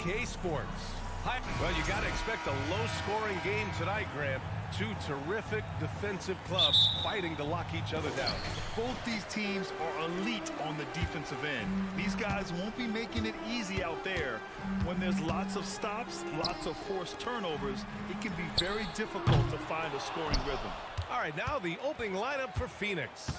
NBA2K Sports. Well, you got to expect a low-scoring game tonight, Grant. Two terrific defensive clubs fighting to lock each other down. Both these teams are elite on the defensive end. These guys won't be making it easy out there. When there's lots of stops, lots of forced turnovers, it can be very difficult to find a scoring rhythm. All right, now the opening lineup for Phoenix.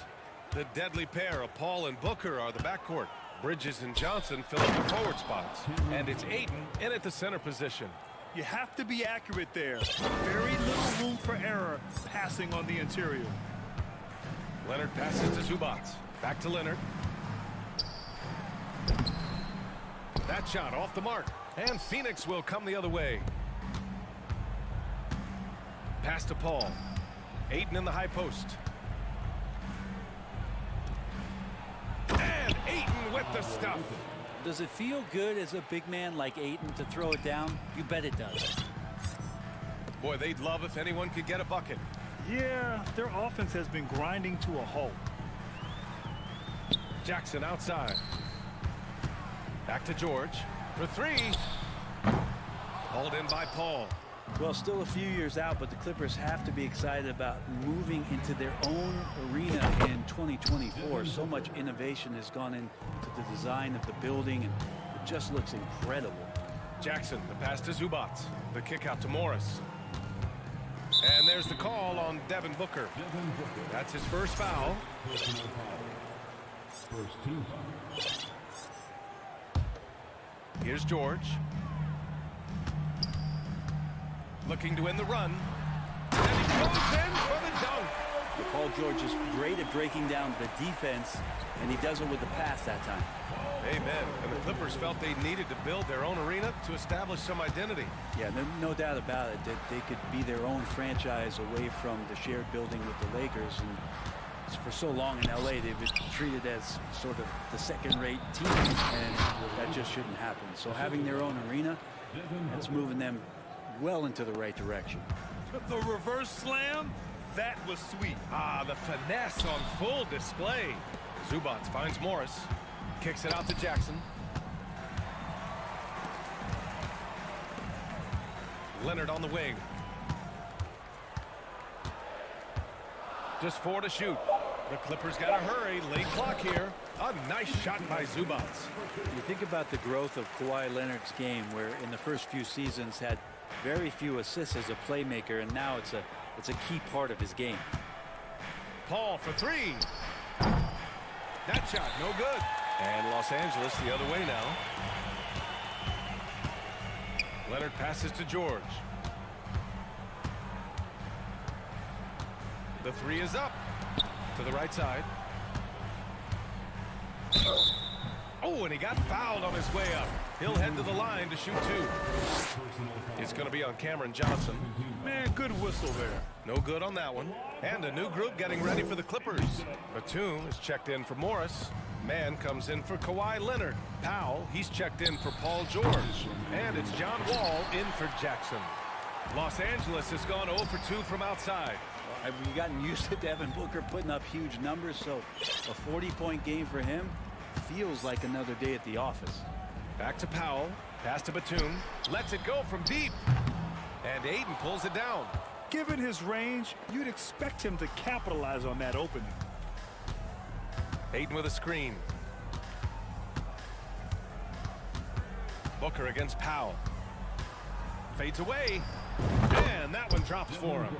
The deadly pair of Paul and Booker are the backcourt. Bridges and Johnson fill up the forward spots. And it's Ayton in at the center position. You have to be accurate there. Very little room for error passing on the interior. Leonard passes to Zubac. Back to Leonard. That shot off the mark. And Phoenix will come the other way. Pass to Paul. Ayton in the high post. And Ayton with the stuff. Does it feel good as a big man like Ayton to throw it down? You bet it does. Boy, they'd love if anyone could get a bucket. Yeah, their offense has been grinding to a halt. Jackson outside. Back to George for three. Hauled in by Paul. Well, still a few years out, but the Clippers have to be excited about moving into their own arena in 2024. So much innovation has gone into the design of the building, and it just looks incredible. Jackson, the pass to Zubac. The kick out to Morris. And there's the call on Devin Booker. That's his first foul. Here's George. Looking to win the run. And he goes in for the dunk. Paul George is great at breaking down the defense, and he does it with the pass that time. Amen. And the Clippers felt they needed to build their own arena to establish some identity. Yeah, no doubt about it that they could be their own franchise away from the shared building with the Lakers. And for so long in LA, they've been treated as sort of the second-rate team, and that just shouldn't happen. So having their own arena, that's moving them well into the right direction. The reverse slam, that was sweet. Ah, the finesse on full display. Zubac finds Morris. Kicks it out to Jackson. Leonard on the wing. Just 4 to shoot. The Clippers got to hurry. Late clock here. A nice shot by Zubac. You think about the growth of Kawhi Leonard's game, where in the first few seasons had very few assists as a playmaker, and now it's a key part of his game. Paul for three. That shot no good. And Los Angeles the other way now. Leonard passes to George. The three is up to the right side. Oh, and he got fouled on his way up. He'll head to the line to shoot two. It's going to be on Cameron Johnson. Man, good whistle there. No good on that one. And a new group getting ready for the Clippers. Batum is checked in for Morris. Mann comes in for Kawhi Leonard. Powell, he's checked in for Paul George. And it's John Wall in for Jackson. Los Angeles has gone 0 for 2 from outside. Have you gotten used to Devin Booker putting up huge numbers? So a 40-point game for him feels like another day at the office. Back to Powell. Pass to Batum. Lets it go from deep. And Ayton pulls it down. Given his range, you'd expect him to capitalize on that opening. Ayton with a screen. Booker against Powell. Fades away. And that one drops for him.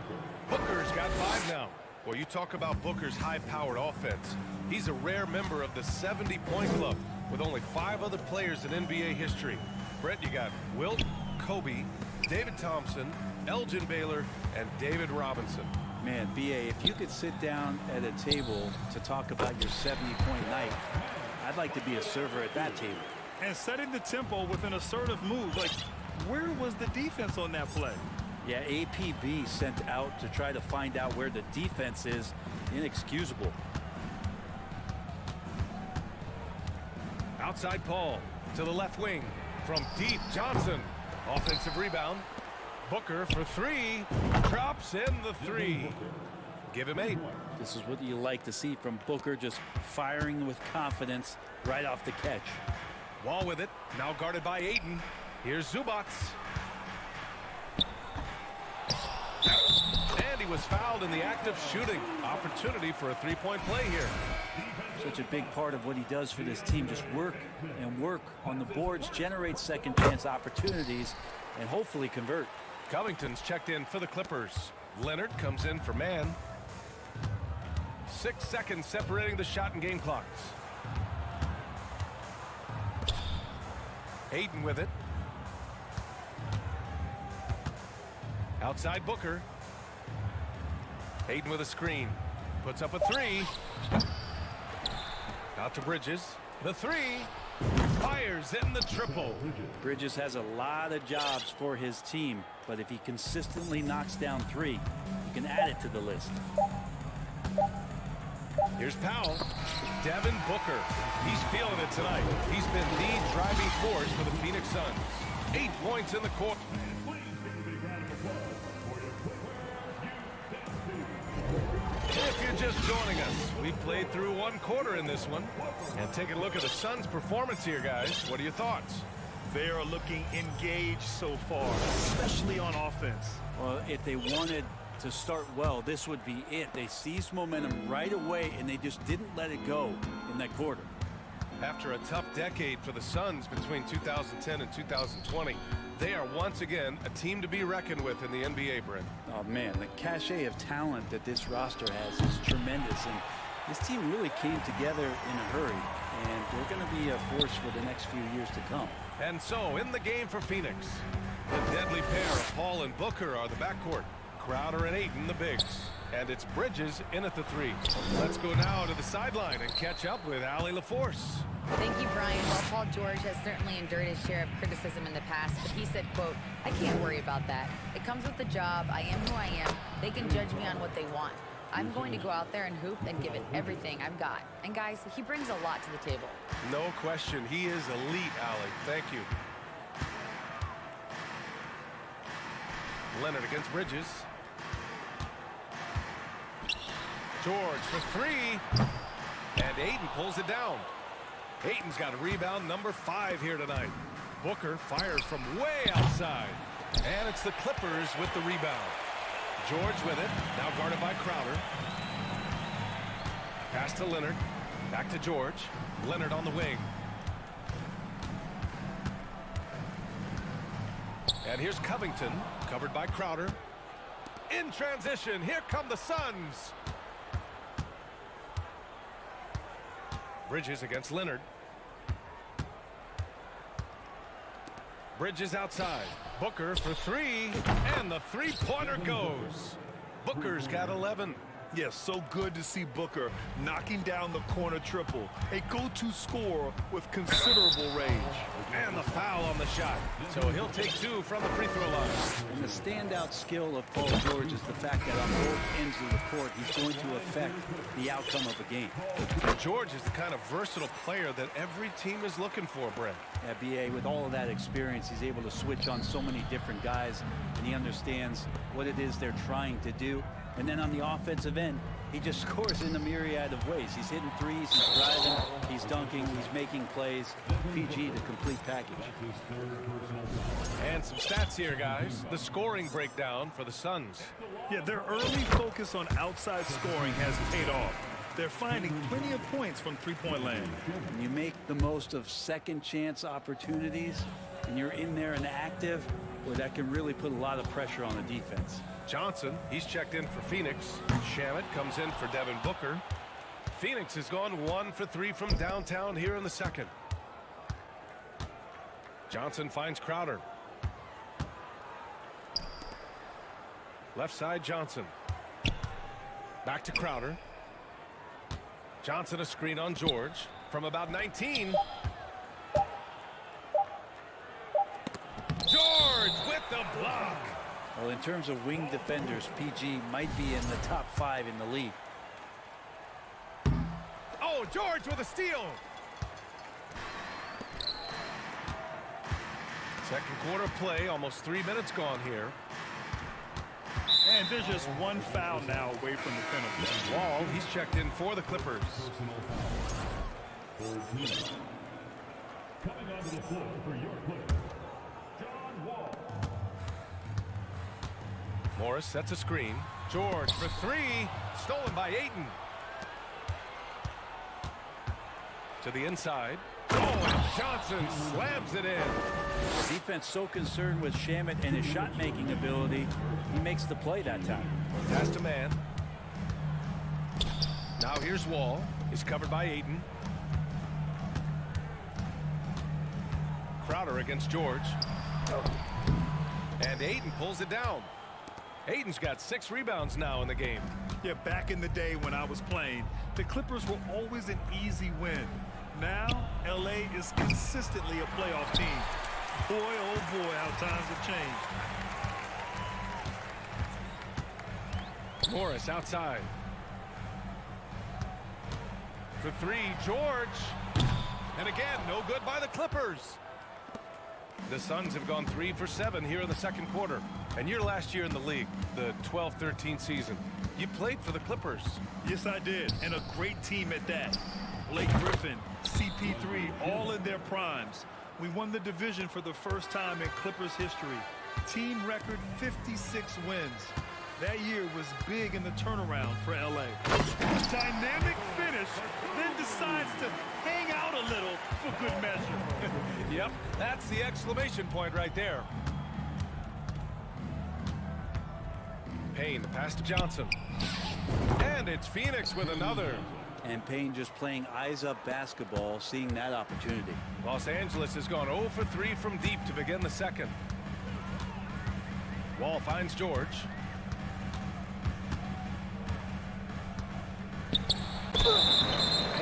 Booker's got 5 now. Well, you talk about Booker's high-powered offense. He's a rare member of the 70-point club with only 5 other players in NBA history. Brett, you got Wilt, Kobe, David Thompson, Elgin Baylor, and David Robinson. Man, B.A., if you could sit down at a table to talk about your 70-point night, I'd like to be a server at that table. And setting the tempo with an assertive move. Like, where was the defense on that play? Yeah, APB sent out to try to find out where the defense is. Inexcusable. Outside Paul to the left wing. From deep, Johnson. Offensive rebound. Booker for 3. Drops in the 3. Give him 8. This is what you like to see from Booker, just firing with confidence right off the catch. Wall with it. Now guarded by Ayton. Here's Zubac. And he was fouled in the act of shooting. Opportunity for a three-point play here. Such a big part of what he does for this team. Just work and work on the boards, generate second chance opportunities, and hopefully convert. Covington's checked in for the Clippers. Leonard comes in for man. 6 seconds separating the shot and game clocks. Hayden with it. Outside Booker. Hayden with a screen. Puts up a three. Out to Bridges. The three. Fires in the triple. Bridges has a lot of jobs for his team, but if he consistently knocks down three, he can add it to the list. Here's Powell. Devin Booker. He's feeling it tonight. He's been the driving force for the Phoenix Suns. 8 points in the court. If you're just joining us, we played through 1 quarter in this one. And taking a look at the Suns' performance here, guys. What are your thoughts? They are looking engaged so far, especially on offense. Well, if they wanted to start well, this would be it. They seized momentum right away, and they just didn't let it go in that quarter. After a tough decade for the Suns between 2010 and 2020, they are once again a team to be reckoned with in the NBA, Brent. Oh, man, the cachet of talent that this roster has is tremendous, and this team really came together in a hurry, and they're going to be a force for the next few years to come. And so, in the game for Phoenix, the deadly pair of Paul and Booker are the backcourt. Crowder and Ayton, the bigs. And it's Bridges in at the three. Let's go now to the sideline and catch up with Allie LaForce. Thank you, Brian. Well, Paul George has certainly endured his share of criticism in the past, but he said, quote, "I can't worry about that. It comes with the job. I am who I am. They can judge me on what they want. I'm going to go out there and hoop and give it everything I've got." And guys, he brings a lot to the table. No question. He is elite, Allie. Thank you. Leonard against Bridges. George for three. And Ayton pulls it down. Ayton's got a rebound number 5 here tonight. Booker fires from way outside. And it's the Clippers with the rebound. George with it. Now guarded by Crowder. Pass to Leonard. Back to George. Leonard on the wing. And here's Covington. Covered by Crowder. In transition. Here come the Suns. Bridges against Leonard. Bridges outside. Booker for three. And the three-pointer goes. Booker's got 11. Yes, so good to see Booker knocking down the corner triple. A go-to scorer with considerable range. And the foul on the shot. So he'll take 2 from the free throw line. And the standout skill of Paul George is the fact that on both ends of the court, he's going to affect the outcome of the game. And George is the kind of versatile player that every team is looking for, Brent. Yeah, BA, with all of that experience, he's able to switch on so many different guys, and he understands what it is they're trying to do. And then on the offensive end, he just scores in a myriad of ways. He's hitting threes, he's driving, he's dunking, he's making plays. PG, the complete package. And some stats here, guys. The scoring breakdown for the Suns. Yeah, their early focus on outside scoring has paid off. They're finding plenty of points from three-point land. When you make the most of second chance opportunities and you're in there and active, well, that can really put a lot of pressure on the defense. Johnson, he's checked in for Phoenix. Shamet comes in for Devin Booker. Phoenix has gone 1 for 3 from downtown here in the second. Johnson finds Crowder. Left side, Johnson. Back to Crowder. Johnson a screen on George from about 19. George with the block. Well, in terms of wing defenders, PG might be in the top 5 in the league. Oh, George with a steal. Second quarter play, almost 3 minutes gone here. And there's just one foul now away from the penalty. Wall, he's checked in for the Clippers. Coming onto the floor for your Clippers, Morris sets a screen. George for three. Stolen by Ayton. To the inside. Oh, and Johnson slams it in. The defense so concerned with Shamet and his shot-making ability, he makes the play that time. Pass to man. Now here's Wall. He's covered by Ayton. Crowder against George. And Ayton pulls it down. Ayton's got 6 rebounds now in the game. Yeah, back in the day when I was playing, the Clippers were always an easy win. Now, LA is consistently a playoff team. Boy, oh boy, how times have changed. Morris outside. For three, George. And again, no good by the Clippers. The Suns have gone 3 for 7 here in the second quarter. And your last year in the league, the 12-13 season, you played for the Clippers. Yes, I did, and a great team at that. Blake Griffin, CP3, all in their primes. We won the division for the first time in Clippers history. Team record 56 wins. That year was big in the turnaround for LA. Dynamic finish, then decides to hang out a little for good measure. Yep, that's the exclamation point right there. Payne, the pass to Johnson. And it's Phoenix with another. And Payne just playing eyes-up basketball, seeing that opportunity. Los Angeles has gone 0 for 3 from deep to begin the second. Wall finds George.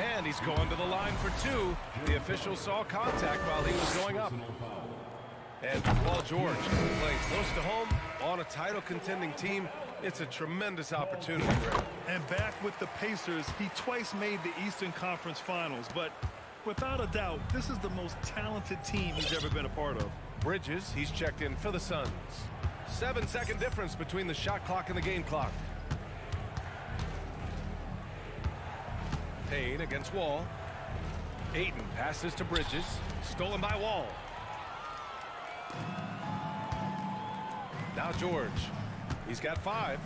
And he's going to the line for 2. The official saw contact while he was going up. And Paul George playing close to home on a title contending team. It's a tremendous opportunity for him. And back with the Pacers, he twice made the Eastern Conference Finals. But without a doubt, this is the most talented team he's ever been a part of. Bridges, he's checked in for the Suns. 7-second difference between the shot clock and the game clock. Payne against Wall. Ayton passes to Bridges. Stolen by Wall. Now George. He's got 5.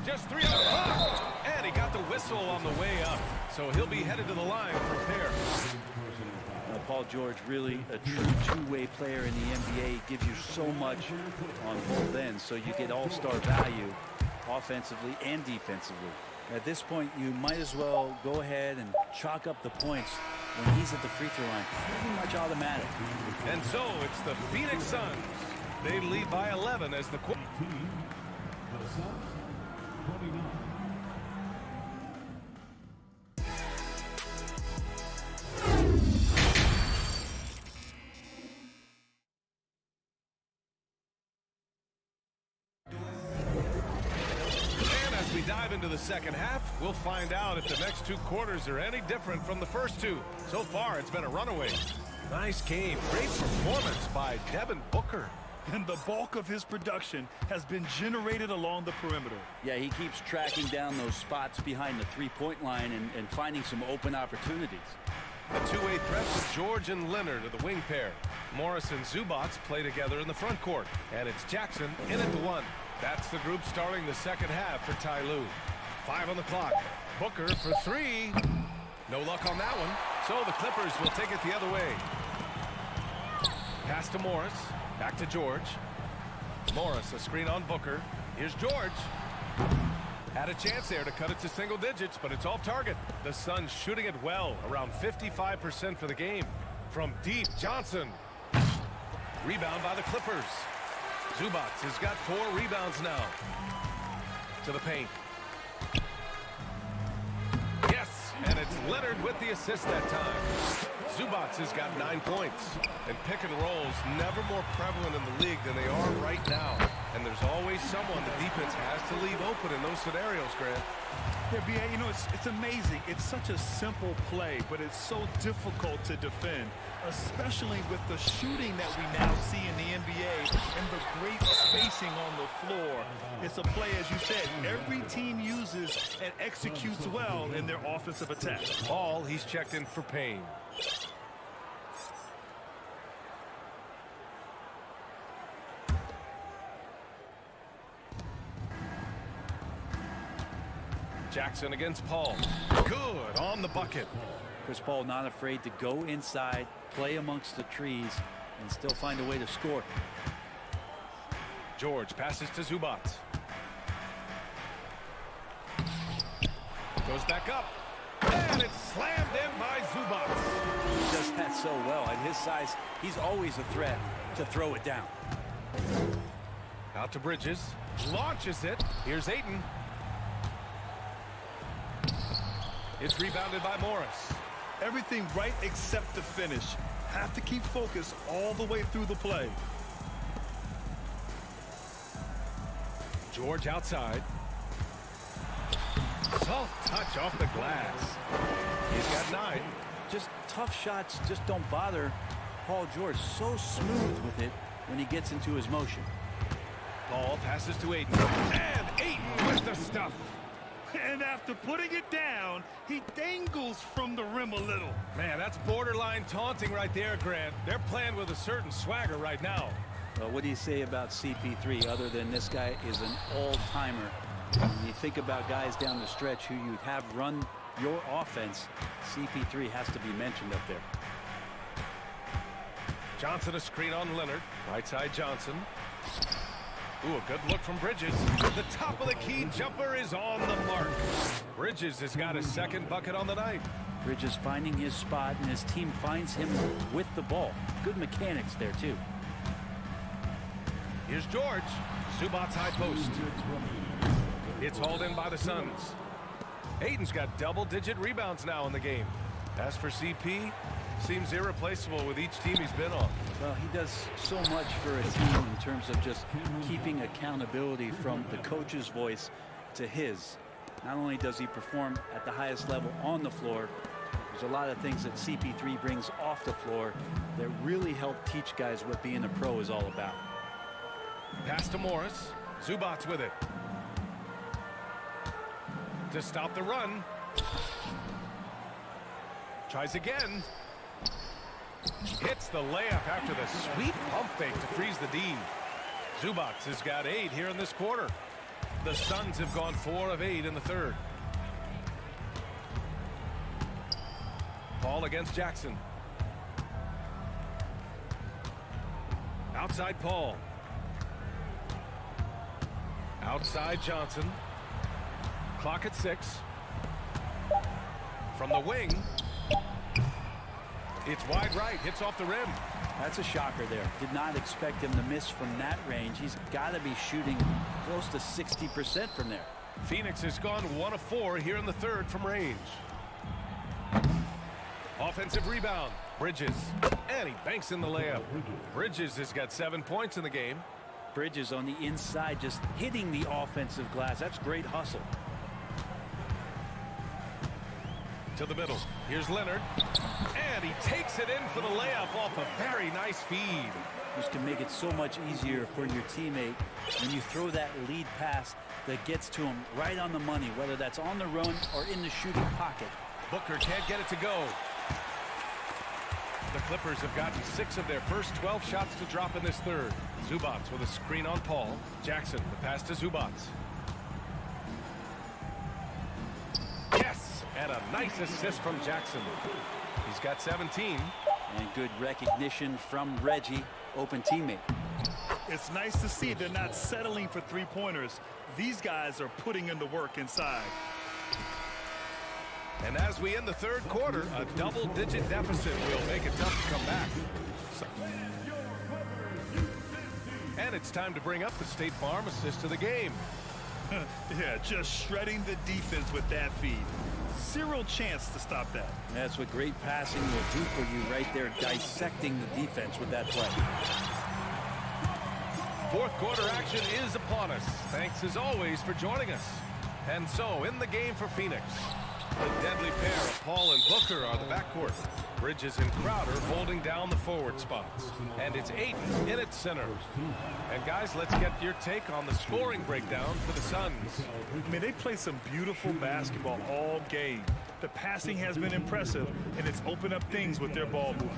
Just 3 on the clock. And he got the whistle on the way up. So he'll be headed to the line for a pair. Paul George, really a true two-way player in the NBA. Gives you so much on both ends, so you get all-star value offensively and defensively. At this point, you might as well go ahead and chalk up the points when he's at the free throw line. Pretty much automatic. And so it's the Phoenix Suns. They lead by 11 as the quarter. Into the second half, we'll find out if the next 2 quarters are any different from the first 2. So far, it's been a runaway. Nice game. Great performance by Devin Booker. And the bulk of his production has been generated along the perimeter. Yeah, he keeps tracking down those spots behind the three-point line and finding some open opportunities. The two-way threats of George and Leonard are the wing pair. Morris and Zubac play together in the front court. And it's Jackson in at the 1. That's the group starting the second half for Ty Lue. 5 on the clock. Booker for 3. No luck on that one. So the Clippers will take it the other way. Pass to Morris. Back to George. Morris, a screen on Booker. Here's George. Had a chance there to cut it to single digits, but it's off target. The Suns shooting it well, around 55% for the game. From deep, Johnson. Rebound by the Clippers. Zubac has got 4 rebounds now. To the paint. Yes, and it's Leonard with the assist that time. Zubac has got 9 points. And pick and rolls never more prevalent in the league than they are right now. And there's always someone the defense has to leave open in those scenarios, Grant. Yeah, B.A., you know, it's amazing. It's such a simple play, but it's so difficult to defend, especially with the shooting that we now see in the NBA and the great spacing on the floor. It's a play, as you said, every team uses and executes well in their offensive attack. Hall, he's checked in for Payne. Jackson against Paul. Good on the bucket. Chris Paul not afraid to go inside, play amongst the trees, and still find a way to score. George passes to Zubac. Goes back up. And it's slammed in by Zubac. He does that so well. At his size, he's always a threat to throw it down. Out to Bridges. Launches it. Here's Ayton. It's rebounded by Morris. Everything right except the finish. Have to keep focus all the way through the play. George outside. Soft touch off the glass. He's got 9. Just tough shots just don't bother Paul George. So smooth with it when he gets into his motion. Paul passes to Ayton. And Ayton with the stuff. And after putting it down, he dangles from the rim a little. Man, that's borderline taunting right there, Grant. They're playing with a certain swagger right now. Well, what do you say about CP3 other than this guy is an all-timer? When you think about guys down the stretch who you'd have run your offense, CP3 has to be mentioned up there. Johnson a screen on Leonard. Right side Johnson. Ooh, a good look from Bridges. The top of the key jumper is on the mark. Bridges has got his second bucket on the night. Bridges finding his spot, and his team finds him with the ball. Good mechanics there, too. Here's George. Zubac's high post. It's hauled in by the Suns. Ayton's got double-digit rebounds now in the game. As for CP, seems irreplaceable with each team he's been on. Well, he does so much for a team in terms of just keeping accountability from the coach's voice to his. Not only does he perform at the highest level on the floor, there's a lot of things that CP3 brings off the floor that really help teach guys what being a pro is all about. Pass to Morris. Zubac's with it. To stop the run. Tries again. Hits the layup after the sweet pump fake to freeze the D. Zubac has got 8 here in this quarter. The Suns have gone 4 of 8 in the third. Paul against Jackson. Outside Paul. Outside Johnson. Clock at 6. From the wing. It's wide right. Hits off the rim. That's a shocker there. Did not expect him to miss from that range. He's got to be shooting close to 60% from there. Phoenix has gone 1 of 4 here in the third from range. Offensive rebound. Bridges. And he banks in the layup. Bridges has got 7 points in the game. Bridges on the inside just hitting the offensive glass. That's great hustle. To the middle. Here's Leonard. And he takes it in for the layup off a very nice feed. This can make it so much easier for your teammate when you throw that lead pass that gets to him right on the money, whether that's on the run or in the shooting pocket. Booker can't get it to go. The Clippers have gotten 6 of their first 12 shots to drop in this third. Zubac with a screen on Paul. Jackson, the pass to Zubac. Yes! And a nice assist from Jackson. He's got 17. And good recognition from Reggie, open teammate. It's nice to see they're not settling for three-pointers. These guys are putting in the work inside. And as we end the third quarter, a double-digit deficit will make it tough to come back. And it's time to bring up the State Farm assist to the game. Yeah, just shredding the defense with that feed. Zero chance to stop that. That's what great passing will do for you right there, dissecting the defense with that play. Fourth quarter action is upon us. Thanks as always for joining us. And so in the game for Phoenix, the deadly pair of Paul and Booker are the backcourt. Bridges and Crowder holding down the forward spots. And it's Ayton in its center. And guys, let's get your take on the scoring breakdown for the Suns. I mean, they play some beautiful basketball all game. The passing has been impressive, and it's opened up things with their ball movement.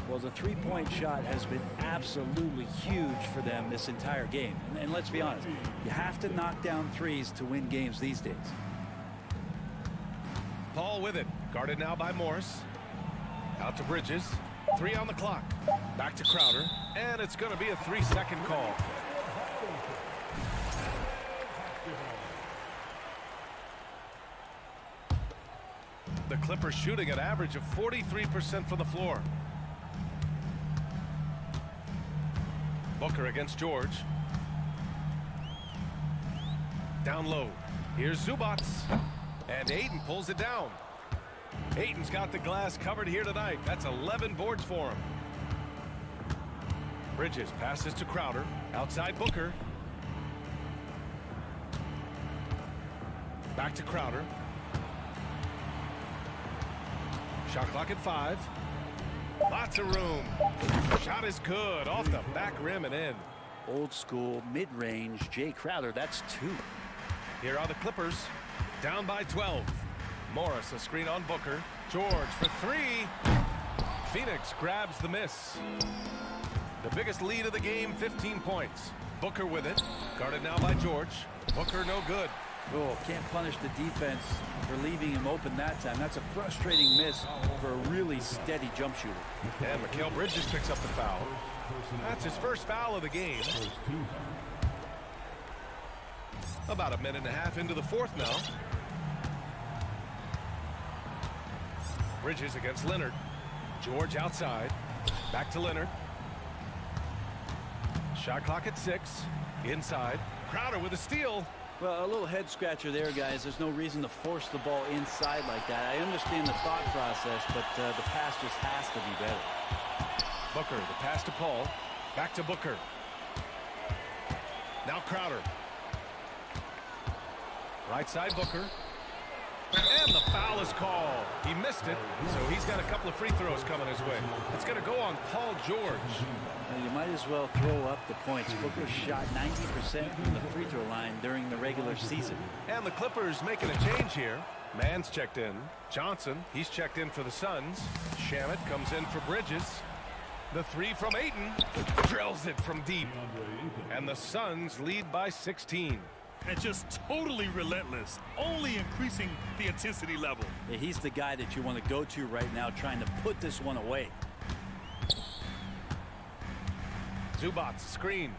Well, the three-point shot has been absolutely huge for them this entire game. And let's be honest, you have to knock down threes to win games these days. Paul with it. Guarded now by Morris. Out to Bridges. 3 on the clock. Back to Crowder. And it's going to be a 3-second call. The Clippers shooting an average of 43% from the floor. Booker against George. Down low. Here's Zubac. And Ayton pulls it down. Ayton's got the glass covered here tonight. That's 11 boards for him. Bridges passes to Crowder. Outside Booker. Back to Crowder. Shot clock at 5. Lots of room. Shot is good. Off the back rim and in. Old school, mid-range, Jay Crowder, that's 2. Here are the Clippers. Down by 12. Morris, a screen on Booker. George for 3. Phoenix grabs the miss. The biggest lead of the game, 15 points. Booker with it. Guarded now by George. Booker no good. Oh, can't punish the defense for leaving him open that time. That's a frustrating miss for a really steady jump shooter. And Mikal Bridges picks up the foul. That's his first foul of the game. About a minute and a half into the fourth now. Bridges against Leonard. George outside. Back to Leonard. Shot clock at 6. Inside. Crowder with a steal. Well, a little head scratcher there, guys. There's no reason to force the ball inside like that. I understand the thought process, but the pass just has to be better. Booker, the pass to Paul. Back to Booker. Now Crowder. Right side Booker. And the foul is called. He missed it, so he's got a couple of free throws coming his way. It's going to go on Paul George. Well, you might as well throw up the points. Booker shot 90% from the free throw line during the regular season. And the Clippers making a change here. Mann's checked in. Johnson, he's checked in for the Suns. Shamet comes in for Bridges. The 3 from Ayton. Drills it from deep. And the Suns lead by 16. And just totally relentless, only increasing the intensity level. Yeah, he's the guy that you want to go to right now, trying to put this one away. Zubac screen.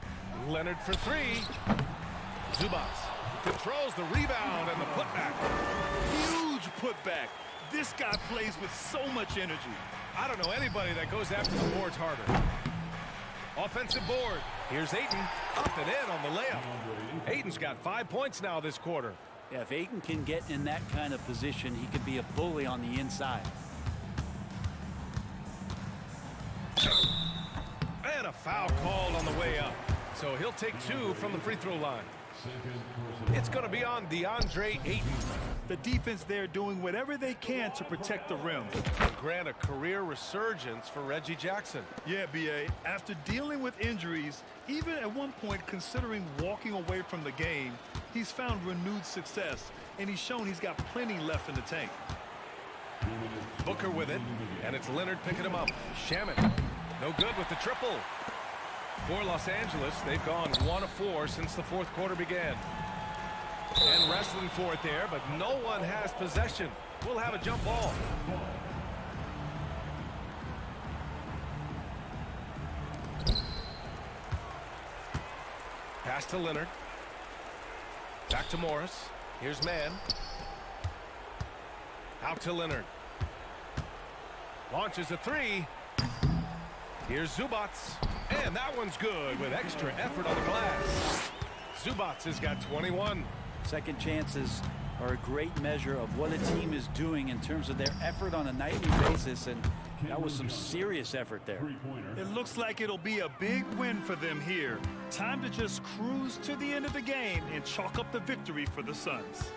Leonard for 3. Zubac controls the rebound and the putback. Huge putback. This guy plays with so much energy. I don't know anybody that goes after the boards harder. Offensive board. Here's Ayton. Up and in on the layup. Ayton's got 5 points now this quarter. Yeah, if Ayton can get in that kind of position, he could be a bully on the inside. And a foul called on the way up. So he'll take 2 from the free throw line. It's going to be on DeAndre Ayton. The defense there doing whatever they can to protect the rim. Grant a career resurgence for Reggie Jackson. Yeah, B.A., after dealing with injuries, even at one point considering walking away from the game, he's found renewed success, and he's shown he's got plenty left in the tank. Booker with it, and it's Leonard picking him up. Shamet, no good with the triple. For Los Angeles, they've gone 1 of 4 since the fourth quarter began. And wrestling for it there, but no one has possession. We'll have a jump ball. Pass to Leonard. Back to Morris. Here's Mann. Out to Leonard. Launches a 3. Here's Zubac. And that one's good with extra effort on the glass. Zubac has got 21. Second chances are a great measure of what a team is doing in terms of their effort on a nightly basis, and that was some serious effort there. It looks like it'll be a big win for them here. Time to just cruise to the end of the game and chalk up the victory for the Suns.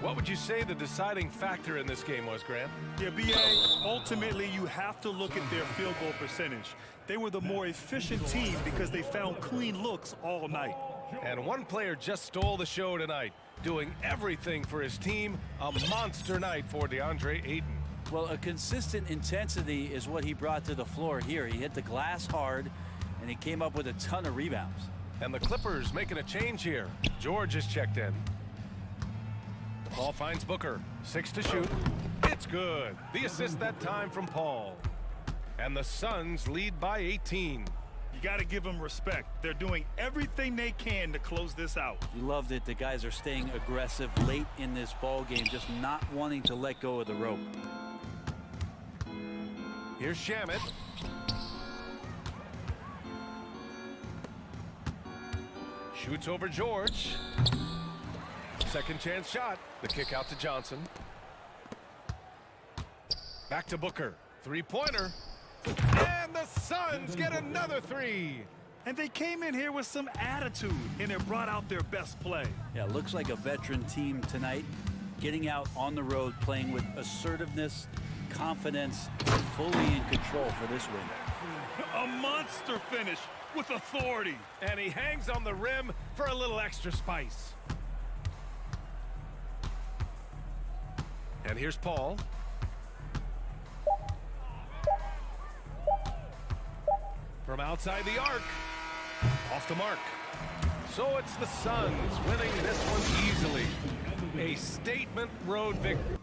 What would you say the deciding factor in this game was, Grant? Yeah, B.A., ultimately you have to look at their field goal percentage. They were the more efficient team because they found clean looks all night. And one player just stole the show tonight, doing everything for his team. A monster night for DeAndre Ayton. Well, a consistent intensity is what he brought to the floor here. He hit the glass hard, and he came up with a ton of rebounds. And the Clippers making a change here. George is checked in. Paul finds Booker. 6 to shoot. It's good. The assist that time from Paul. And the Suns lead by 18. You got to give them respect. They're doing everything they can to close this out. You love that the guys are staying aggressive late in this ball game, just not wanting to let go of the rope. Here's Shamet. Shoots over George. Second chance shot. The kick out to Johnson. Back to Booker. Three-pointer. And the Suns get another three. And they came in here with some attitude, and it brought out their best play. Yeah, looks like a veteran team tonight, getting out on the road, playing with assertiveness, confidence, fully in control for this win. A monster finish with authority. And he hangs on the rim for a little extra spice. And here's Paul. From outside the arc. Off the mark. So it's the Suns winning this one easily. A statement road victory.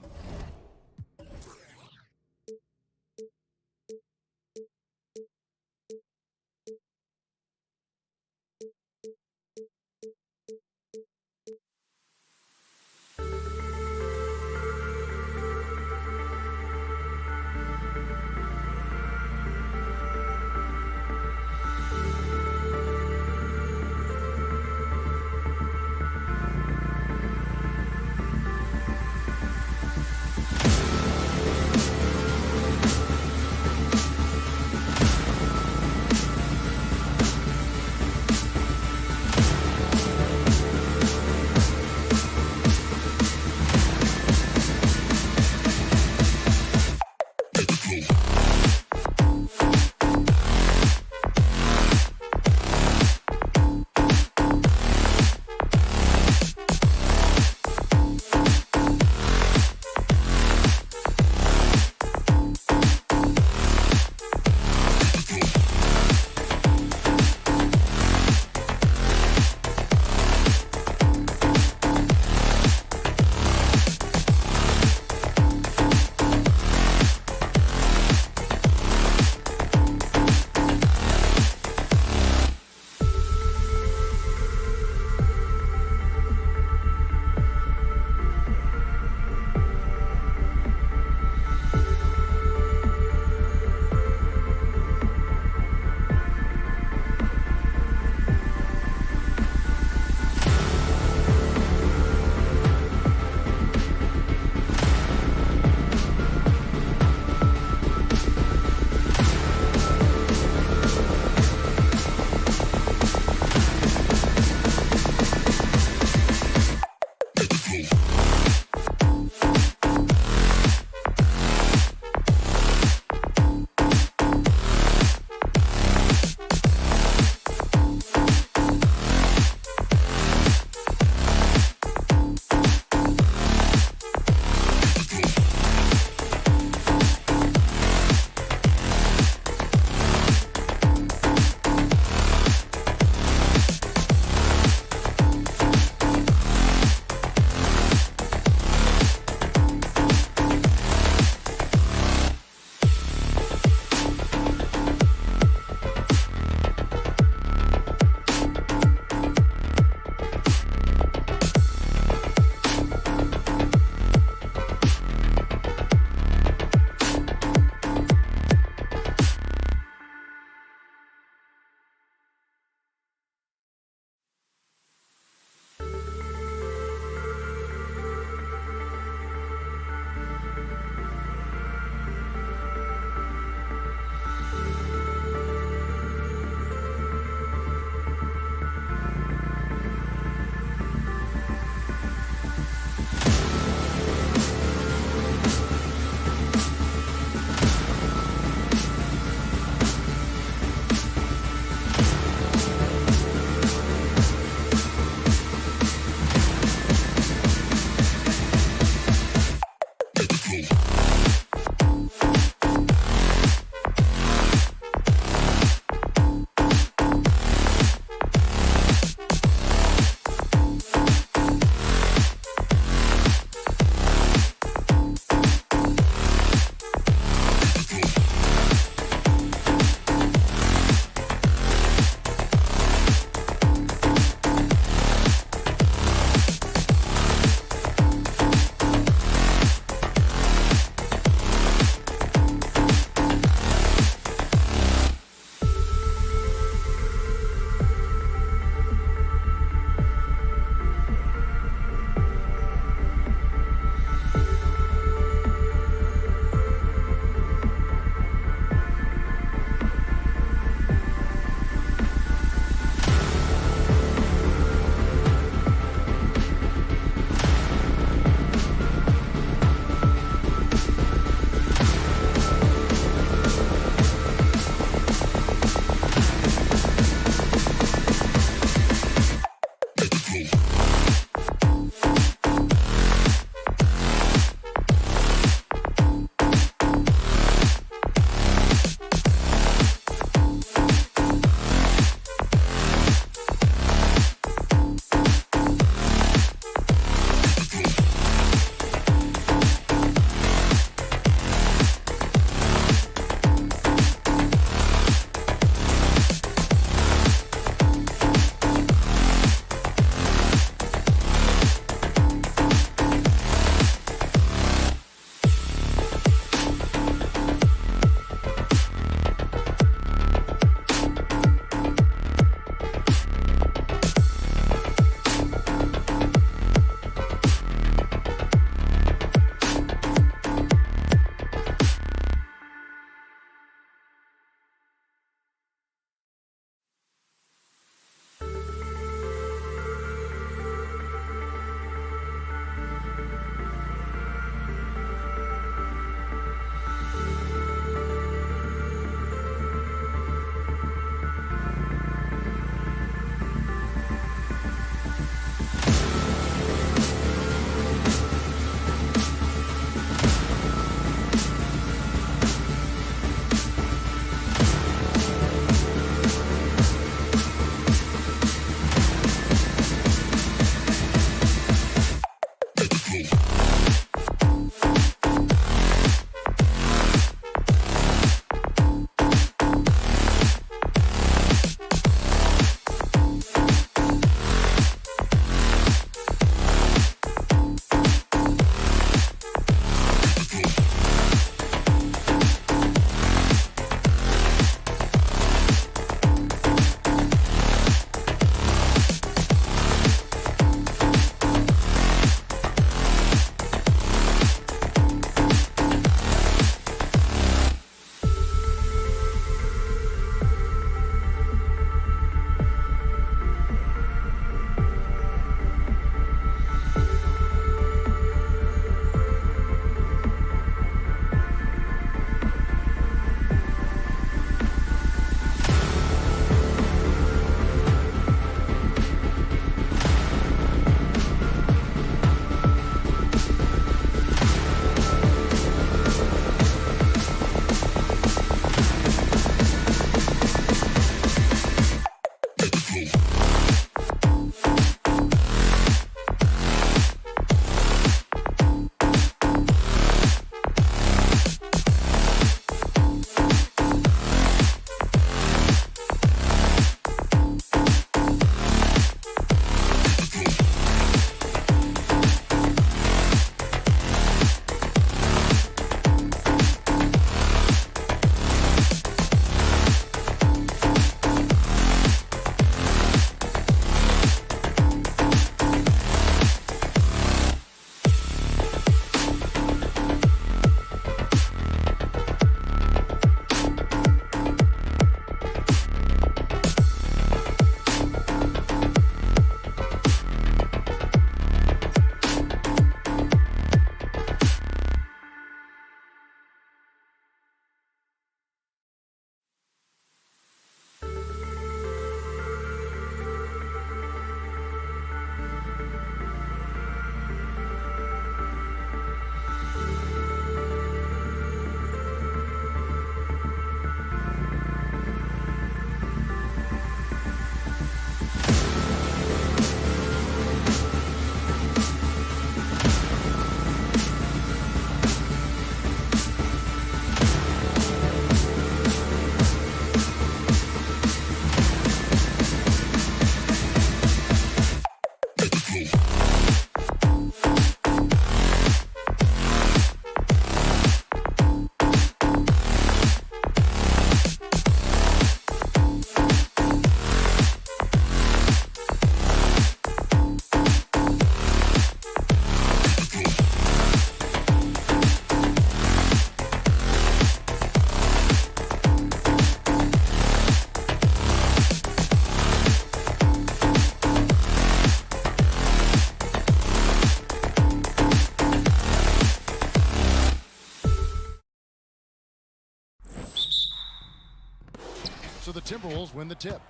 the Timberwolves win the tip.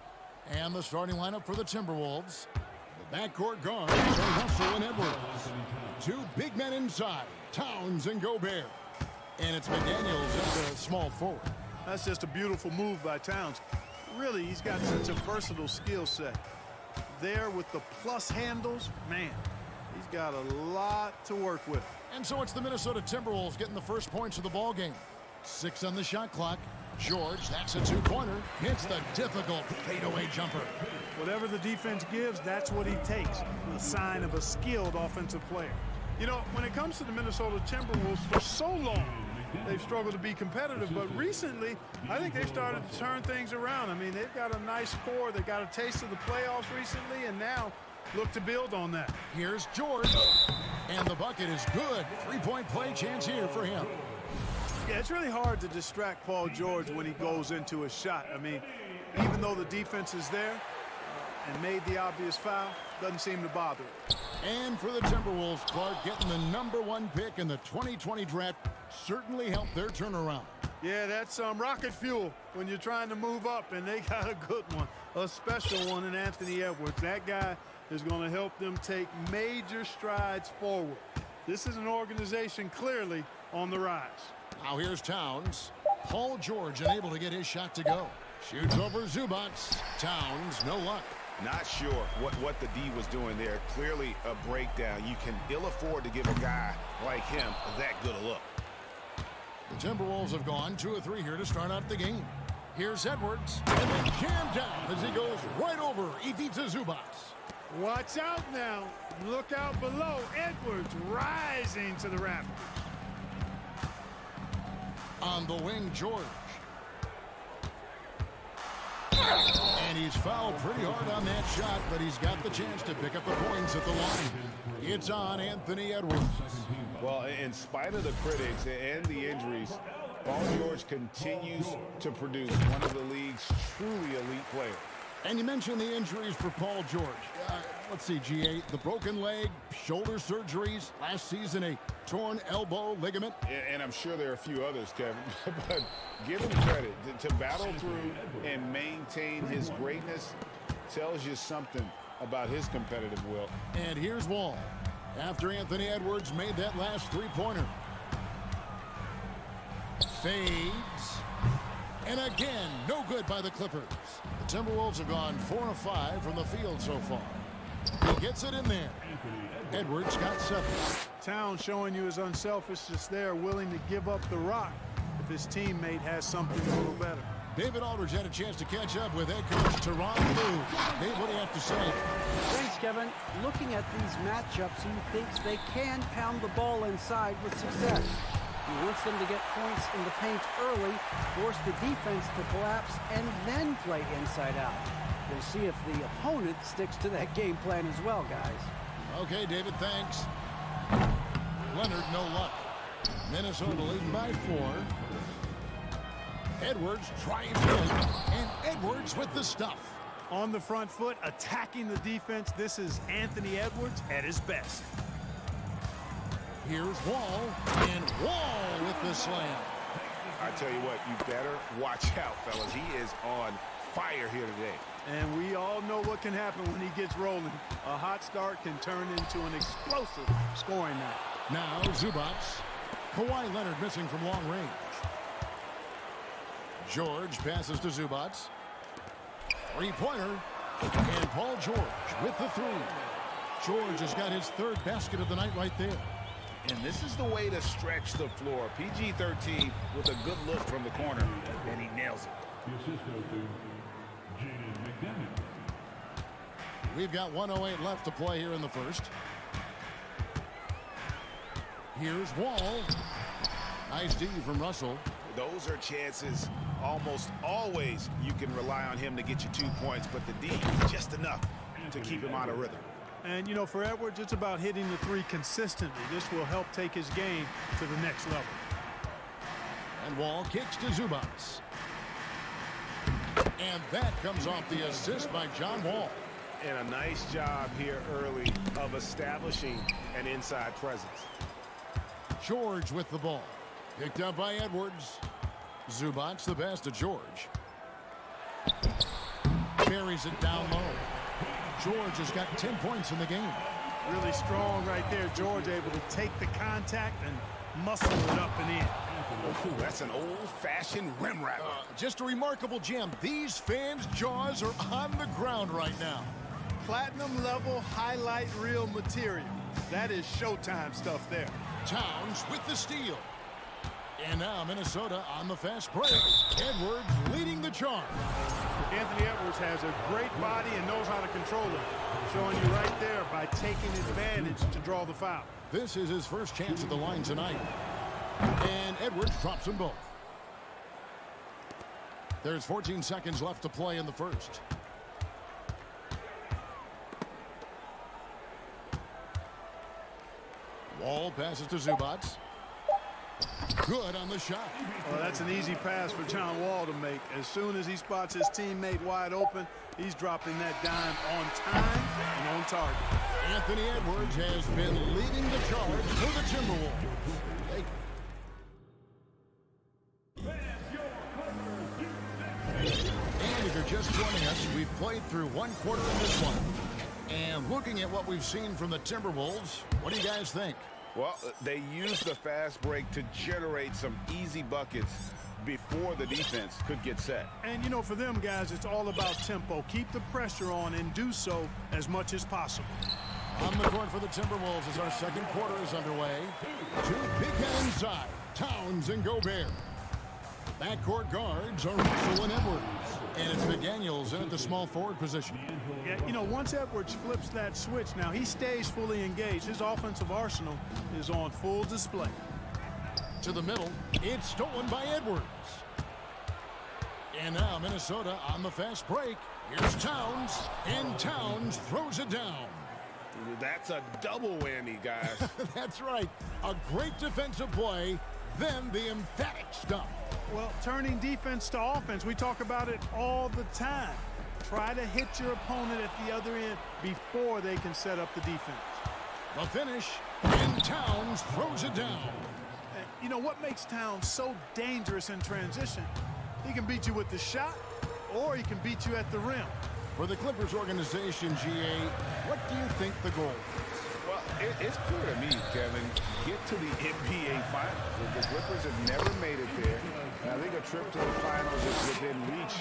And the starting lineup for the Timberwolves. The backcourt guards are Russell and Edwards. Two big men inside, Towns and Gobert. And it's McDaniels at the small forward. That's just a beautiful move by Towns. Really, he's got such a versatile skill set. There with the plus handles, man, he's got a lot to work with. And so it's the Minnesota Timberwolves getting the first points of the ball game. 6 on the shot clock. George, that's a two-pointer. Hits the difficult fadeaway jumper. Whatever the defense gives, that's what he takes. A sign of a skilled offensive player. You know, when it comes to the Minnesota Timberwolves, for so long, they've struggled to be competitive, but recently, I think they've started to turn things around. I mean, they've got a nice core. They got a taste of the playoffs recently, and now look to build on that. Here's George, and the bucket is good. Three-point play chance here for him. Yeah, it's really hard to distract Paul George when he goes into a shot. I mean, even though the defense is there and made the obvious foul, doesn't seem to bother it. And for the Timberwolves, Clark, getting the #1 pick in the 2020 draft certainly helped their turnaround. Yeah, that's rocket fuel when you're trying to move up, and they got a good one, a special one in Anthony Edwards. That guy is going to help them take major strides forward. This is an organization clearly on the rise. Now here's Towns. Paul George unable to get his shot to go. Shoots over Zubac. Towns, no luck. Not sure what the D was doing there. Clearly a breakdown. You can ill afford to give a guy like him that good a look. The Timberwolves have gone 2 of 3 here to start out the game. Here's Edwards, and then jammed down as he goes right over Ivica Zubac. Watch out now. Look out below. Edwards rising to the rafters. On the wing, George. And he's fouled pretty hard on that shot, but he's got the chance to pick up the points at the line. It's on Anthony Edwards. Well, in spite of the critics and the injuries, Paul George continues to produce one of the league's truly elite players. And you mentioned the injuries for Paul George. Let's see, GA, the broken leg, shoulder surgeries, last season a torn elbow ligament. And I'm sure there are a few others, Kevin, but give him credit. To battle through and maintain his greatness tells you something about his competitive will. And here's Wall after Anthony Edwards made that last three-pointer. Fades. And again, no good by the Clippers. The Timberwolves have gone 4 of 5 from the field so far. He gets it in there. Edwards got 7. Towns showing you his unselfishness there, willing to give up the rock if his teammate has something a little better. David Aldridge had a chance to catch up with head coach Tyronn Lue. Dave, what do you have to say? Thanks, Kevin. Looking at these matchups, he thinks they can pound the ball inside with success. He wants them to get points in the paint early, force the defense to collapse, and then play inside out. We'll see if the opponent sticks to that game plan as well, guys. Okay, David, thanks. Leonard, no luck. Minnesota leading by 4. Edwards tries in, and Edwards with the stuff. On the front foot, attacking the defense. This is Anthony Edwards at his best. Here's Wall, and Wall with the slam. I tell you what, you better watch out, fellas. He is on fire here today. And we all know what can happen when he gets rolling. A hot start can turn into an explosive scoring night. Now Zubac. Kawhi Leonard missing from long range. George passes to Zubac. Three-pointer. And Paul George with the 3. George has got his 3rd basket of the night right there. And this is the way to stretch the floor. PG-13 with a good look from the corner, and he nails it. We've got 1:08 left to play here in the first. Here's Wall. Nice D from Russell. Those are chances almost always you can rely on him to get you 2 points, but the D just enough to keep him out of rhythm. And, you know, for Edwards, it's about hitting the 3 consistently. This will help take his game to the next level. And Wall kicks to Zubac. And that comes off the assist by John Wall. And a nice job here early of establishing an inside presence. George with the ball. Picked up by Edwards. Zubac the pass to George. buries it down low. George has got 10 points in the game. Really strong right there. George able to take the contact and muscle it up and in. Ooh, that's an old-fashioned rim wrap. Just a remarkable gem. These fans' jaws are on the ground right now. Platinum level highlight reel material. That is Showtime stuff there. Towns with the steal. And now Minnesota on the fast break. Edwards leading the charge. Anthony Edwards has a great body and knows how to control it. Showing you right there by taking advantage to draw the foul. This is his first chance at the line tonight. And Edwards drops them both. There's 14 seconds left to play in the first. Wall passes to Zubac. Good on the shot. Well, that's an easy pass for John Wall to make. As soon as he spots his teammate wide open, he's dropping that dime on time and on target. Anthony Edwards has been leading the charge for the Timberwolves. And if you're just joining us, we've played through one quarter in this one. And looking at what we've seen from the Timberwolves, what do you guys think? Well, they used the fast break to generate some easy buckets before the defense could get set. And, you know, for them guys, it's all about tempo. Keep the pressure on and do so as much as possible. On the court for the Timberwolves as our second quarter is underway. Two big men inside, Towns and Gobert. Backcourt guards are Russell and Edwards. And it's McDaniels in at the small forward position. Yeah, you know, once Edwards flips that switch, now he stays fully engaged. His offensive arsenal is on full display. To the middle, it's stolen by Edwards. And now Minnesota on the fast break. Here's Towns, and Towns throws it down. That's a double whammy, guys. That's right. A great defensive play, then the emphatic stuff. Well, turning defense to offense, we talk about it all the time. Try to hit your opponent at the other end before they can set up the defense. The finish, and Towns throws it down. And you know what makes Towns so dangerous in transition? He can beat you with the shot, or he can beat you at the rim. For the Clippers organization, GA, what do you think the goal is? Well, it's clear to me, Kevin, get to the NBA Finals. The Clippers have never made it there. And I think a trip to the Finals is within reach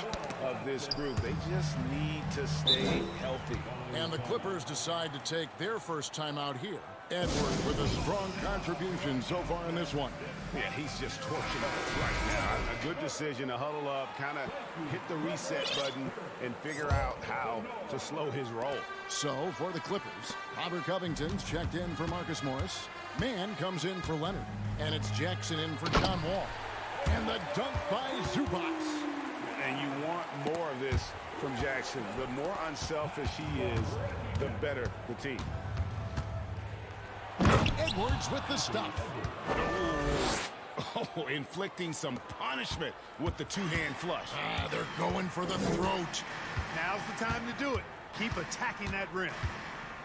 of this group. They just need to stay healthy. And the Clippers decide to take their first time out here. Edwards with a strong contribution so far in this one. Yeah, he's just torching it right now. A good decision to huddle up, kind of hit the reset button, and figure out how to slow his roll. So, for the Clippers, Robert Covington's checked in for Marcus Morris. Mann comes in for Leonard. And it's Jackson in for John Wall. And the dunk by Zubac. And you want more of this from Jackson. The more unselfish he is, the better the team. Edwards with the stuff. Oh, inflicting some punishment with the two-hand flush. They're going for the throat. Now's the time to do it. Keep attacking that rim.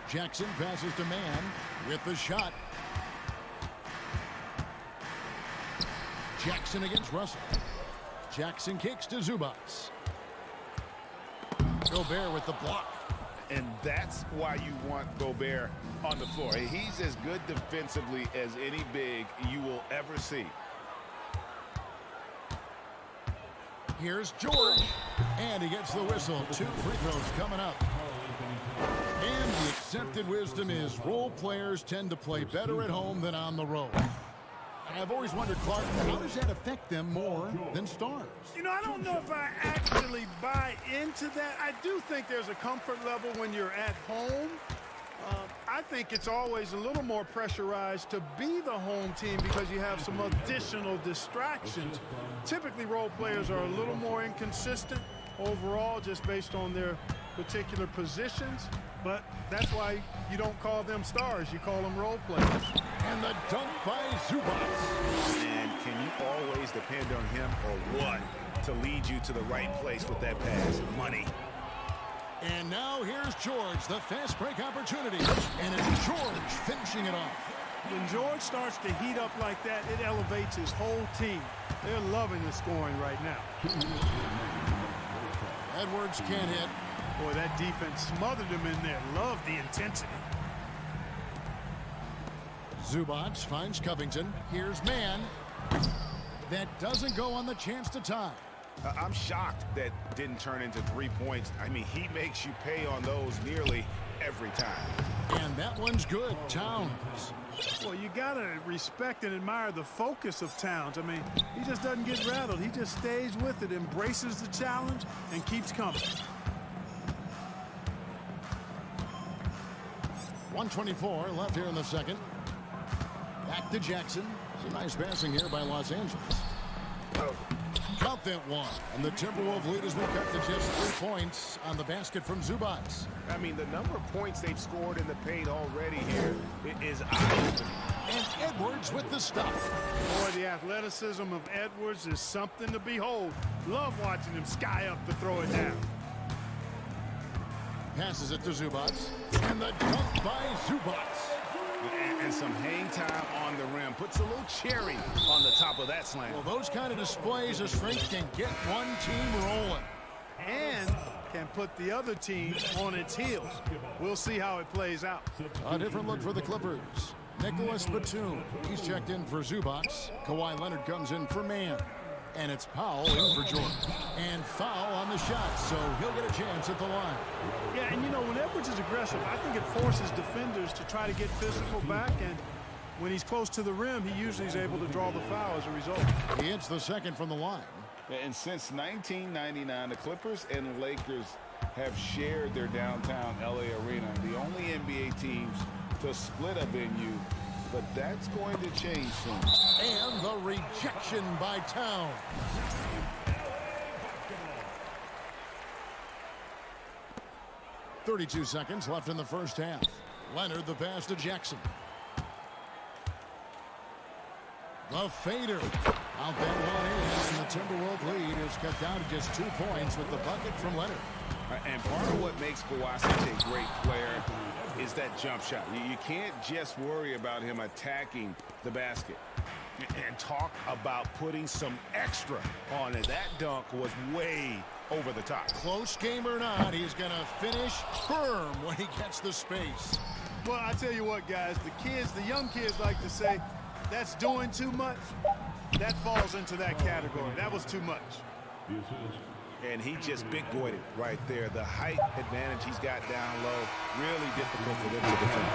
Jackson passes to Mann with the shot. Jackson against Russell. Jackson kicks to Zubac. Gobert with the block. And that's why you want Gobert on the floor. He's as good defensively as any big you will ever see. Here's George. And he gets the whistle. 2 free throws coming up. And the accepted wisdom is role players tend to play better at home than on the road. And I've always wondered, Clark, how does that affect them more than stars? You know, I don't know if I actually buy into that. I do think there's a comfort level when you're at home. I think it's always a little more pressurized to be the home team because you have some additional distractions. Typically, role players are a little more inconsistent overall just based on their particular positions. But that's why you don't call them stars. You call them role players. And the dunk by Zubac. And can you always depend on him or what to lead you to the right place with that pass? Money. And now here's George, the fast break opportunity. And it's George finishing it off. When George starts to heat up like that, it elevates his whole team. They're loving the scoring right now. Edwards can't hit. Boy, that defense smothered him in there. Love the intensity. Zubac finds Covington. Here's man. That doesn't go on the chance to tie. I'm shocked that didn't turn into 3 points. I mean, he makes you pay on those nearly every time. And that one's good. Towns. Well, you got to respect and admire the focus of Towns. I mean, he just doesn't get rattled. He just stays with it, embraces the challenge, and keeps coming. 1:24 left here in the second. Back to Jackson. Some nice passing here by Los Angeles. Count that one. And the Timberwolves lead as we cut to just 3 points on the basket from Zubac. I mean, the number of points they've scored in the paint already here is eye-opening. And Edwards with the stuff. Boy, the athleticism of Edwards is something to behold. Love watching him sky up to throw it down. Passes it to Zubac. And the dunk by Zubac. And some hang time on the rim. Puts a little cherry on the top of that slam. Well, those kind of displays of strength can get one team rolling. And can put the other team on its heels. We'll see how it plays out. A different look for the Clippers. Nicholas Batum. He's checked in for Zubac. Kawhi Leonard comes in for man. And it's Powell in for Jordan. And foul on the shot, so he'll get a chance at the line. Yeah, and you know, when Edwards is aggressive, I think it forces defenders to try to get physical back, and when he's close to the rim, he usually is able to draw the foul as a result. He hits the second from the line. And since 1999, the Clippers and Lakers have shared their downtown LA arena. The only NBA teams to split a venue, but that's going to change soon. And the rejection by Town. .32 seconds left in the first half. Leonard the pass to Jackson. The fader. Out that one in, and the Timberwolves lead is cut down to just 2 points with the bucket from Leonard. And part of what makes Kawhi such a great player is that jump shot. You can't just worry about him attacking the basket. And talk about putting some extra on it. That dunk was way over the top. Close game or not, he's going to finish firm when he gets the space. Well, I tell you what, guys, the young kids like to say, that's doing too much. That falls into that category. That was too much. And he just big boyed it right there. The height advantage he's got down low, really difficult for them to defend.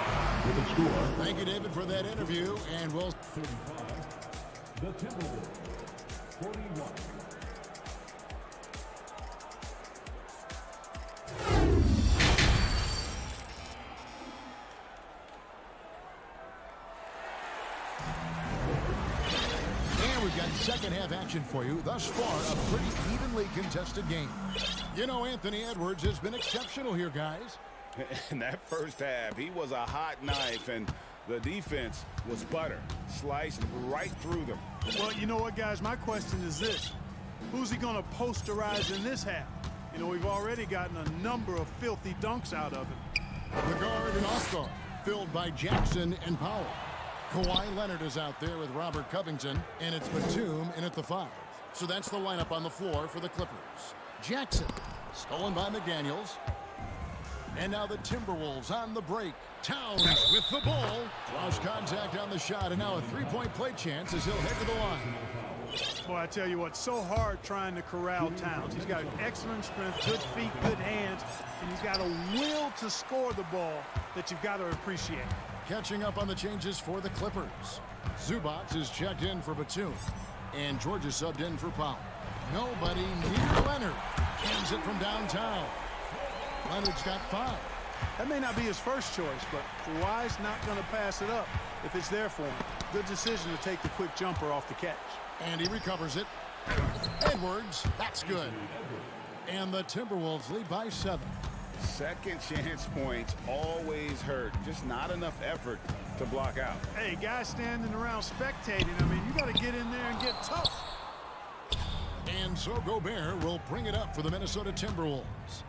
Thank you, David, for that interview. And we'll... 35, the Timberwolves, 41. We've got second half action for you. Thus far, a pretty evenly contested game. You know, Anthony Edwards has been exceptional here, guys. In that first half, he was a hot knife, and the defense was butter. Sliced right through them. Well, you know what, guys? My question is this. Who's he going to posterize in this half? You know, we've already gotten a number of filthy dunks out of him. The guard and off guard, filled by Jackson and Powell. Kawhi Leonard is out there with Robert Covington, and it's Batum in at the 5. So that's the lineup on the floor for the Clippers. Jackson, stolen by McDaniels. And now the Timberwolves on the break. Towns with the ball. Draws contact on the shot, and now a three-point play chance as he'll head to the line. Boy, I tell you what, so hard trying to corral Towns. He's got excellent strength, good feet, good hands, and he's got a will to score the ball that you've got to appreciate. Catching up on the changes for the Clippers. Zubac is checked in for Batum, and George is subbed in for Powell. Nobody near Leonard. Cans it from downtown. Leonard's got 5. That may not be his first choice, but Kawhi's not going to pass it up if it's there for him. Good decision to take the quick jumper off the catch. And he recovers it. Edwards, that's good. And the Timberwolves lead by 7. Second chance points always hurt. Just not enough effort to block out. Hey, guys standing around spectating, I mean, you got to get in there and get tough. And so Gobert will bring it up for the Minnesota Timberwolves.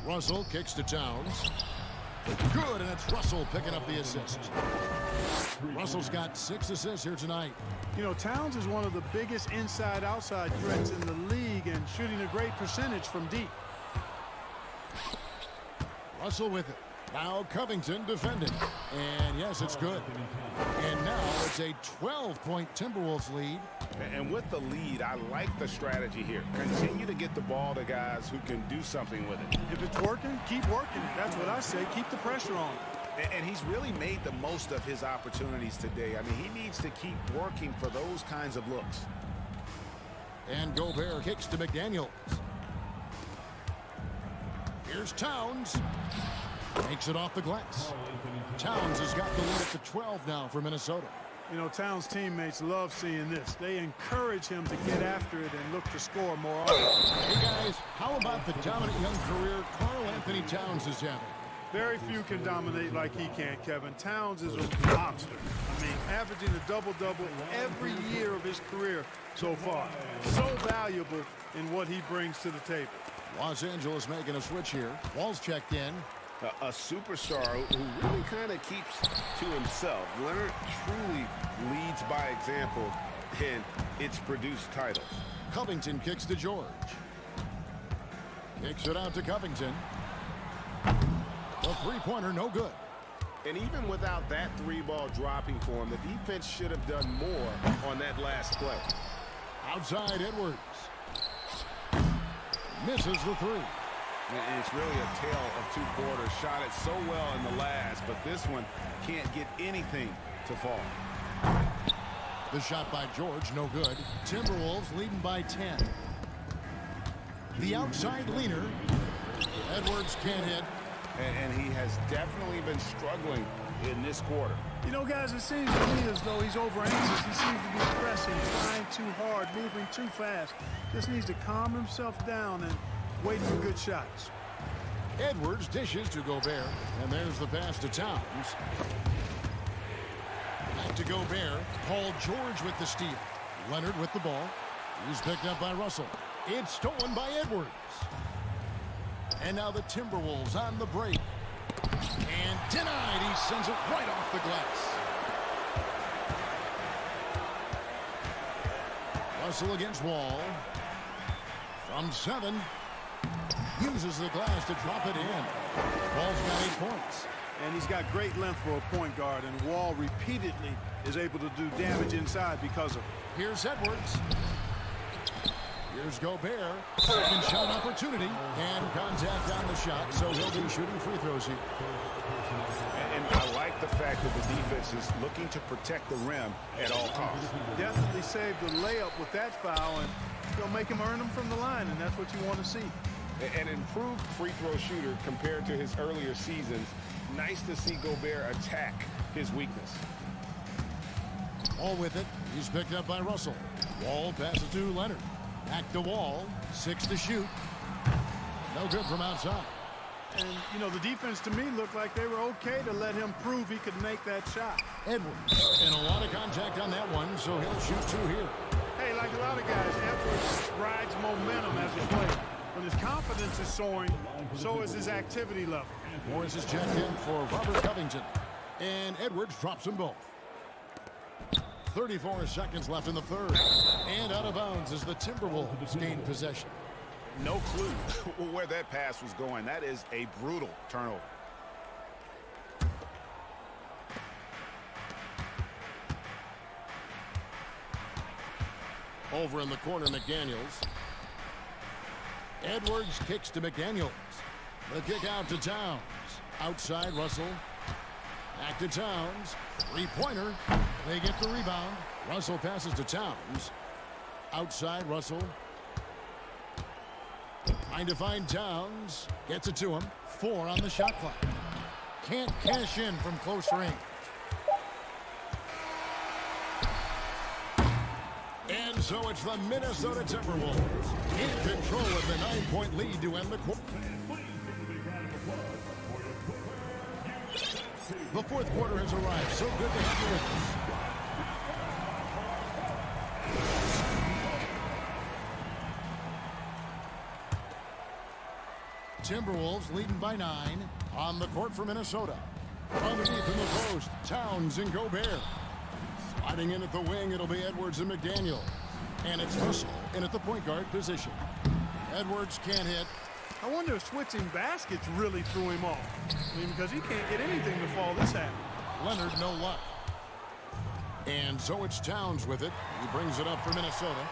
Russell kicks to Towns. Good, and it's Russell picking up the assist. Russell's got 6 assists here tonight. You know, Towns is one of the biggest inside-outside threats in the league, and He's shooting a great percentage from deep. Russell with it. Now Covington defending. And yes, it's good. And now it's a 12-point Timberwolves lead. And with the lead, I like the strategy here. Continue to get the ball to guys who can do something with it. If it's working, keep working it. That's what I say. Keep the pressure on. And he's really made the most of his opportunities today. I mean, he needs to keep working for those kinds of looks. And Gobert kicks to McDaniels. Here's Towns. Makes it off the glass. Towns has got the lead at the 12 now for Minnesota. You know, Towns' teammates love seeing this. They encourage him to get after it and look to score more often. Hey, guys, how about the dominant young career Karl Anthony Towns is having? Very few can dominate like he can, Kevin. Towns is a monster. I mean, averaging a double-double every year of his career so far. So valuable in what he brings to the table. Los Angeles making a switch here. Wall's checked in. A superstar who really kind of keeps to himself. Leonard truly leads by example, and it's produced titles. Covington kicks to George. Kicks it out to Covington. The three-pointer, no good. And even without that three-ball dropping for him, the defense should have done more on that last play. Outside Edwards. Misses the three. And it's really a tale of two quarters. Shot it so well in the last, but this one can't get anything to fall. The shot by George, no good. Timberwolves leading by 10. The outside leaner. Edwards can't hit. And he has definitely been struggling in this quarter. You know, guys, it seems to me as though he's over-anxious. He seems to be pressing, trying too hard, moving too fast. Just needs to calm himself down and wait for good shots. Edwards dishes to Gobert, and there's the pass to Towns. Back to Gobert. Paul George with the steal. Leonard with the ball. He's picked up by Russell. It's stolen by Edwards. And now the Timberwolves on the break. And denied. He sends it right off the glass. Russell against Wall. From 7. Uses the glass to drop it in. Wall's got 8 points. And he's got great length for a point guard, and Wall repeatedly is able to do damage inside because of it. Here's Edwards. Here's Gobert. Second shot opportunity. And contact on the shot, so he'll be shooting free throws here. And I like the fact that the defense is looking to protect the rim at all costs. Definitely saved the layup with that foul, and he'll make him earn them from the line, and that's what you want to see. An improved free throw shooter compared to his earlier seasons. Nice to see Gobert attack his weakness. Wall with it. He's picked up by Russell. Wall passes to Leonard. Back to Wall. 6 to shoot. No good from outside. And, you know, the defense to me looked like they were okay to let him prove he could make that shot. Edwards. And a lot of contact on that one, so he'll shoot 2 here. Hey, like a lot of guys, Edwards rides momentum as a player. When his confidence is soaring, so is his activity level. Morris is checked in for Robert Covington. And Edwards drops them both. 34 seconds left in the third. And out of bounds as the Timberwolves gain possession. No clue where that pass was going. That is a brutal turnover. Over in the corner, McDaniels. Edwards kicks to McDaniels. The kick out to Towns. Outside Russell. Back to Towns. Three-pointer. They get the rebound. Russell passes to Towns. Outside Russell. Trying to find Towns. Gets it to him. 4 on the shot clock. Can't cash in from close range. And so it's the Minnesota Timberwolves in control of the 9-point lead to end the quarter. The fourth quarter has arrived. So good to have you with us. Timberwolves leading by 9 on the court for Minnesota. Underneath in the post, Towns and Gobert. Sliding in at the wing, it'll be Edwards and McDaniel. And it's Russell in at the point guard position. Edwards can't hit. I wonder if switching baskets really threw him off. I mean, because he can't get anything to fall this half. Leonard, no luck. And so it's Towns with it. He brings it up for Minnesota.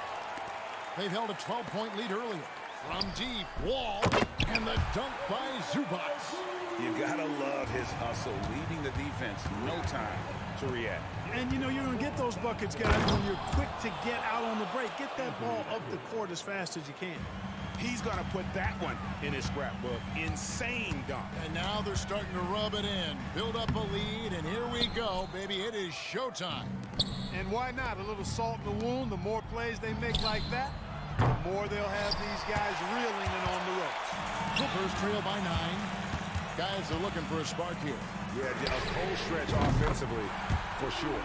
They've held a 12-point lead earlier. From deep, Wall, and the dunk by Zubac. You gotta love his hustle, leading the defense, no time to react. And you know you're going to get those buckets, guys, when you're quick to get out on the break. Get that ball up the court as fast as you can. He's gonna put that one in his scrapbook. Insane dunk. And now they're starting to rub it in. Build up a lead, and here we go, baby. It is showtime. And why not? A little salt in the wound. The more plays they make like that, the more they'll have these guys reeling and on the ropes. Clippers trail by 9. Guys are looking for a spark here. Yeah, a cold stretch offensively, for sure.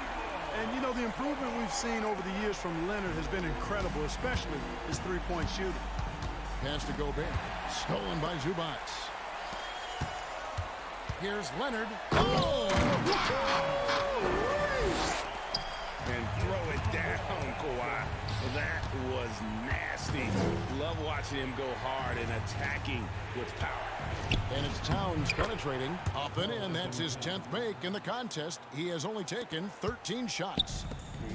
And, you know, the improvement we've seen over the years from Leonard has been incredible, especially his three-point shooting. Pass to Gobert. Stolen by Zubac. Here's Leonard. Oh! And throw it down, Kawhi. That was nasty. Love watching him go hard and attacking with power. And it's Towns penetrating. Up and in. That's his 10th make in the contest. He has only taken 13 shots.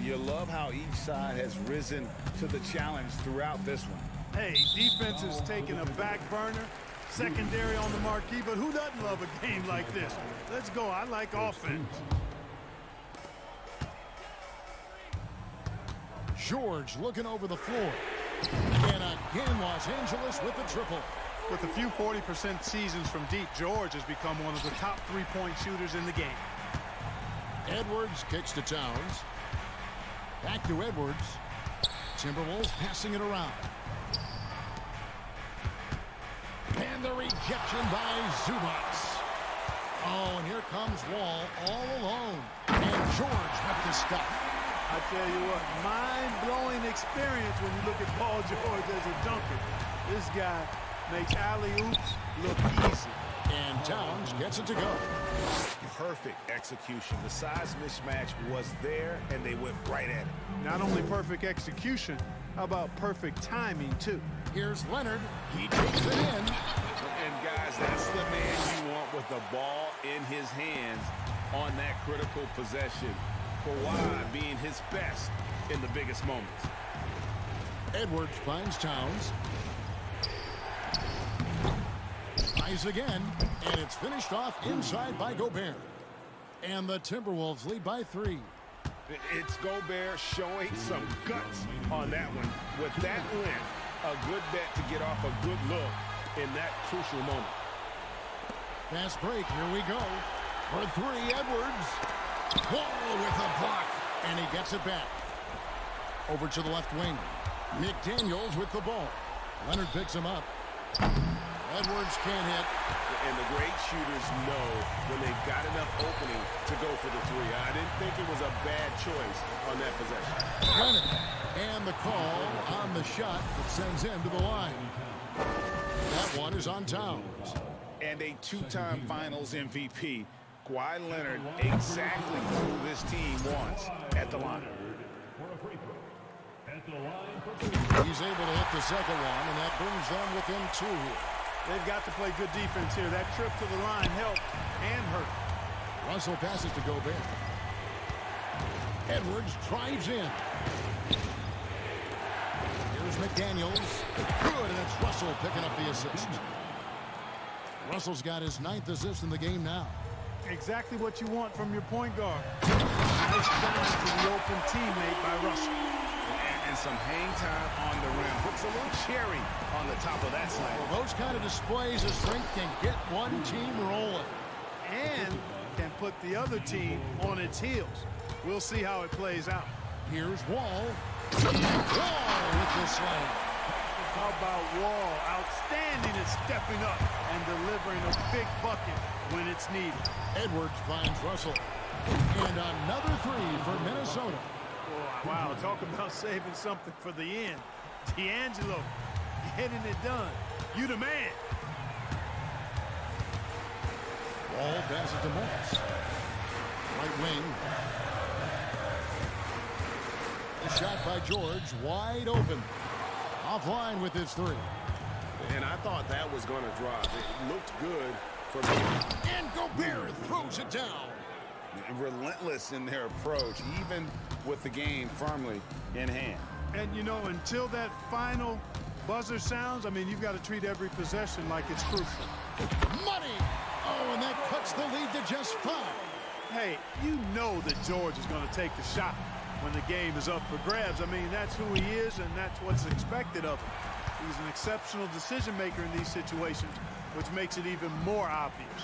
You love how each side has risen to the challenge throughout this one. Hey, defense is taking a back burner, secondary on the marquee, but who doesn't love a game like this? Let's go. I like offense. George looking over the floor. And again, Los Angeles with the triple. With a few 40% seasons from deep, George has become one of the top three-point shooters in the game. Edwards kicks to Towns. Back to Edwards. Timberwolves passing it around. And the rejection by Zubac. Oh, and here comes Wall all alone. And George with the stuff. I tell you what, mind-blowing experience when you look at Paul George as a dunker. This guy makes alley-oops look easy. And Towns gets it to go. Perfect execution. The size mismatch was there, and they went right at it. Not only perfect execution, how about perfect timing, too? Here's Leonard. He takes it in. And, guys, that's the man you want with the ball in his hands on that critical possession. Kawhi being his best in the biggest moments. Edwards finds Towns. Tries again, and it's finished off inside by Gobert. And the Timberwolves lead by 3. It's Gobert showing some guts on that one. With that length, a good bet to get off a good look in that crucial moment. Fast break, here we go. For 3, Edwards. Wall with a block, and he gets it back. Over to the left wing. McDaniels with the ball. Leonard picks him up. Edwards can't hit. And the great shooters know when they've got enough opening to go for the 3. I didn't think it was a bad choice on that possession. Leonard, and the call on the shot that sends him to the line. That one is on Towns. And a 2-time Finals MVP. Kawhi Leonard exactly who this team wants at the line. He's able to hit the second one, and that brings them within 2 here. They've got to play good defense here. That trip to the line helped and hurt. Russell passes to Gobert. Edwards drives in. Here's McDaniels. Good, and it's Russell picking up the assist. Russell's got his 9th assist in the game now. Exactly what you want from your point guard. Nice down to the open teammate by Russell. And some hang time on the rim. Puts a little cherry on the top of that side. Well, those kind of displays of strength can get one team rolling. And can put the other team on its heels. We'll see how it plays out. Here's Wall. Wall with the slam. How about Wall? Outstanding at stepping up and delivering a big bucket when it's needed. Edwards finds Russell. And another 3 for Minnesota. Oh, wow, talk about saving something for the end. D'Angelo getting it done. You the man. Wall passes to Moss. Right wing. The shot by George, wide open. Offline with his 3. And I thought that was going to drop. It looked good for me. And Gobert throws it down. Relentless in their approach, even with the game firmly in hand. And, you know, until that final buzzer sounds, I mean, you've got to treat every possession like it's crucial. Money! Oh, and that cuts the lead to just 5. Hey, you know that George is going to take the shot when the game is up for grabs. I mean, that's who he is, and that's what's expected of him. He's an exceptional decision maker in these situations, which makes it even more obvious.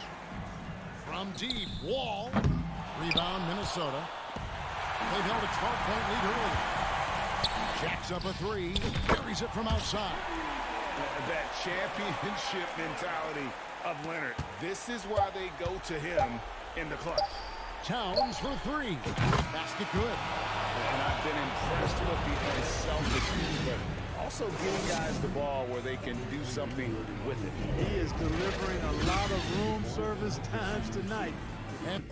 From deep, Wall. Rebound, Minnesota. They've held a 12-point lead early. Jacks up a 3. Carries it from outside. That championship mentality of Leonard. This is why they go to him in the clutch. Towns for 3. Basket good. And I've been impressed with the unselfishness, but also giving guys the ball where they can do something with it. He is delivering a lot of room service times tonight. And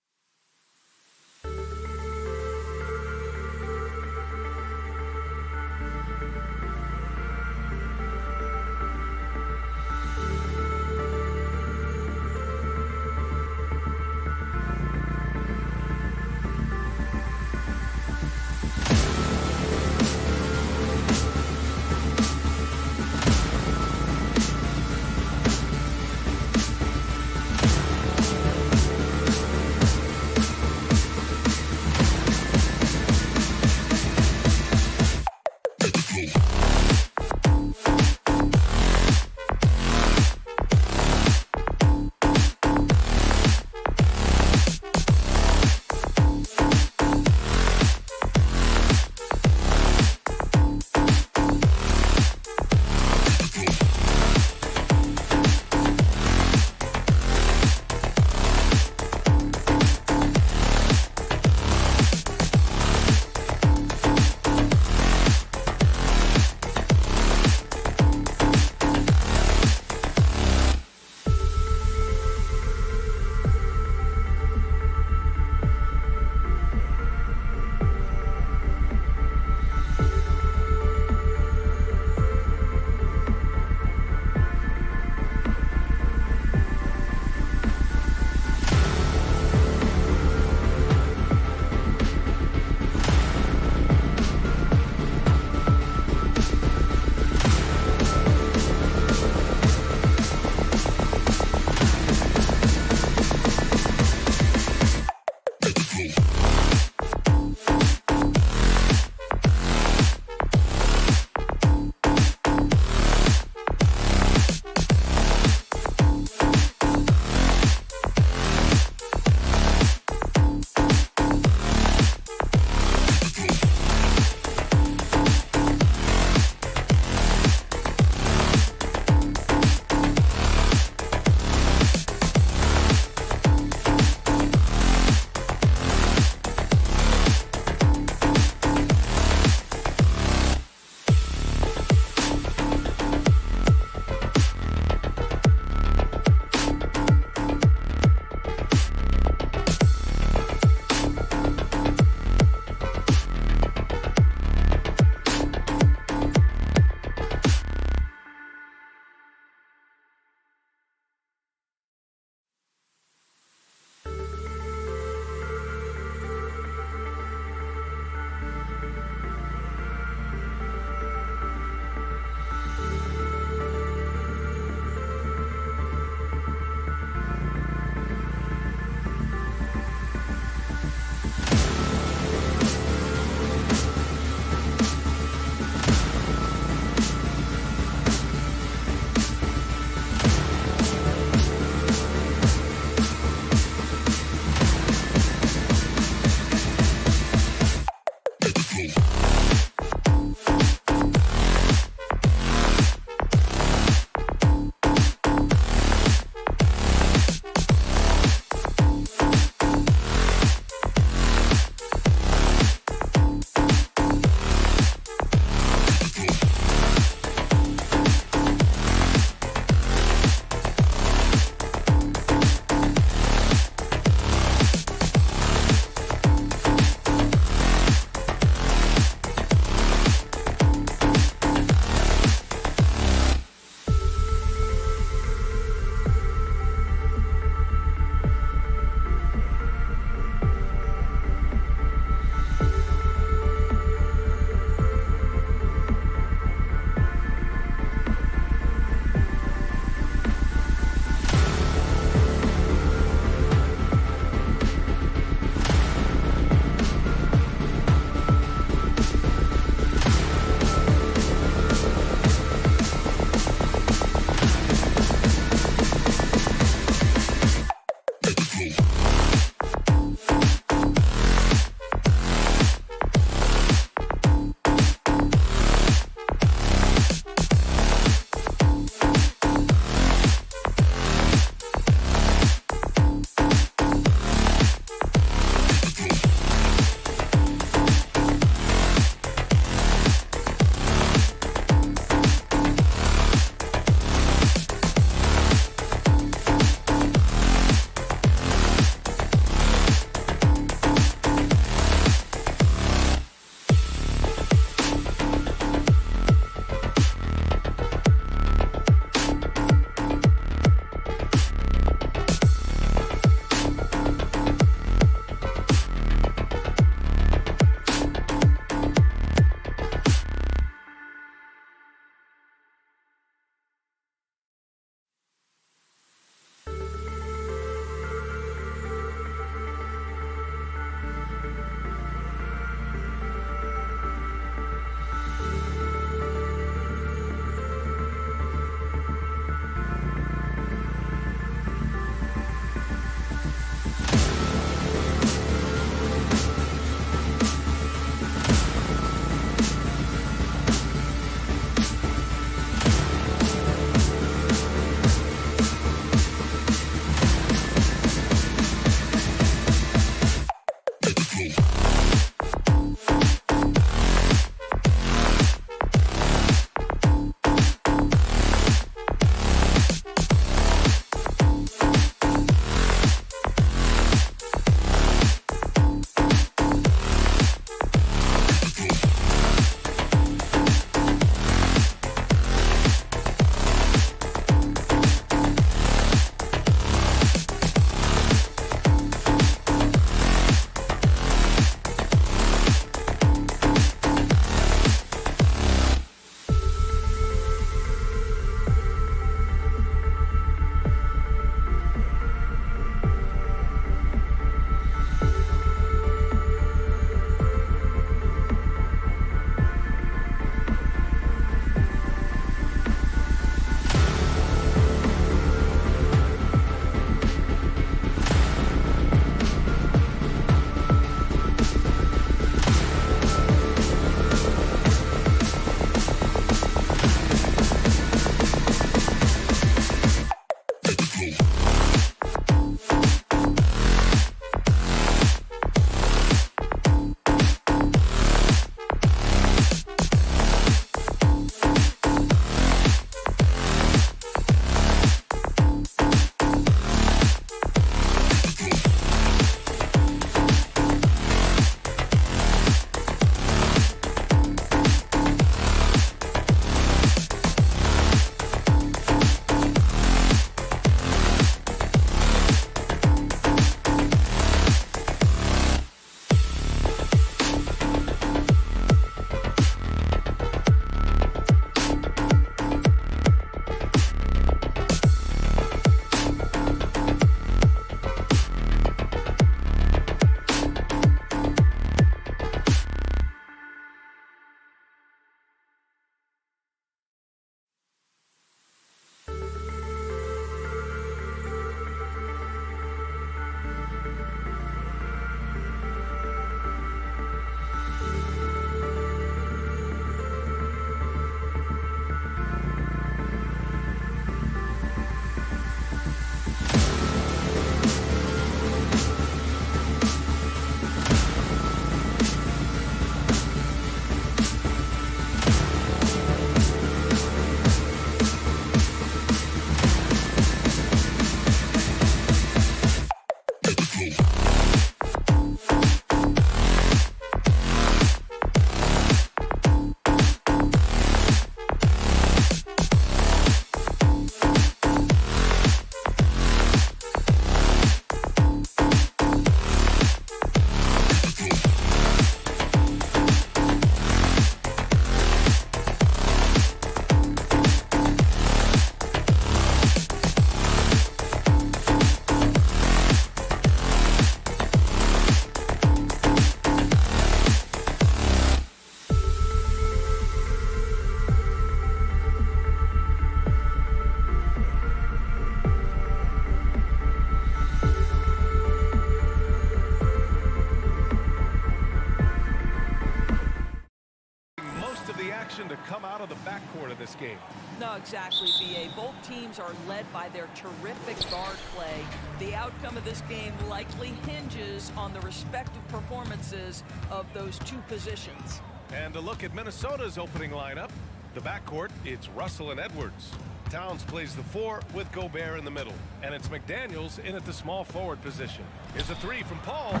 come out of the backcourt of this game. No, exactly, B.A. Both teams are led by their terrific guard play. The outcome of this game likely hinges on the respective performances of those two positions. And a look at Minnesota's opening lineup. The backcourt, it's Russell and Edwards. Towns plays the 4 with Gobert in the middle. And it's McDaniels in at the small forward position. Here's a 3 from Paul.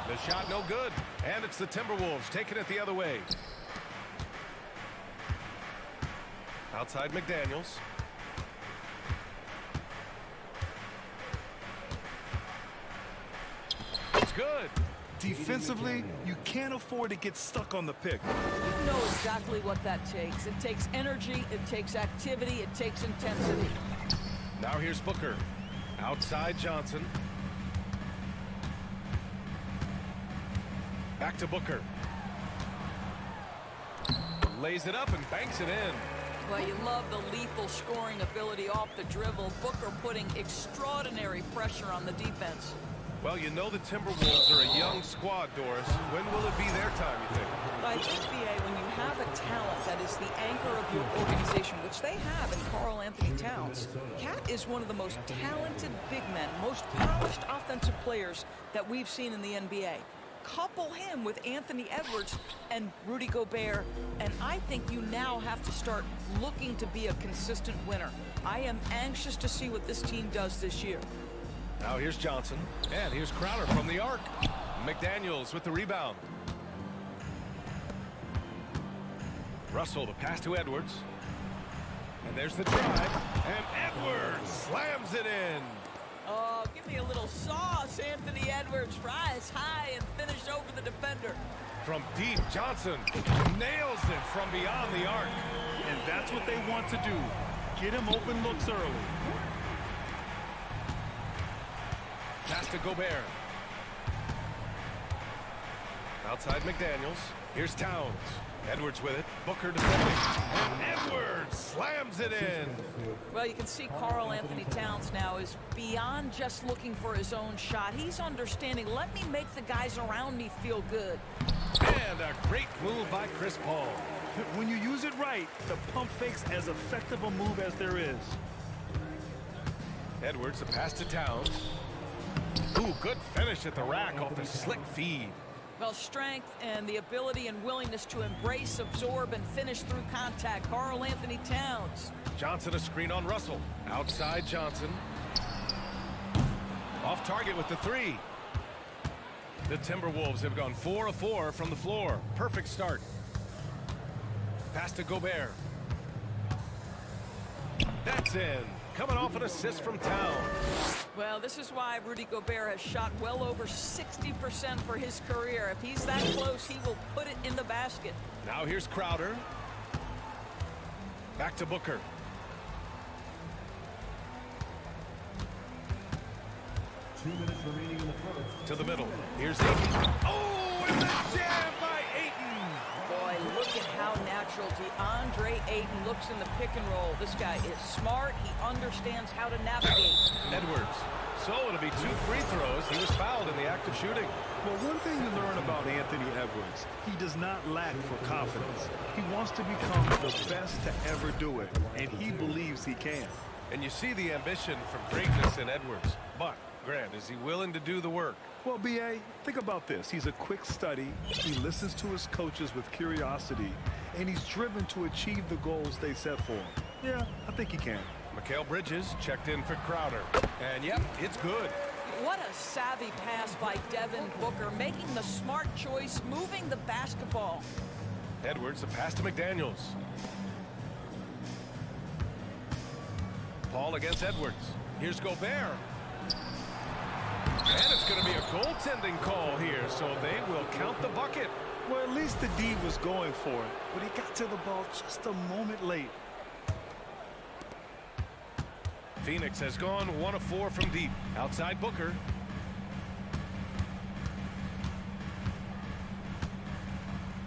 The shot no good. And it's the Timberwolves taking it the other way. Outside McDaniels. It's good. Defensively, you can't afford to get stuck on the pick. You know exactly what that takes. It takes energy, it takes activity, it takes intensity. Now here's Booker. Outside Johnson. Back to Booker. Lays it up and banks it in. Well, you love the lethal scoring ability off the dribble. Booker putting extraordinary pressure on the defense. Well, you know the Timberwolves are a young squad, Doris. When will it be their time, you think? I think, B.A., when you have a talent that is the anchor of your organization, which they have in Karl Anthony Towns, Cat is one of the most talented big men, most polished offensive players that we've seen in the NBA. Couple him with Anthony Edwards and Rudy Gobert, and I think you now have to start looking to be a consistent winner. I am anxious to see what this team does this year. Now here's Johnson, and here's Crowder from the arc. McDaniels with the rebound. Russell, the pass to Edwards. And there's the drive, and Edwards slams it in. Oh, give me a little sauce, Anthony Edwards. Rise high and finish over the defender. From deep, Johnson nails it from beyond the arc. And that's what they want to do. Get him open looks early. Pass to Gobert. Outside McDaniels. Here's Towns. Edwards with it. Booker defending. And Edwards slams it in. Well, you can see Karl Anthony Towns now is beyond just looking for his own shot. He's understanding, let me make the guys around me feel good. And a great move by Chris Paul. When you use it right, the pump fake's as effective a move as there is. Edwards, a pass to Towns. Ooh, good finish at the rack off the slick feed. Well, strength and the ability and willingness to embrace, absorb, and finish through contact. Karl Anthony Towns. Johnson a screen on Russell. Outside Johnson. Off target with the 3. The Timberwolves have gone 4 of 4 from the floor. Perfect start. Pass to Gobert. That's in. Coming off an assist from Towns. Well, this is why Rudy Gobert has shot well over 60% for his career. If he's that close, he will put it in the basket. Now here's Crowder. Back to Booker. To the middle. Here's Ayton. Oh, and the jam by Ayton. Boy, look at how natural DeAndre Ayton looks in the pick and roll. This guy is smart. He understands how to navigate. Edwards. So it'll be 2 free throws. He was fouled in the act of shooting. Well, one thing you learn about Anthony Edwards, he does not lack for confidence. He wants to become the best to ever do it, and he believes he can. And you see the ambition for greatness in Edwards. But, Grant, is he willing to do the work? Well, B.A., think about this. He's a quick study. He listens to his coaches with curiosity, and he's driven to achieve the goals they set for him. Yeah, I think he can. Mikal Bridges checked in for Crowder. And, yep, it's good. What a savvy pass by Devin Booker, making the smart choice, moving the basketball. Edwards, a pass to McDaniels. Paul against Edwards. Here's Gobert. And it's going to be a goaltending call here, so they will count the bucket. Well, at least the D was going for it, but he got to the ball just a moment late. Phoenix has gone 1 of 4 from deep. Outside Booker.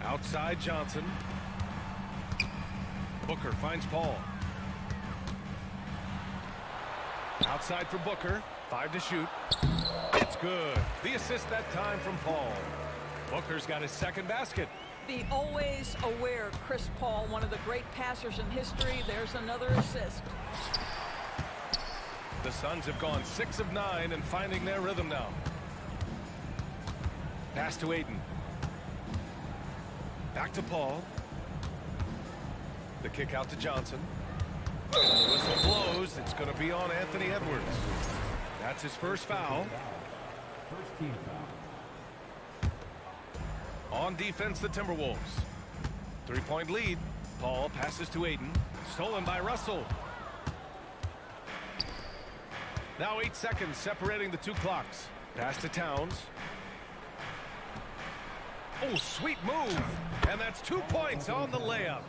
Outside Johnson. Booker finds Paul. Outside for Booker. 5 to shoot. It's good. The assist that time from Paul. Booker's got his second basket. The always aware Chris Paul, one of the great passers in history. There's another assist. The Suns have gone 6 of 9 and finding their rhythm now. Pass to Ayton. Back to Paul. The kick out to Johnson. And the whistle blows. It's going to be on Anthony Edwards. That's his first foul. First team foul. On defense, the Timberwolves. 3-point lead. Paul passes to Ayton. Stolen by Russell. Now 8 seconds separating the two clocks. Pass to Towns. Oh, sweet move. And that's 2 points on the layup.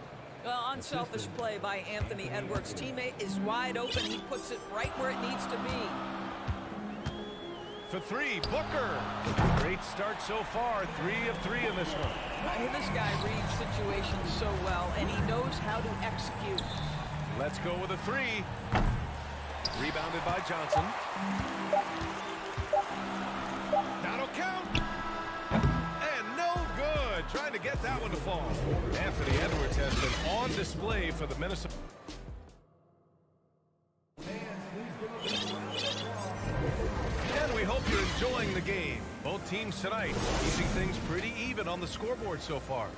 Well, unselfish play by Anthony Edwards. Teammate is wide open. He puts it right where it needs to be. For 3, Booker. Great start so far. 3 of 3 in this one. This guy reads situations so well, and he knows how to execute. Let's go with a 3. Rebounded by Johnson. That'll count. And no good. Trying to get that one to fall. Anthony Edwards has been on display for the Minnesota. And we hope you're enjoying the game. Both teams tonight keeping things pretty even on the scoreboard so far.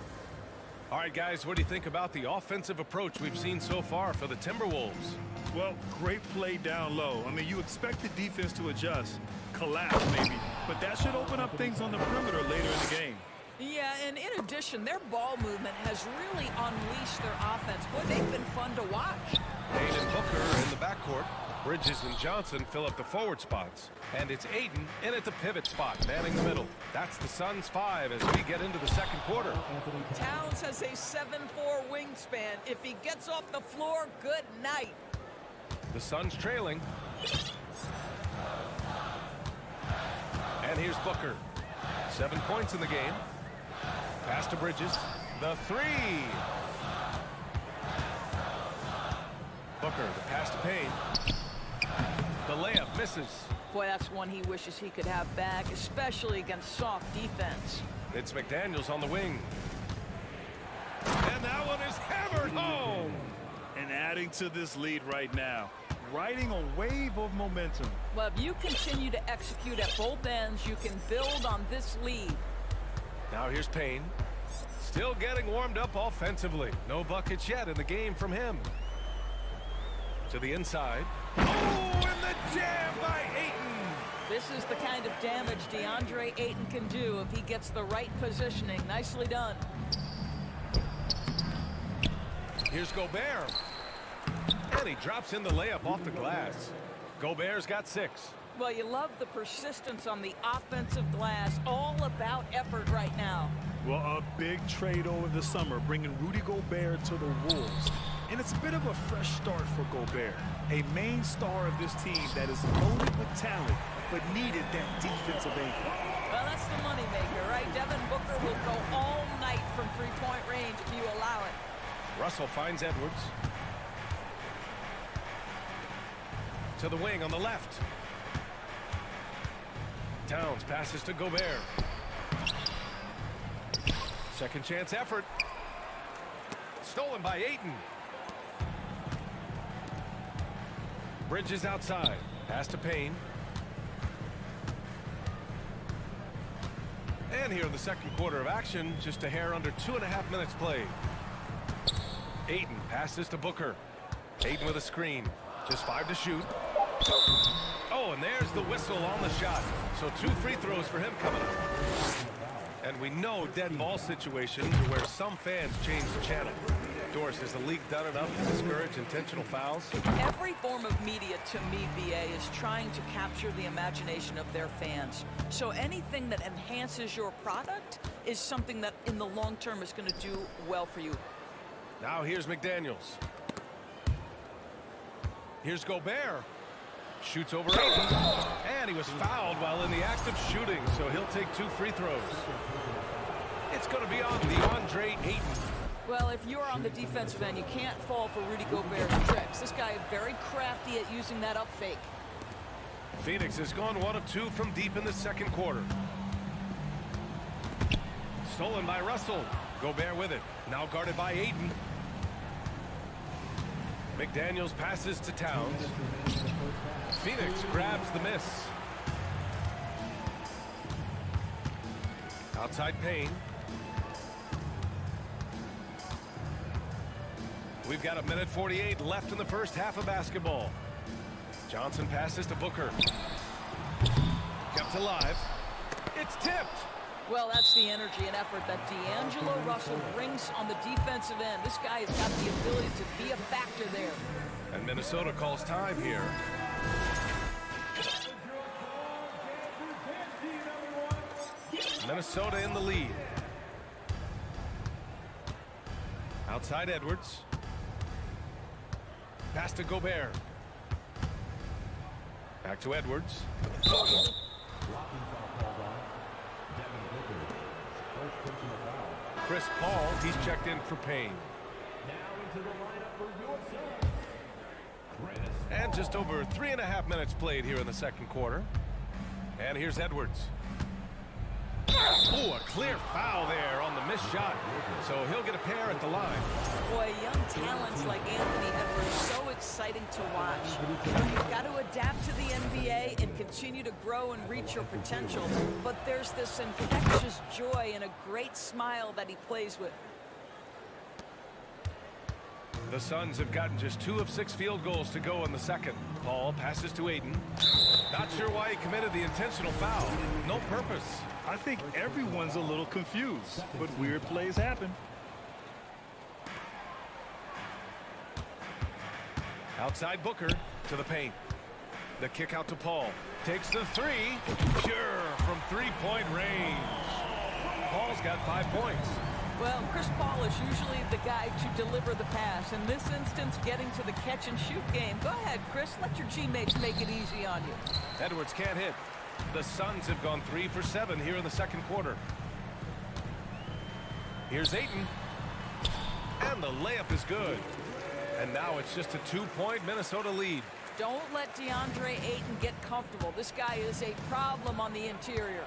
All right, guys, what do you think about the offensive approach we've seen so far for the Timberwolves? Well, great play down low. I mean, you expect the defense to adjust, collapse maybe, but that should open up things on the perimeter later in the game. Yeah, and in addition, their ball movement has really unleashed their offense. Boy, they've been fun to watch. Payne and Booker in the backcourt. Bridges and Johnson fill up the forward spots. And it's Ayton in at the pivot spot, manning the middle. That's the Suns' 5 as we get into the second quarter. Towns has a 7'4" wingspan. If he gets off the floor, good night. The Suns trailing. And here's Booker. 7 points in the game. Pass to Bridges. The 3. Booker, the pass to Payne. The layup misses. Boy, that's one he wishes he could have back, especially against soft defense. It's McDaniels on the wing. And that one is hammered home. And adding to this lead right now, riding a wave of momentum. Well, if you continue to execute at both ends, you can build on this lead. Now here's Payne. Still getting warmed up offensively. No buckets yet in the game from him. To the inside. Oh, and the jam by Ayton. This is the kind of damage DeAndre Ayton can do if he gets the right positioning. Nicely done. Here's Gobert. And he drops in the layup off the glass. Gobert's got 6. Well, you love the persistence on the offensive glass. All about effort right now. Well, a big trade over the summer, bringing Rudy Gobert to the Wolves. And it's a bit of a fresh start for Gobert, a main star of this team that is loaded with talent, but needed that defensive anchor. Well, that's the moneymaker, right? Devin Booker will go all night from three-point range if you allow it. Russell finds Edwards. To the wing on the left. Towns passes to Gobert. Second chance effort. Stolen by Ayton. Bridges outside. Pass to Payne. And here in the second quarter of action, just a hair under 2.5 minutes played. Ayton passes to Booker. Ayton with a screen. Just 5 to shoot. Oh, and there's the whistle on the shot. So 2 free throws for him coming up. And we know dead ball situations are where some fans change the channel. Doris, has the league done enough to discourage intentional fouls? Every form of media, to me, BA, is trying to capture the imagination of their fans. So anything that enhances your product is something that in the long term is going to do well for you. Now here's McDaniels. Here's Gobert. Shoots over Ayton. And he was fouled while in the act of shooting, so he'll take 2 free throws. It's going to be on DeAndre Ayton. Well, if you're on the defensive end, you can't fall for Rudy Gobert's tricks. This guy is very crafty at using that up fake. Phoenix has gone 1 of 2 from deep in the second quarter. Stolen by Russell. Gobert with it. Now guarded by Ayton. McDaniels passes to Towns. Phoenix grabs the miss. Outside Payne. We've got 1:48 left in the first half of basketball. Johnson passes to Booker. Kept alive. It's tipped. Well, that's the energy and effort that D'Angelo Russell brings on the defensive end. This guy has got the ability to be a factor there. And Minnesota calls time here. Minnesota in the lead. Outside Edwards. Pass to Gobert. Back to Edwards. Chris Paul, he's checked in for Payne. And just over 3.5 minutes played here in the second quarter. And here's Edwards. Oh, a clear foul there on the missed shot. So he'll get a pair at the line. Boy, young talents like Anthony Edwards, so exciting to watch. You've got to adapt to the NBA and continue to grow and reach your potential. But there's this infectious joy and a great smile that he plays with. The Suns have gotten just 2 of 6 field goals to go in the second. Paul passes to Ayton. Not sure why he committed the intentional foul. No purpose. I think everyone's a little confused, but weird plays happen. Outside Booker to the paint. The kick out to Paul. Takes the 3. Sure, from 3-point range. Paul's got 5 points. Well, Chris Paul is usually the guy to deliver the pass. In this instance, getting to the catch-and-shoot game. Go ahead, Chris. Let your teammates make it easy on you. Edwards can't hit. The Suns have gone 3 for 7 here in the second quarter. Here's Ayton. And the layup is good. And now it's just a 2-point Minnesota lead. Don't let DeAndre Ayton get comfortable. This guy is a problem on the interior.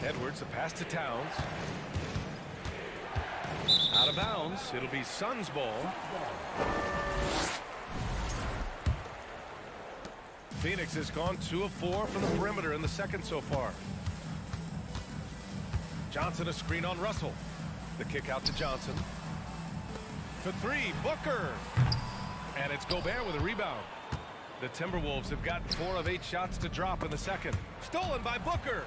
Edwards, a pass to Towns. Out of bounds. It'll be Suns ball. Phoenix has gone 2 of 4 from the perimeter in the second so far. Johnson a screen on Russell. The kick out to Johnson. For 3, Booker. And it's Gobert with a rebound. The Timberwolves have gotten 4 of 8 shots to drop in the second. Stolen by Booker.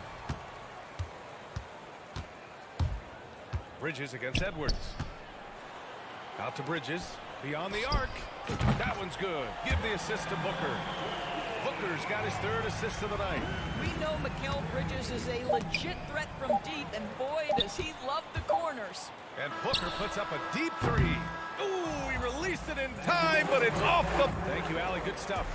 Bridges against Edwards. Out to Bridges. Beyond the arc. That one's good. Give the assist to Booker. Booker's got his 3rd assist of the night. We know Mikal Bridges is a legit threat from deep, and boy, does he love the corners. And Booker puts up a deep 3. Ooh, he released it in time, but it's off the... Thank you, Allie. Good stuff.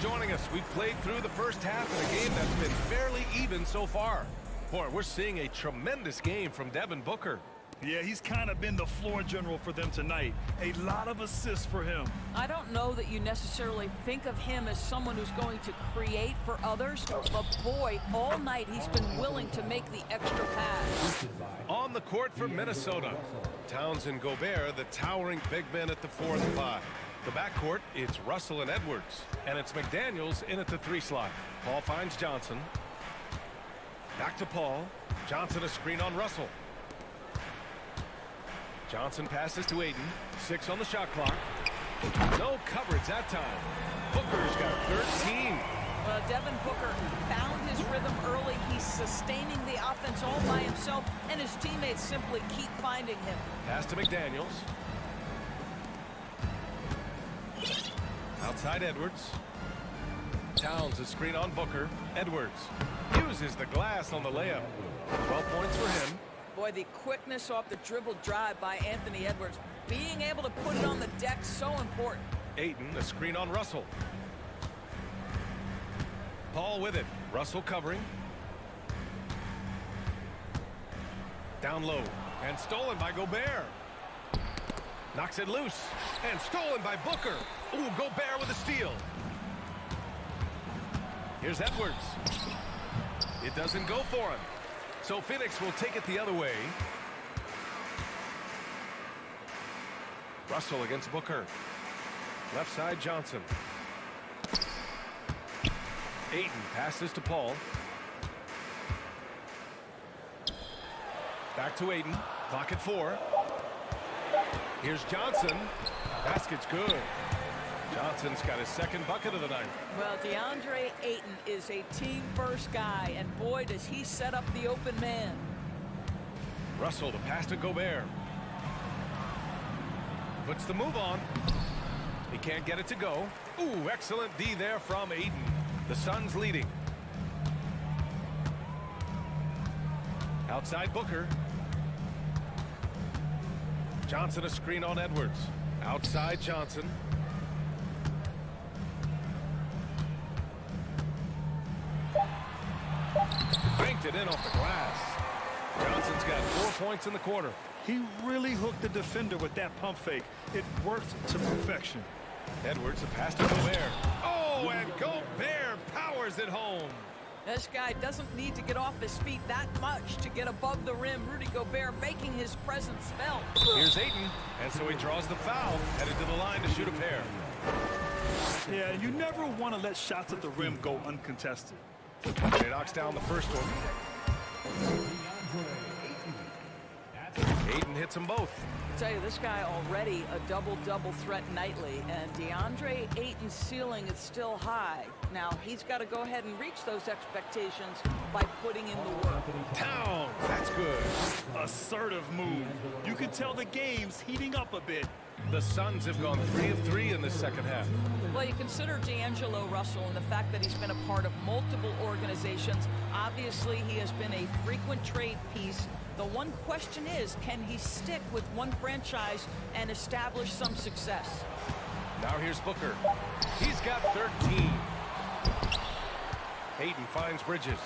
Joining us, we've played through the first half of a game that's been fairly even so far. Boy, we're seeing a tremendous game from Devin Booker. Yeah, he's kind of been the floor general for them tonight. A lot of assists for him. I don't know that you necessarily think of him as someone who's going to create for others, but boy, all night he's been willing to make the extra pass. On the court for Minnesota, Towns and Gobert, the towering big men at the 4 and 5. The backcourt, it's Russell and Edwards. And it's McDaniels in at the 3 slot. Paul finds Johnson. Back to Paul. Johnson a screen on Russell. Johnson passes to Ayton. 6 on the shot clock. No coverage that time. Booker's got 13. Devin Booker found his rhythm early. He's sustaining the offense all by himself, and his teammates simply keep finding him. Pass to McDaniels. Outside Edwards. Towns a screen on Booker. Edwards uses the glass on the layup. 12 points for him. Boy, the quickness off the dribble drive by Anthony Edwards. Being able to put it on the deck, so important. Ayton, a screen on Russell. Paul with it. Russell covering. Down low and stolen by Gobert. Knocks it loose and stolen by Booker. Ooh, Gobert with a steal. Here's Edwards. It doesn't go for him. So Phoenix will take it the other way. Russell against Booker. Left side Johnson. Ayton passes to Paul. Back to Ayton. Clock at 4. Here's Johnson. Basket's good. Johnson's got his second bucket of the night. Well, DeAndre Ayton is a team-first guy, and boy, does he set up the open man. Russell, the pass to Gobert. Puts the move on. He can't get it to go. Ooh, excellent D there from Ayton. The Suns leading. Outside Booker. Johnson a screen on Edwards. Outside Johnson. Banked it in off the glass. Johnson's got 4 points in the quarter. He really hooked the defender with that pump fake. It worked to perfection. Edwards, a pass to Gobert. Oh, and Gobert powers it home. This guy doesn't need to get off his feet that much to get above the rim. Rudy Gobert making his presence felt. Here's Ayton, and so he draws the foul, headed to the line to shoot a pair. Yeah, you never want to let shots at the rim go uncontested. He knocks down the first one. Ayton hits them both. I tell you, this guy already a double-double threat nightly, and DeAndre Ayton's ceiling is still high. Now, he's got to go ahead and reach those expectations by putting in the work. Down. That's good. Assertive move. You can tell the game's heating up a bit. The Suns have gone 3 of 3 in the second half. Well, you consider D'Angelo Russell and the fact that he's been a part of multiple organizations. Obviously, he has been a frequent trade piece. The one question is, can he stick with one franchise and establish some success? Now here's Booker. He's got 13. Ayton finds Bridges.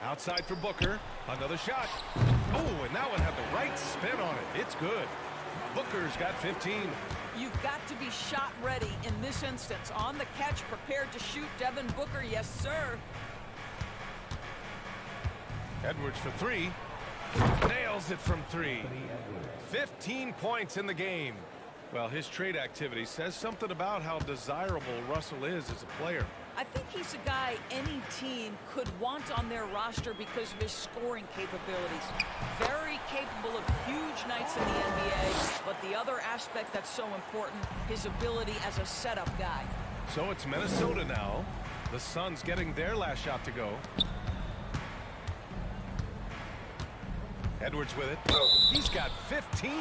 Outside for Booker. Another shot. Oh, and that one had the right spin on it. It's good. Booker's got 15. You've got to be shot ready in this instance. On the catch, prepared to shoot. Devin Booker, yes, sir. Edwards for 3. Nails it from 3. 15 points in the game. Well, his trade activity says something about how desirable Russell is as a player. I think he's a guy any team could want on their roster because of his scoring capabilities. Very capable of huge nights in the NBA, but the other aspect that's so important, his ability as a setup guy. So it's Minnesota now. The Suns getting their last shot to go. Edwards with it. He's got 15.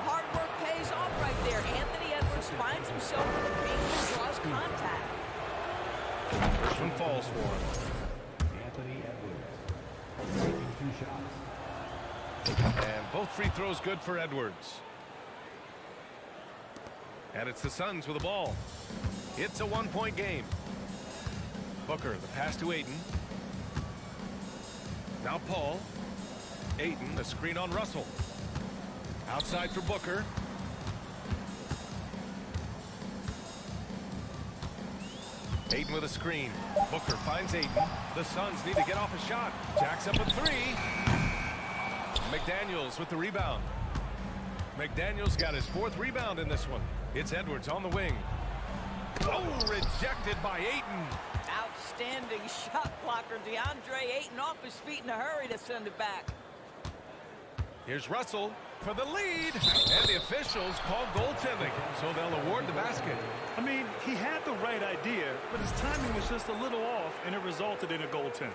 Hard work pays off right there. Anthony Edwards finds himself in the paint and draws contact. First one falls for him. Anthony Edwards taking 2 shots. And both free throws good for Edwards. And it's the Suns with the ball. It's a 1-point game. Booker, the pass to Ayton. Now Paul. Ayton, the screen on Russell. Outside for Booker. Ayton with a screen. Booker finds Ayton. The Suns need to get off a shot. Jacks up a 3. McDaniels with the rebound. McDaniels got his 4th rebound in this one. It's Edwards on the wing. Oh, rejected by Ayton. Outstanding shot blocker. DeAndre Ayton off his feet in a hurry to send it back. Here's Russell for the lead. And the officials call goaltending, so they'll award the basket. I mean, he had the right idea, but his timing was just a little off, and it resulted in a goaltender.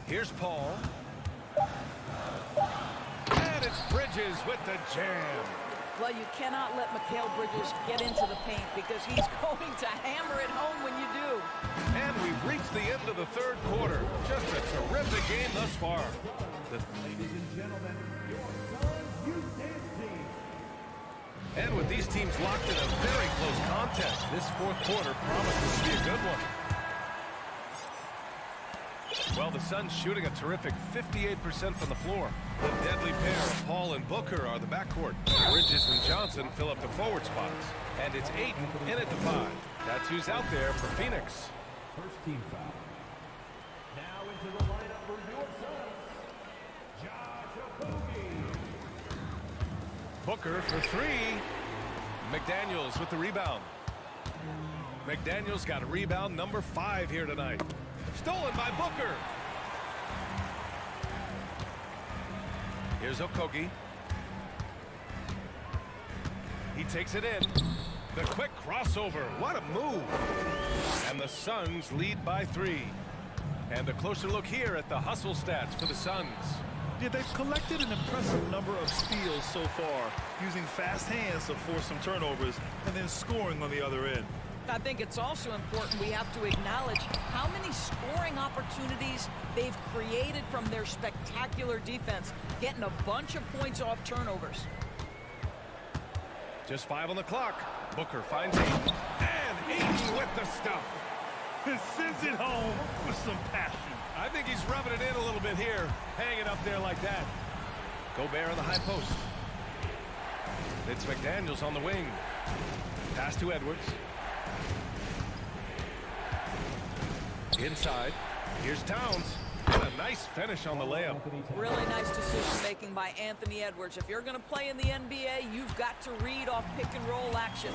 Here's Paul. And it's Bridges with the jam. Well, you cannot let Mikal Bridges get into the paint because he's going to hammer it home when you do. And we've reached the end of the 3rd quarter. Just a terrific game thus far. Ladies and gentlemen, your Suns Youth Dance Team. And with these teams locked in a very close contest, this fourth quarter promises to be a good one. Well, the Suns shooting a terrific 58% from the floor. The deadly pair of Paul and Booker are the backcourt. Bridges and Johnson fill up the forward spots. And it's Ayton in at the 5. That's who's out there for Phoenix. First team foul. Now into the lineup for your Suns, Josh Okogie. Booker for 3. McDaniels with the rebound. McDaniels got a rebound number 5 here tonight. Stolen by Booker. Here's Okogie. He takes it in. The quick crossover. What a move. And the Suns lead by 3. And a closer look here at the hustle stats for the Suns. Yeah, they've collected an impressive number of steals so far, using fast hands to force some turnovers and then scoring on the other end. I think it's also important we have to acknowledge how many scoring opportunities they've created from their spectacular defense, getting a bunch of points off turnovers. Just 5 on the clock. Booker finds Ayton. And Ayton with the stuff. And sends it home with some passion. I think he's rubbing it in a little bit here. Hanging up there like that. Gobert on the high post. It's McDaniels on the wing. Pass to Edwards. Inside. Here's Towns. And a nice finish on the layup. Really nice decision making by Anthony Edwards. If you're going to play in the NBA, you've got to read off pick and roll action.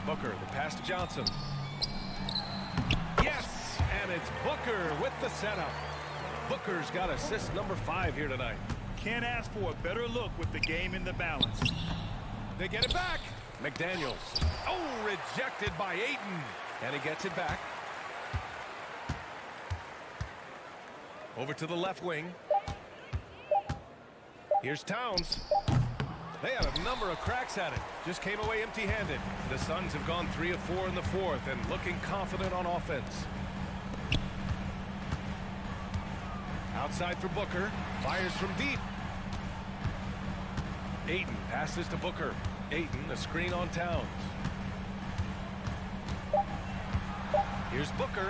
Booker, the pass to Johnson. Yes! And it's Booker with the setup. Booker's got assist number 5 here tonight. Can't ask for a better look with the game in the balance. They get it back. McDaniels. Oh, rejected by Ayton. And he gets it back. Over to the left wing. Here's Towns. They had a number of cracks at it. Just came away empty-handed. The Suns have gone 3 of 4 in the fourth and looking confident on offense. Outside for Booker. Fires from deep. Ayton passes to Booker. Ayton, a screen on Towns. Here's Booker.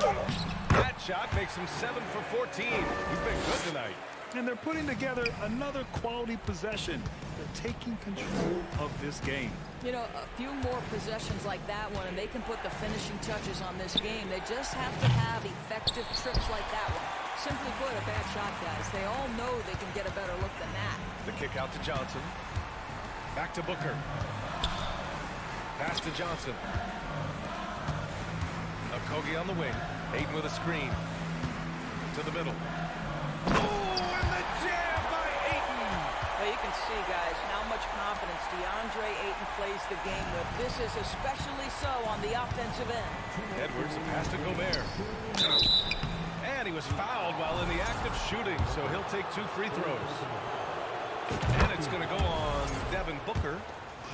That shot makes him 7 for 14. He's been good tonight. And they're putting together another quality possession. They're taking control of this game. You know, a few more possessions like that one, and they can put the finishing touches on this game. They just have to have effective trips like that one. Simply put, a bad shot, guys. They all know they can get a better look than that. The kick out to Johnson. Back to Booker. Pass to Johnson. Okogie on the wing. Ayton with a screen. To the middle. Oh, and the jam by Ayton! Well, you can see, guys, how much confidence DeAndre Ayton plays the game with. This is especially so on the offensive end. Edwards, a pass to Gobert. And he was fouled while in the act of shooting, so he'll take 2 free throws. And it's going to go on Devin Booker.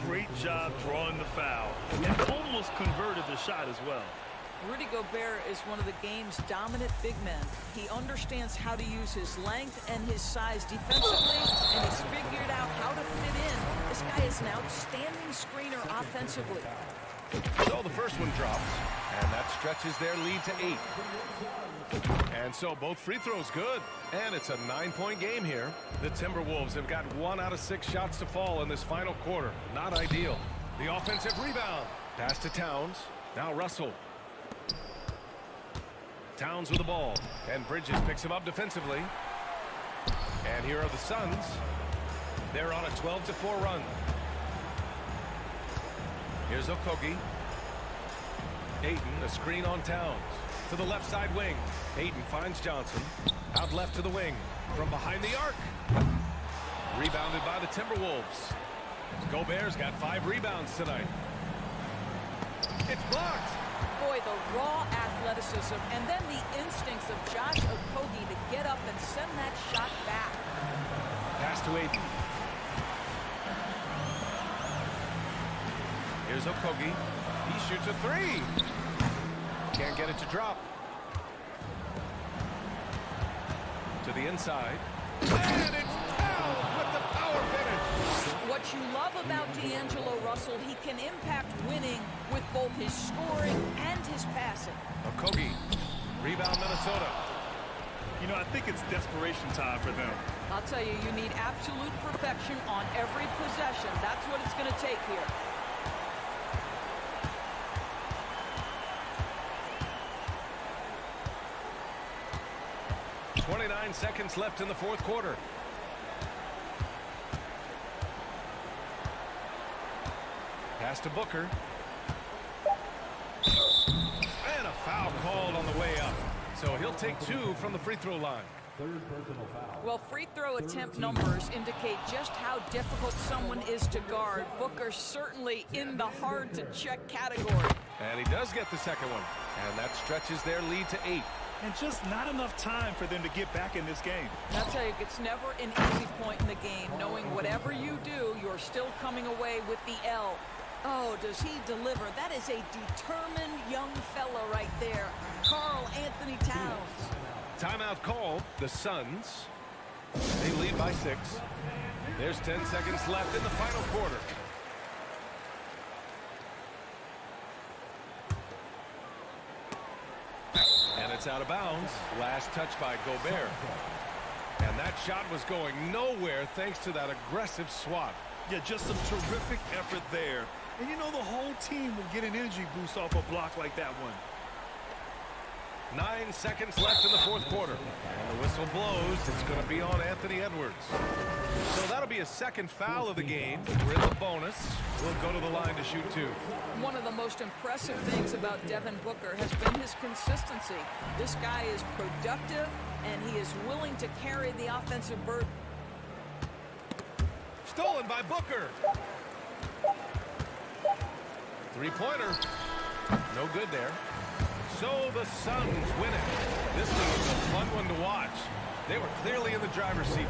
Great job drawing the foul. And almost converted the shot as well. Rudy Gobert is one of the game's dominant big men. He understands how to use his length and his size defensively, and he's figured out how to fit in. This guy is an outstanding screener offensively. So the first one drops, and that stretches their lead to 8. And so both free throws good, and it's a 9-point game here. The Timberwolves have got 1 out of 6 shots to fall in this final quarter. Not ideal. The offensive rebound. Pass to Towns. Now Russell. Towns with the ball, and Bridges picks him up defensively. And here are the Suns. They're on a 12-4 run. Here's Okogie. Ayton, a screen on Towns. To the left side wing. Ayton finds Johnson. Out left to the wing. From behind the arc. Rebounded by the Timberwolves. Gobert's got 5 rebounds tonight. It's blocked. Boy, the raw athleticism and then the instincts of Josh Okogie to get up and send that shot back. Pass to Ayton. Here's Okogie. He shoots a 3. Can't get it to drop. To the inside. And it's Towns with the power finish. What what you love about D'Angelo Russell, he can impact winning with both his scoring and his passing. Okogie, rebound Minnesota. You know, I think it's desperation time for them. I'll tell you, you need absolute perfection on every possession. That's what it's going to take here. .29 seconds left in the fourth quarter. Pass to Booker. And a foul called on the way up. So he'll take 2 from the free throw line. Well, free throw attempt numbers indicate just how difficult someone is to guard. Booker's certainly in the hard-to-check category. And he does get the second one. And that stretches their lead to 8. And just not enough time for them to get back in this game. I'll tell you, it's never an easy point in the game, knowing whatever you do, you're still coming away with the L. Oh, does he deliver? That is a determined young fella right there. Karl Anthony Towns. Timeout called. The Suns. They lead by 6. There's 10 seconds left in the final quarter. And it's out of bounds. Last touch by Gobert. And that shot was going nowhere thanks to that aggressive swat. Yeah, just some terrific effort there. And you know the whole team will get an energy boost off a block like that one. 9 seconds left in the fourth quarter. And the whistle blows. It's going to be on Anthony Edwards. So that'll be a second foul of the game. We're in the bonus. We'll go to the line to shoot 2. One of the most impressive things about Devin Booker has been his consistency. This guy is productive, and he is willing to carry the offensive burden. Stolen by Booker. Three-pointer. No good there. So the Suns win it. This one was a fun one to watch. They were clearly in the driver's seat.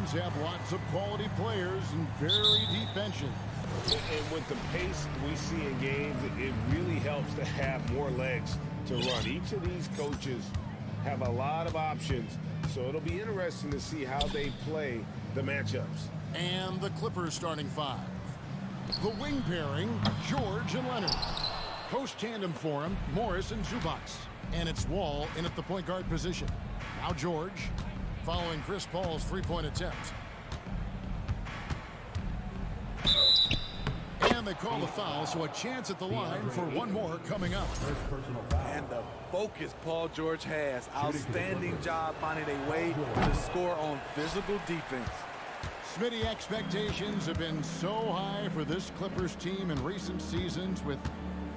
Timberwolves have lots of quality players and very deep benches. And with the pace we see in games, it really helps to have more legs to run. Each of these coaches have a lot of options, so it'll be interesting to see how they play the matchups. And the Clippers starting five. The wing pairing, George and Leonard. Post tandem for him, Morris and Zubac. And it's Wall in at the point guard position. Now George, following Chris Paul's three-point attempt. And they call the foul, so a chance at the line for one more coming up. And the focus Paul George has. Outstanding job finding a way to score on physical defense. Smitty, expectations have been so high for this Clippers team in recent seasons with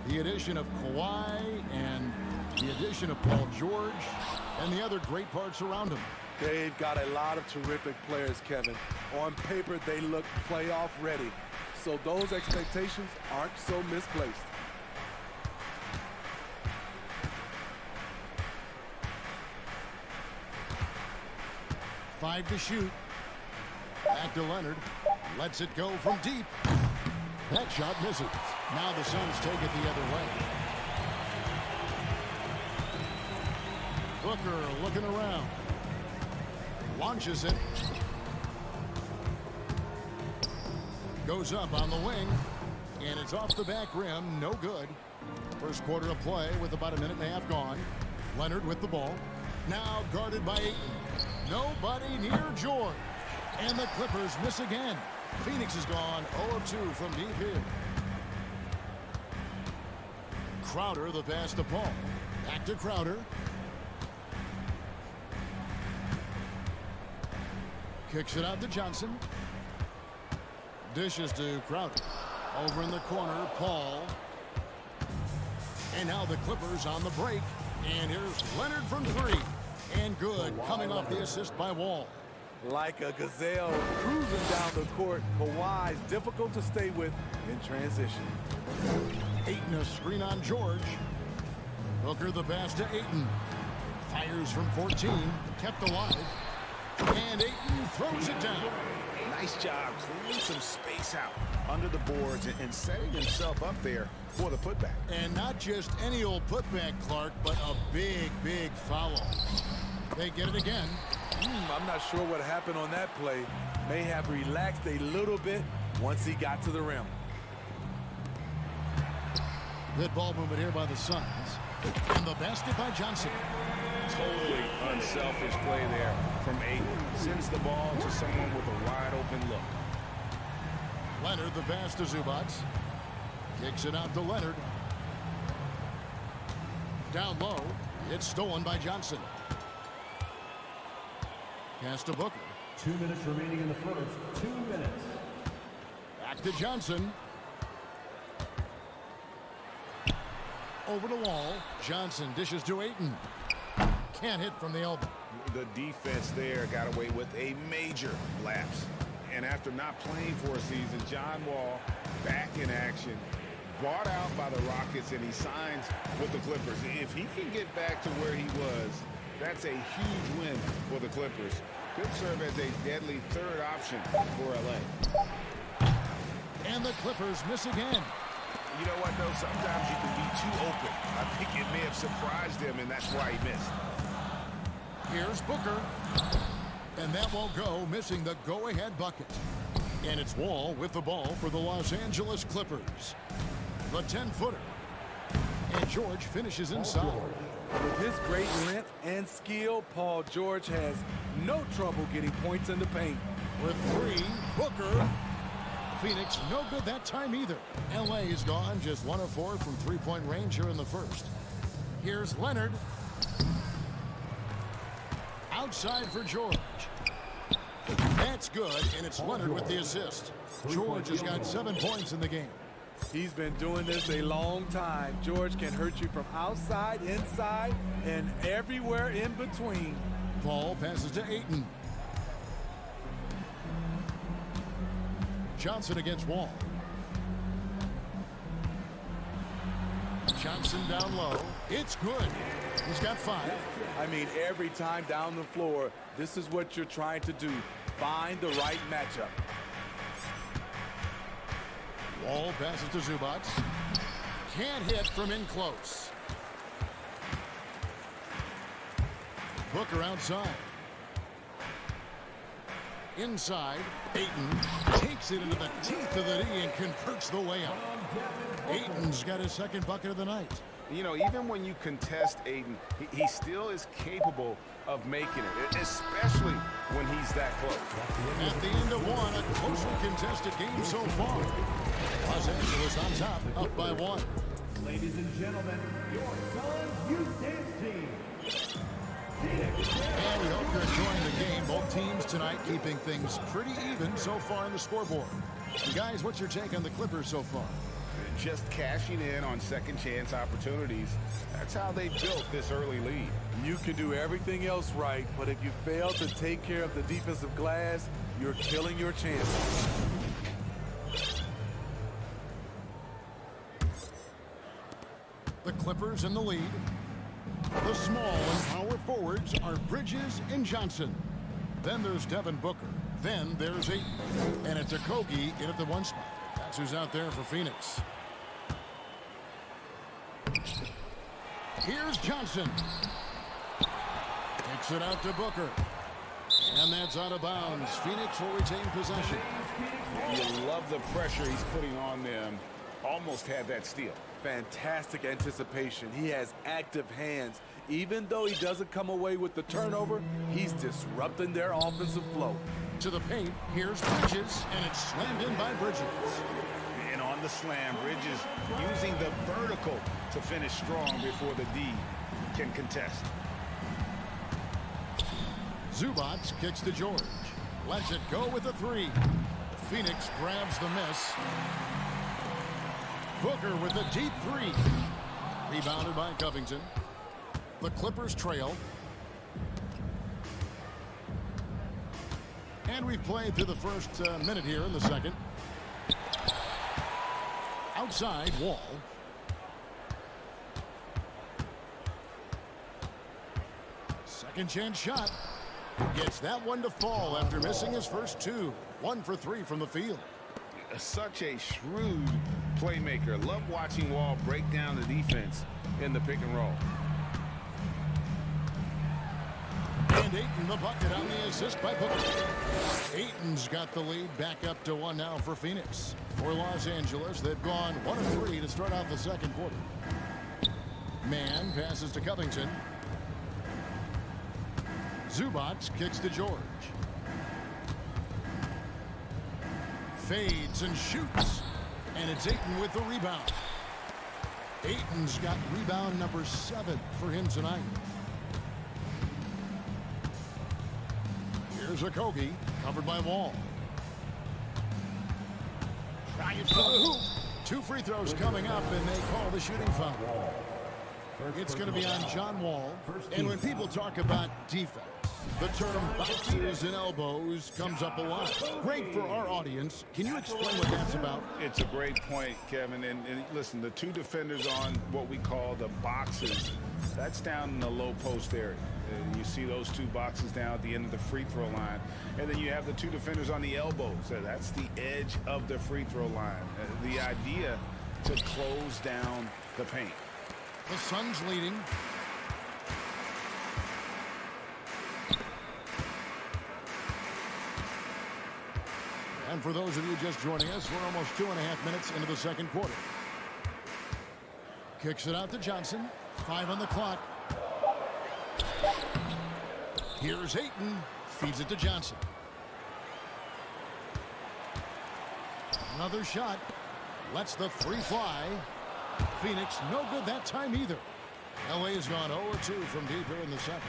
the addition of Kawhi and the addition of Paul George and the other great parts around him. They've got a lot of terrific players, Kevin. On paper, they look playoff ready. So those expectations aren't so misplaced. Five to shoot. Back to Leonard. Lets it go from deep. That shot misses. Now the Suns take it the other way. Booker looking around. Launches it. Goes up on the wing. And it's off the back rim. No good. First quarter of play with about a minute and a half gone. Leonard with the ball. Now guarded by Ayton. Nobody near George. And the Clippers miss again. Phoenix is gone 0 of 2 from deep here. Crowder the pass to Paul. Back to Crowder. Kicks it out to Johnson. Dishes to Crowder. Over in the corner, Paul. And now the Clippers on the break. And here's Leonard from three. And good, coming off the assist by Wall. Like a gazelle cruising down the court, Kawhi's difficult to stay with in transition. Ayton a screen on George. Booker the pass to Ayton. Fires from 14, kept alive. And Ayton throws it down. Nice job clearing some space out under the boards and setting himself up there for the putback. And not just any old putback, Clark, but a big, big foul. They get it again. I'm not sure what happened on that play. May have relaxed a little bit once he got to the rim. Good ball movement here by the Suns. And the basket by Johnson. Totally unselfish play there from Ayton. Sends the ball to someone with a wide open look. Leonard the pass to Zubac. Kicks it out to Leonard. Down low. It's stolen by Johnson. Pass to Booker. 2 minutes remaining in the first. 2 minutes. Back to Johnson. Over to Wall. Johnson dishes to Ayton. Can't hit from the elbow. The defense there got away with a major lapse. And after not playing for a season, John Wall back in action. Bought out by the Rockets, and he signs with the Clippers. If he can get back to where he was, that's a huge win for the Clippers. Could serve as a deadly third option for LA. And the Clippers miss again. You know what, though? Sometimes you can be too open. I think it may have surprised him, and that's why he missed. Here's Booker. And that won't go, missing the go-ahead bucket. And it's Wall with the ball for the Los Angeles Clippers. The 10-footer. And George finishes inside. With his great length and skill, Paul George has no trouble getting points in the paint. With three, Booker. Phoenix no good that time either. LA is gone, just 1 of 4 from three-point range here in the first. Here's Leonard. Outside for George. That's good, and it's Leonard with the assist. George has got 7 points in the game. He's been doing this a long time. George can hurt you from outside, inside, and everywhere in between. Paul passes to Ayton. Johnson against Wall. Johnson down low. It's good. He's got 5. I mean, every time down the floor, this is what you're trying to do. find the right matchup. Wall passes to Zubac. Can't hit from in close. Booker outside. Inside, Ayton takes it into the teeth of the knee and converts the layup. Ayton's got his second bucket of the night. You know, even when you contest Ayton, he still is capable of making it, especially when he's that close. At the end of one, a closely contested game so far. Los Angeles on top, up by 1. Ladies and gentlemen, your Suns Youth Dance Team. And we hope you're enjoying the game. Both teams tonight keeping things pretty even so far on the scoreboard. And guys, what's your take on the Clippers so far? Just cashing in on second chance opportunities. That's how they built this early lead. You can do everything else right, but if you fail to take care of the defensive glass, you're killing your chances. The Clippers in the lead. The small and power forwards are Bridges and Johnson. Then there's Devin Booker. Then there's Ayton. And it's Okogie in at the 1 spot. That's who's out there for Phoenix. Here's Johnson. Kicks it out to Booker. And that's out of bounds. Phoenix will retain possession. You love the pressure he's putting on them. Almost had that steal. Fantastic anticipation. He has active hands. Even though he doesn't come away with the turnover, he's disrupting their offensive flow. To the paint, here's Bridges, and it's slammed in by Bridges. And on the slam, Bridges using the vertical to finish strong before the D can contest. Zubac kicks to George. Lets it go with a 3. Phoenix grabs the miss. Booker with a deep 3. Rebounded by Covington. The Clippers trail. And we've played through the first minute here in the second. Outside, Wall. Second chance shot. Gets that one to fall after missing his first 2. 1 for 3 from the field. Such a shrewd playmaker. Love watching Wall break down the defense in the pick and roll. And Ayton the bucket on the assist by Booker. Ayton's got the lead back up to 1 now for Phoenix. For Los Angeles, they've gone 1 of 3 to start out the second quarter. Mann passes to Covington. Zubac kicks to George. Fades and shoots. And it's Ayton with the rebound. Ayton's got rebound number 7 for him tonight. Here's Okogie, covered by Wall. Trying for the hoop. 2 free throws coming up, and they call the shooting foul. It's going to be on John Wall. And when people talk about defense, the term boxes and elbows comes up a lot. Great for our audience. Can you explain what that's about? It's a great point, Kevin. And listen, the 2 defenders on what we call the boxes, that's down in the low post area. And you see those 2 boxes down at the end of the free throw line. And then you have the 2 defenders on the elbows. That's the edge of the free throw line. The idea to close down the paint. The Suns leading. And for those of you just joining us, we're almost 2.5 minutes into the second quarter. Kicks it out to Johnson. 5 on the clock. Here's Ayton. Feeds it to Johnson. Another shot. Lets the 3 fly. Phoenix no good that time either. LA has gone 0-2 from deep here in the second.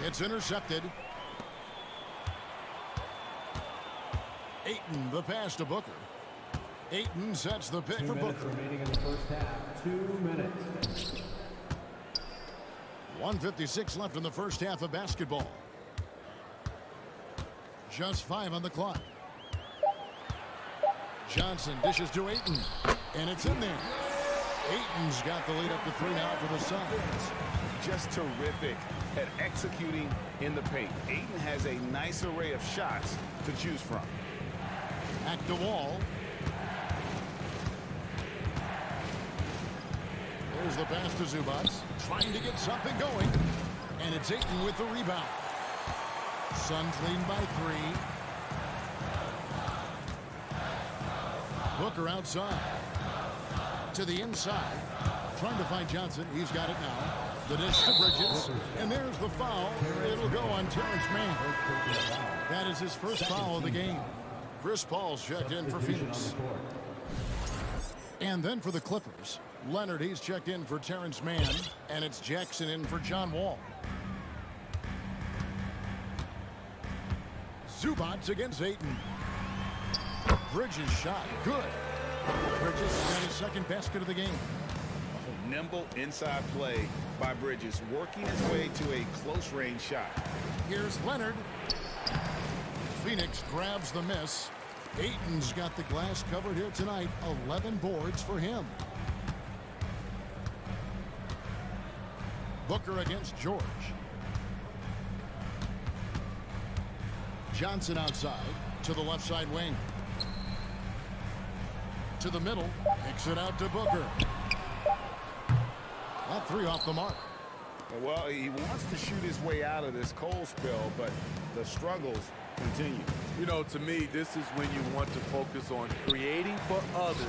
It's intercepted. Ayton the pass to Booker. Ayton sets the pick for Booker. Remaining in the first half. 2 minutes. 1:56 left in the first half of basketball. Just 5 on the clock. Johnson dishes to Ayton. And it's in there. Ayton's got the lead up to 3 now for the Suns. Just terrific at executing in the paint. Ayton has a nice array of shots to choose from. Back to Wall. There's the pass to Zubac. Trying to get something going. And it's Ayton with the rebound. Suns leading by 3. Booker outside. To the inside. Trying to find Johnson. He's got it now. The dish to Bridges. And there's the foul. It'll go on Terrence Mann. That is his first foul of the game. Chris Paul's checked in for Phoenix. And then for the Clippers, Leonard, he's checked in for Terrence Mann. And it's Jackson in for John Wall. Zubac against Ayton. Bridges shot. Good. Bridges got his second basket of the game. Nimble inside play by Bridges, working his way to a close-range shot. Here's Leonard. Phoenix grabs the miss. Ayton's got the glass covered here tonight. 11 boards for him. Booker against George. Johnson outside to the left side wing. To the middle. Kicks it out to Booker. That 3 off the mark. Well, he wants to shoot his way out of this cold spell, but the struggles continue. You know, to me, this is when you want to focus on creating for others.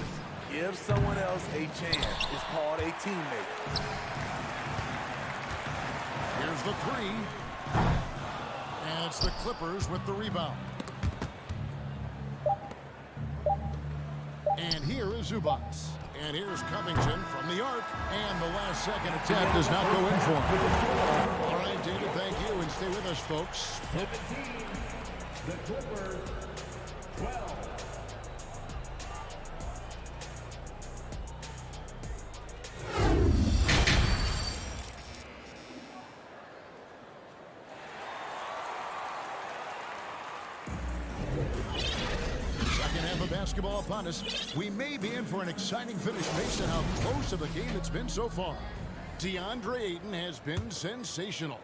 Give someone else a chance. It's called a teammate. Here's the 3. And it's the Clippers with the rebound. And here is Zubac. And here's Covington from the arc. And the last second attempt does not go in for him. All right, David, thank you. And stay with us, folks. 17. The Clippers, 12. Second half of basketball upon us. We may be in for an exciting finish based on how close of a game it's been so far. DeAndre Ayton has been sensational.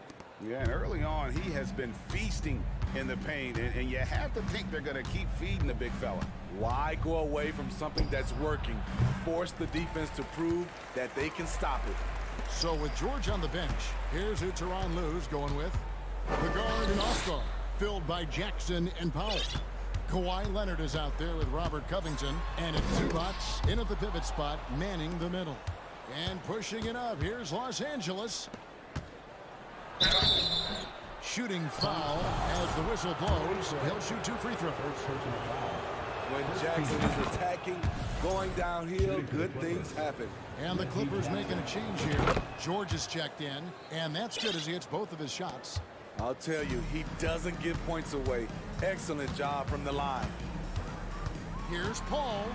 Yeah, and early on, he has been feasting in the paint, and you have to think they're going to keep feeding the big fella. Why go away from something that's working? Force the defense to prove that they can stop it. So with George on the bench, here's who Tyronn Lue's going with. The guard and off-guard, filled by Jackson and Powell. Kawhi Leonard is out there with Robert Covington, and it's Zubac in at the pivot spot, manning the middle. And pushing it up, here's Los Angeles. Shooting foul as the whistle blows. He'll shoot 2 free throws. When Jackson is attacking, going downhill, good things happen. And the Clippers making a change here. George is checked in, and that's good as he hits both of his shots. I'll tell you, he doesn't give points away. Excellent job from the line. Here's Paul.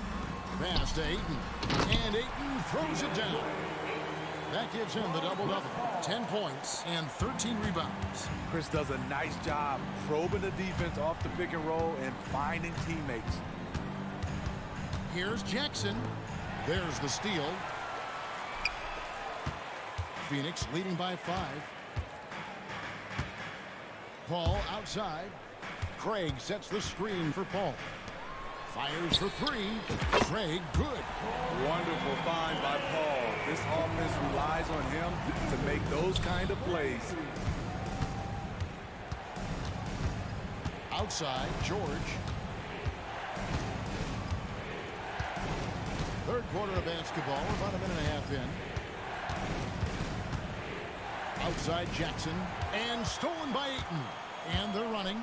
Pass to Ayton. And Ayton throws it down. That gives him the double-double. 10 points and 13 rebounds. Chris does a nice job probing the defense off the pick and roll and finding teammates. Here's Jackson. There's the steal. Phoenix leading by 5. Paul outside. Craig sets the screen for Paul. Fires for 3. Craig, good. Wonderful find by Paul. This offense relies on him to make those kind of plays. Outside, George. Third quarter of basketball, about a minute and a half in. Outside, Jackson. And stolen by Ayton. And they're running.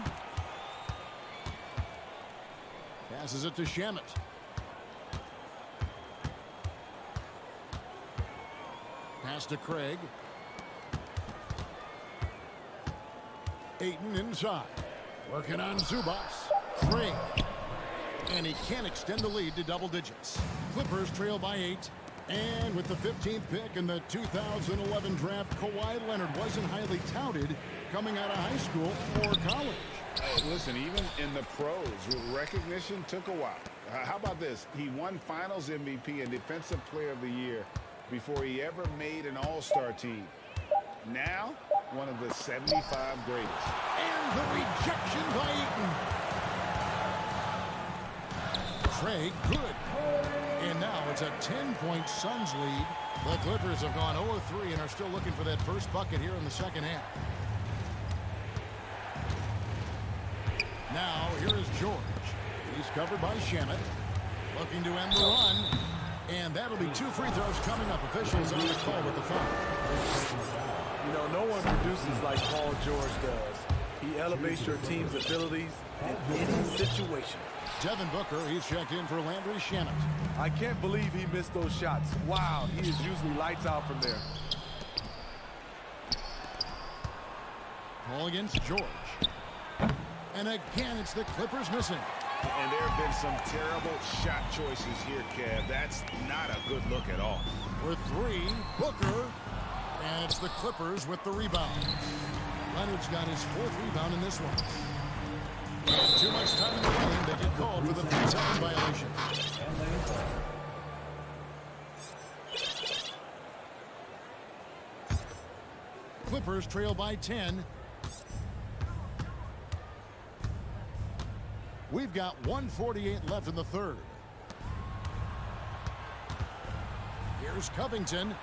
Passes it to Shamet. Pass to Craig. Ayton inside. Working on Zubac. Craig. And he can't extend the lead to double digits. Clippers trail by 8. And with the 15th pick in the 2011 draft, Kawhi Leonard wasn't highly touted coming out of high school or college. Listen, even in the pros, recognition took a while. How about this? He won Finals MVP and Defensive Player of the Year before he ever made an all-star team. Now, one of the 75 greatest. And the rejection by Eaton. Trey, good. And now it's a 10-point Suns lead. The Clippers have gone 0-3 and are still looking for that first bucket here in the second half. Now, here is George. He's covered by Shamet. Looking to end the run. And that'll be 2 free throws coming up. Officials on the call with the foul. You know, no one produces like Paul George does. He elevates your team's abilities in any situation. Devin Booker, he's checked in for Landry Shamet. I can't believe he missed those shots. Wow, he is usually lights out from there. Ball against George. And again, it's the Clippers missing. And there have been some terrible shot choices here, Kev. That's not a good look at all. For 3, Booker. And it's the Clippers with the rebound. Leonard's got his 4th rebound in this one. Too much time in the game. They get called for the 3-second violation. Clippers trail by 10. We've got 1:48 left in the third. Here's Covington.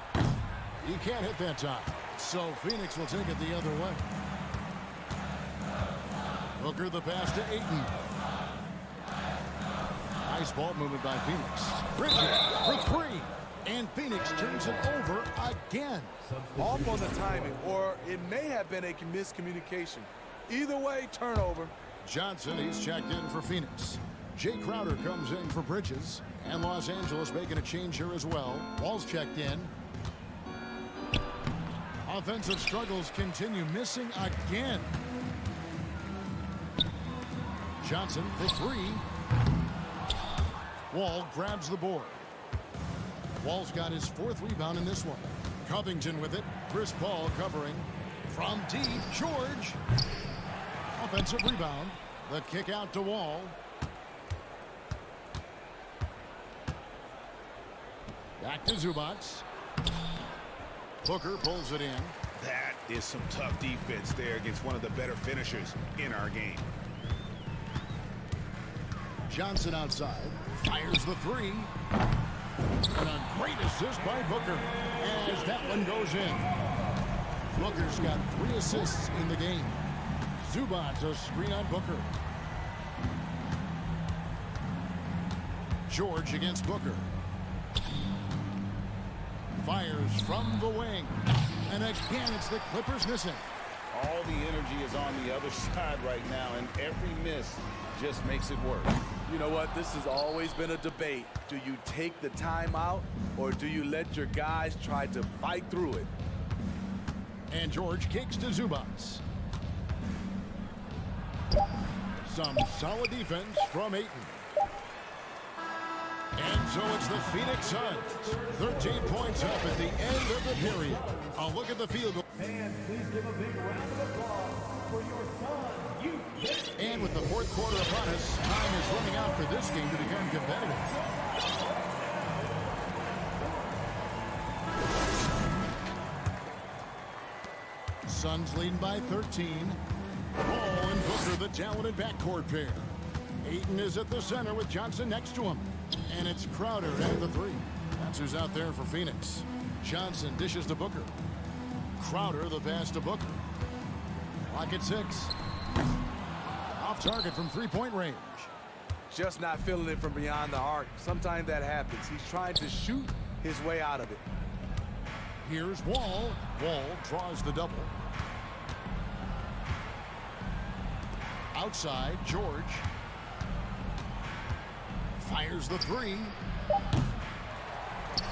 He can't hit that time. So Phoenix will take it the other way. Booker the pass to Ayton. Nice ball movement by Phoenix. Bridges for 3. And Phoenix turns it over again. Off on the timing, or it may have been a miscommunication. Either way, turnover. Johnson, he's checked in for Phoenix. Jay Crowder comes in for Bridges. And Los Angeles making a change here as well. Wall's checked in. Offensive struggles continue, missing again. Johnson for 3. Wall grabs the board. Wall's got his 4th rebound in this one. Covington with it. Chris Paul covering. From deep, George. Offensive rebound. The kick out to Wall. Back to Zubac. Booker pulls it in. That is some tough defense there against one of the better finishers in our game. Johnson outside. Fires the 3. And a great assist by Booker as that one goes in. Booker's got 3 assists in the game. Zubac a screen on Booker. George against Booker. Fires from the wing. And again, it's the Clippers missing. All the energy is on the other side right now, and every miss just makes it worse. You know what? This has always been a debate. Do you take the timeout, or do you let your guys try to fight through it? And George kicks to Zubac. Some solid defense from Ayton. And so it's the Phoenix Suns. 13 points up at the end of the period. A look at the field goal. And please give a big round of applause for your Suns. And with the 4th quarter upon us, time is running out for this game to become competitive. Suns leading by 13. Ball and Booker, the talented backcourt pair. Ayton is at the center with Johnson next to him. And it's Crowder at the 3. That's who's out there for Phoenix. Johnson dishes to Booker. Crowder the pass to Booker. Clock at 6. Off target from 3-point range. Just not feeling it from beyond the arc. Sometimes that happens. He's trying to shoot his way out of it. Here's Wall. Wall draws the double. Outside, George. Fires the 3.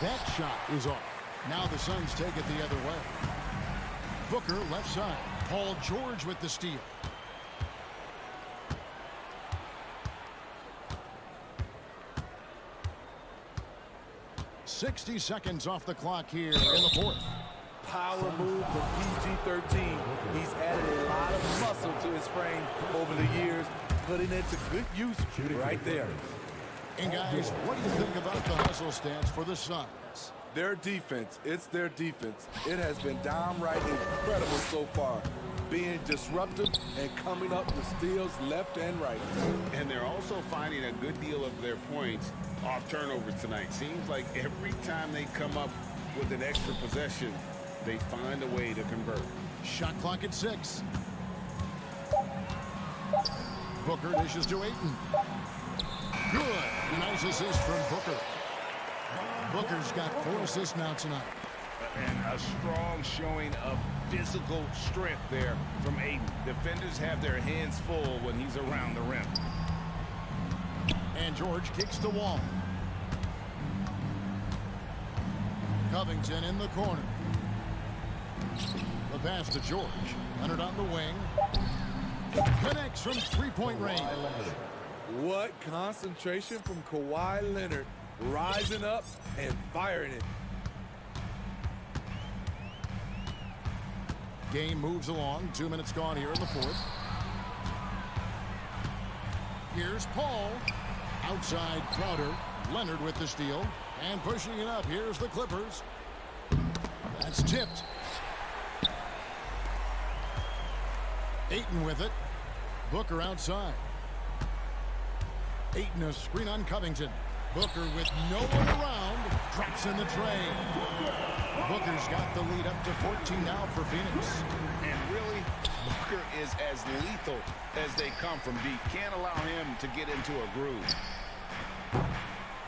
That shot is off. Now the Suns take it the other way. Booker left side. Paul George with the steal. .60 seconds off the clock here in the 4th. Power move from PG-13. He's added a lot of muscle to his frame over the years, putting it to good use right there. And guys, what do you think about the hustle stance for the Suns? Their defense, it's their defense. It has been downright incredible so far, being disruptive and coming up with steals left and right. And they're also finding a good deal of their points off turnovers tonight. Seems like every time they come up with an extra possession, they find a way to convert. Shot clock at 6. Booker dishes to Ayton. Good. Nice assist from Booker. Booker's got 4 assists now tonight. And a strong showing of physical strength there from Ayton. Defenders have their hands full when he's around the rim. And George kicks the wall. Covington in the corner. The pass to George. Leonard on the wing. Connects from three-point range. What concentration from Kawhi Leonard, rising up and firing it. Game moves along. 2 minutes gone here in the fourth. Here's Paul. Outside Crowder. Leonard with the steal. And pushing it up. Here's the Clippers. That's tipped. Ayton with it. Booker outside. Ayton a screen on Covington. Booker with no one around. Drops in the tray. Booker's got the lead up to 14 now for Phoenix. And really, Booker is as lethal as they come from deep. Can't allow him to get into a groove.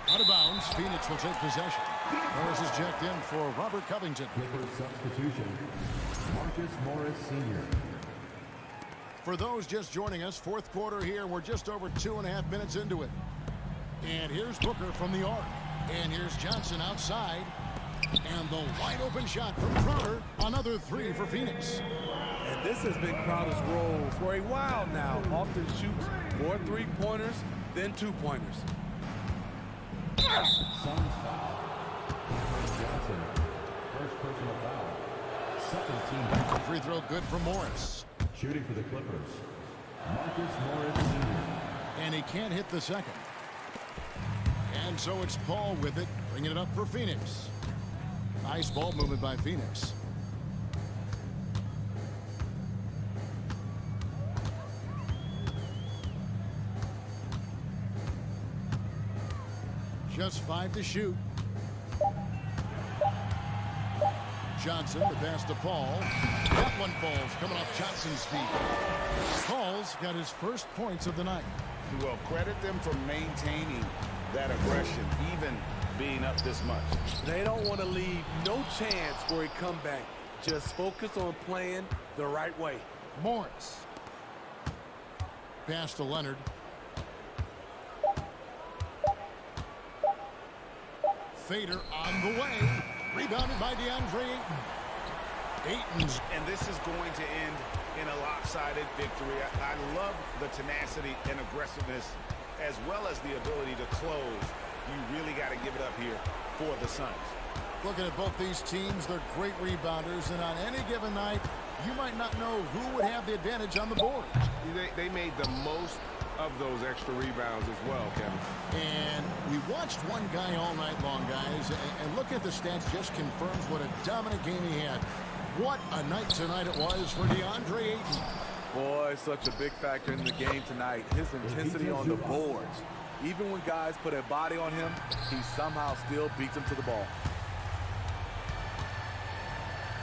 Out of bounds, Phoenix will take possession. Morris is checked in for Robert Covington. Clippers substitution, Marcus Morris Sr. For those just joining us, fourth quarter here. We're just over 2.5 minutes into it. And here's Booker from the arc. And here's Johnson outside. And the wide open shot from Crowder. Another 3 for Phoenix. And this has been Crowder's role for a while now. Often shoots more three-pointers than two-pointers. Suns foul. Cameron Johnson, first personal foul. Second team foul. Free throw good for Morris. Shooting for the Clippers, Marcus Morris Sr. And he can't hit the second. And so it's Paul with it, bringing it up for Phoenix. Nice ball movement by Phoenix. Just 5 to shoot. Johnson, the pass to Paul. That one falls, coming off Johnson's feet. Paul's got his first points of the night. Well, credit them for maintaining that aggression, even being up this much. They don't want to leave no chance for a comeback. Just focus on playing the right way. Morris. Pass to Leonard. Fader on the way. Rebounded by DeAndre Ayton. Ayton's. And this is going to end in a lopsided victory. I love the tenacity and aggressiveness as well as the ability to close. You really got to give it up here for the Suns. Looking at both these teams, they're great rebounders, and on any given night, you might not know who would have the advantage on the board. They made the most of those extra rebounds as well, Kevin. And we watched one guy all night long, guys, and look at the stats just confirms what a dominant game he had. What a night tonight it was for DeAndre Ayton. Boy, such a big factor in the game tonight. His intensity on the boards. Even when guys put a body on him, he somehow still beats them to the ball.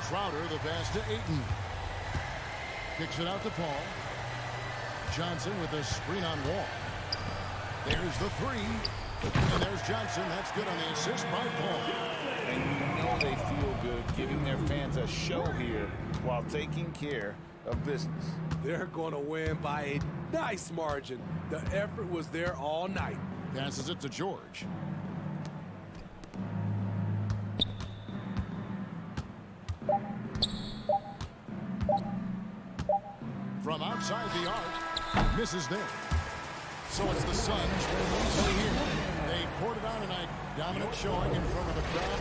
Crowder, the pass to Ayton. Kicks it out to Paul. Johnson with a screen on Wall. There's the 3. And there's Johnson. That's good on the assist by Paul. And you know they feel good giving their fans a show here while taking care of business. They're going to win by a nice margin. The effort was there all night. Passes it to George. From outside the arc, misses there. So it's the Suns winning here. They poured it on tonight. Dominant showing in front of the crowd.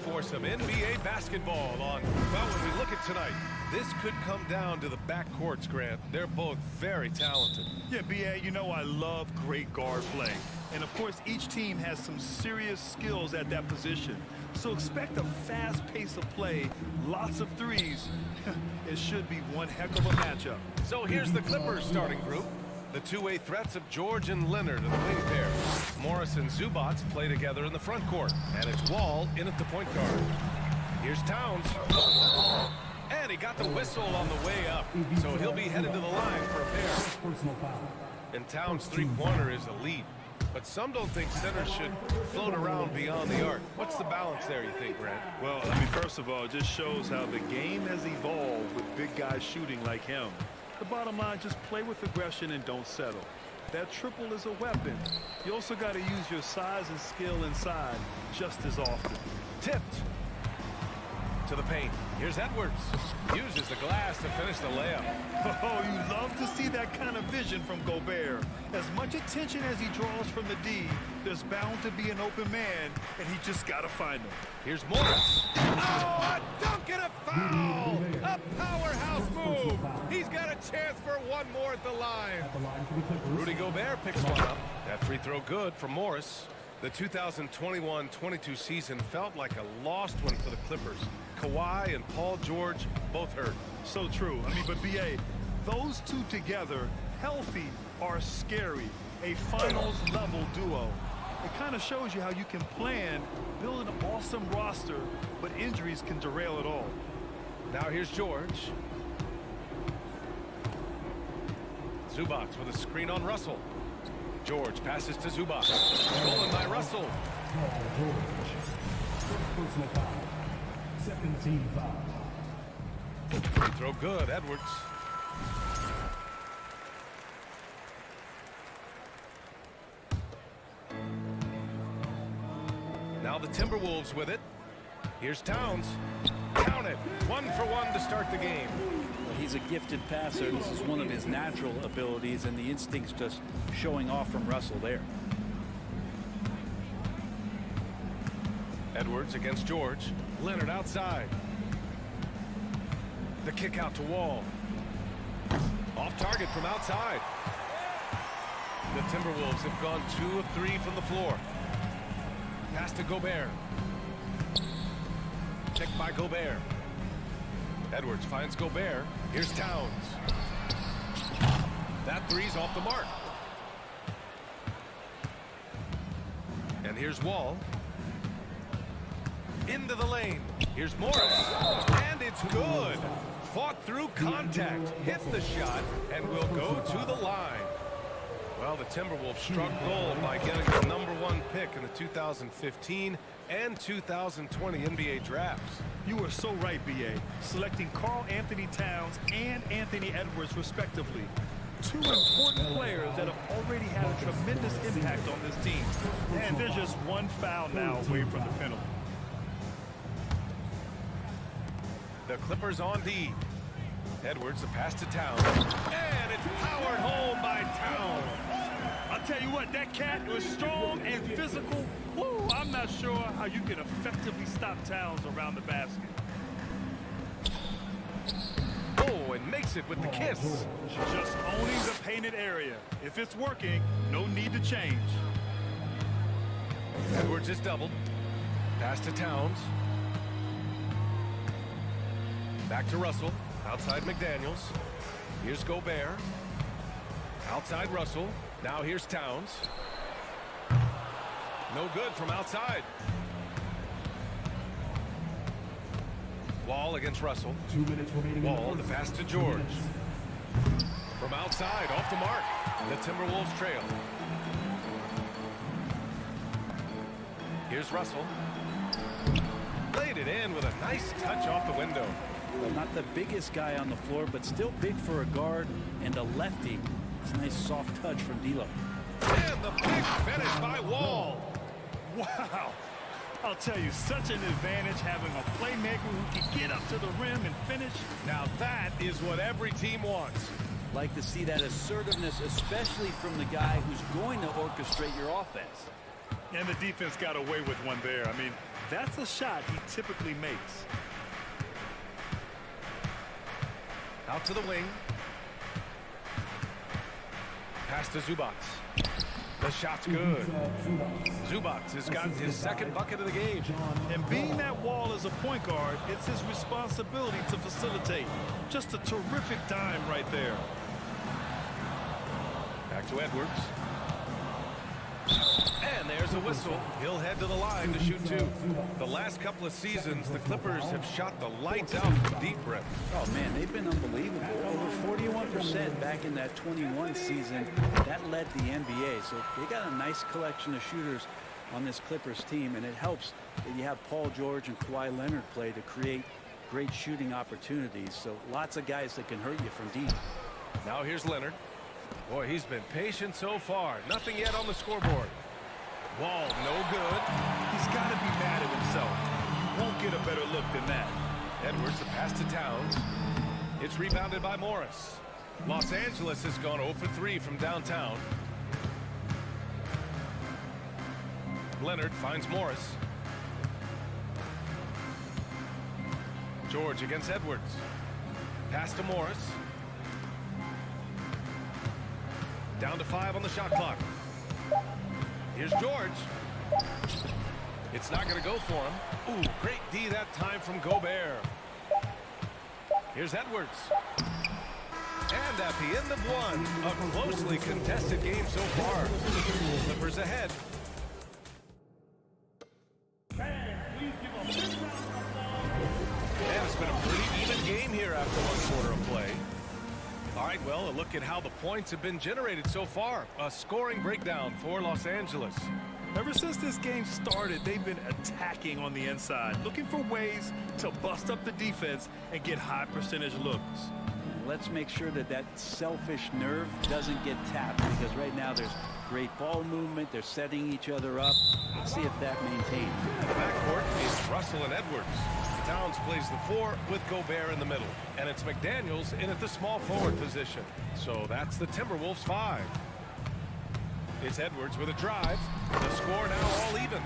for some NBA basketball on, well, when we look at tonight, this could come down to the backcourts, Grant. They're both very talented. Yeah, B.A., you know I love great guard play. And, of course, each team has some serious skills at that position. So expect a fast pace of play, lots of threes. It should be one heck of a matchup. So here's the Clippers starting group. The two-way threats of George and Leonard in the wing pair. Morris and Zubac play together in the front court. And it's Wall in at the point guard. Here's Towns. And he got the whistle on the way up. So he'll be headed to the line for a pair. And Towns' three-pointer is elite. But some don't think centers should float around beyond the arc. What's the balance there, you think, Grant? Well, I mean, first of all, it just shows how the game has evolved with big guys shooting like him. The bottom line, just play with aggression and don't settle. That triple is a weapon. You also got to use your size and skill inside just as often. Tipped to the paint. Here's Edwards. Uses the glass to finish the layup. Oh, you love to see that kind of vision from Gobert. As much attention as he draws from the D, there's bound to be an open man, and he just got to find him. Here's Morris. Oh, a dunk and a foul! A powerhouse move. He's got a chance for one more at the line. Rudy Gobert picks one up. That free throw good for Morris. The 2021-22 season felt like a lost one for the Clippers. Kawhi and Paul George both hurt. So true. I mean, but B.A., those two together, healthy, are scary. A finals-level duo. It kind of shows you how you can plan, build an awesome roster, but injuries can derail it all. Now here's George. Zubac with a screen on Russell. George passes to Zubac. Stolen by Russell. Personal foul. Second team foul. Free throw good, Edwards. Now the Timberwolves with it. Here's Towns. Count it. 1 for 1 to start the game. Well, he's a gifted passer. This is one of his natural abilities, and the instinct's just showing off from Russell there. Edwards against George. Leonard outside. The kick out to Wall. Off target from outside. The Timberwolves have gone 2 of 3 from the floor. Pass to Gobert. Picked by Gobert. Edwards finds Gobert. Here's Towns. That three's off the mark. And here's Wall. Into the lane. Here's Morris. And it's good. Fought through contact. Hit the shot and will go to the line. Well, the Timberwolves struck gold by getting the #1 pick in the 2015 and 2020 NBA drafts. You are so right, B.A. Selecting Karl Anthony Towns and Anthony Edwards, respectively. Two important players that have already had a tremendous impact on this team. And there's just one foul now away from the penalty. The Clippers on D. Edwards, the pass to Towns. And it's powered home by Towns. I'll tell you what, that cat was strong and physical. Woo, I'm not sure how you can effectively stop Towns around the basket. Oh, and makes it with the kiss. Just owning the painted area. If it's working, no need to change. Edwards is doubled. Pass to Towns. Back to Russell. Outside McDaniels. Here's Gobert. Outside Russell. Now here's Towns. No good from outside. Wall against Russell. 2 minutes remaining. Wall, the pass to George. From outside, off the mark. The Timberwolves trail. Here's Russell. Laid it in with a nice touch off the window. Well, not the biggest guy on the floor, but still big for a guard and a lefty. It's a nice soft touch from D'Lo. And the big finish by Wall. Wow. I'll tell you, such an advantage having a playmaker who can get up to the rim and finish. Now that is what every team wants. Like to see that assertiveness, especially from the guy who's going to orchestrate your offense. And the defense got away with one there. I mean, that's a shot he typically makes. Out to the wing. Pass to Zubac. The shot's good. Zubac has got his second bucket of the game. And being that Wall as a point guard, it's his responsibility to facilitate. Just a terrific dime right there. Back to Edwards. And there's a whistle. He'll head to the line to shoot two. The last couple of seasons, the Clippers have shot the lights out from deep breath. Oh, man, they've been unbelievable. Over 41% back in that 21 season. That led the NBA. So they got a nice collection of shooters on this Clippers team, and it helps that you have Paul George and Kawhi Leonard play to create great shooting opportunities. So lots of guys that can hurt you from deep. Now here's Leonard. Boy, he's been patient so far. Nothing yet on the scoreboard. Wall, no good. He's got to be mad at himself. You won't get a better look than that. Edwards, the pass to Towns. It's rebounded by Morris. Los Angeles has gone 0 for 3 from downtown. Leonard finds Morris. George against Edwards. Pass to Morris. Down to 5 on the shot clock. Here's George. It's not going to go for him. Ooh, great D that time from Gobert. Here's Edwards. And at the end of one, a closely contested game so far. Clippers ahead. And it's been a pretty even game here after one quarter of play. All right, well, a look at how the points have been generated so far. A scoring breakdown for Los Angeles. Ever since this game started, they've been attacking on the inside, looking for ways to bust up the defense and get high percentage looks. Let's make sure that that selfish nerve doesn't get tapped, because right now there's great ball movement. They're setting each other up. Let's see if that maintains. The backcourt is Russell and Edwards. Towns plays the 4 with Gobert in the middle. And it's McDaniels in at the small forward position. So that's the Timberwolves 5. It's Edwards with a drive. The score now all even.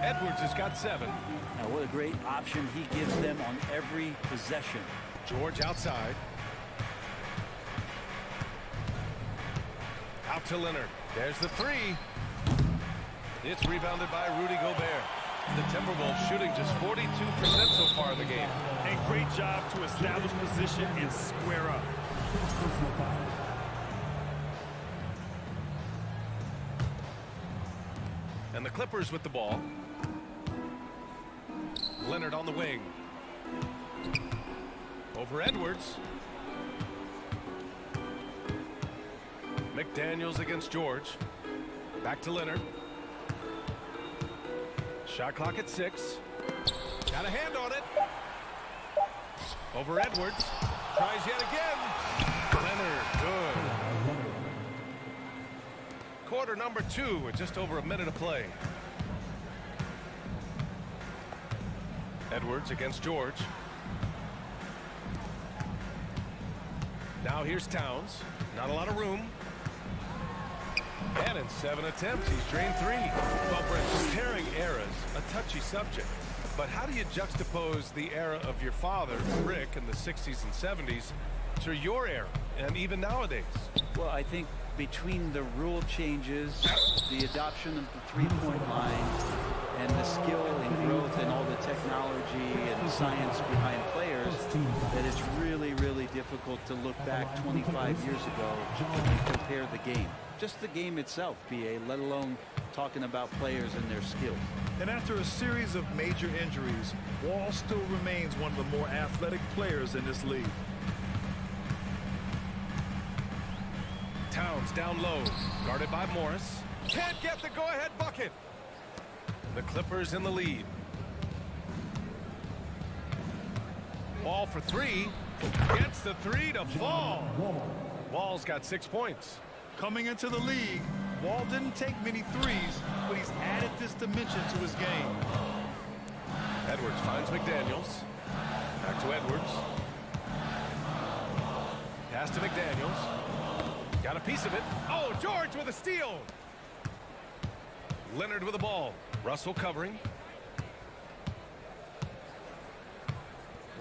Edwards has got 7. Now what a great option he gives them on every possession. George outside. Out to Leonard. There's the 3. It's rebounded by Rudy Gobert. The Timberwolves shooting just 42% so far in the game. And great job to establish position and square up. And the Clippers with the ball. Leonard on the wing. Over Edwards. McDaniels against George. Back to Leonard. Shot clock at 6. Got a hand on it. Over Edwards. Tries yet again. Leonard, good. Quarter number 2 with just over a minute of play. Edwards against George. Now here's Towns. Not a lot of room. And in 7 attempts, he's drained 3. Well, Brent, comparing eras, a touchy subject. But how do you juxtapose the era of your father, Rick, in the 60s and 70s, to your era, and even nowadays? Well, I think between the rule changes, the adoption of the three-point line, and the skill and growth and all the technology and science behind players, that it's really, really difficult to look back 25 years ago and compare the game. Just the game itself, BA, let alone talking about players and their skills. And after a series of major injuries, Wall still remains one of the more athletic players in this league. Towns down low, guarded by Morris. Can't get the go-ahead bucket. The Clippers in the lead. Ball for 3. Gets the 3 to fall. Wall's got 6 points. Coming into the league, Wall didn't take many threes, but he's added this dimension to his game. Edwards finds McDaniels. Back to Edwards. Pass to McDaniels. Got a piece of it. Oh, George with a steal. Leonard with the ball. Russell covering.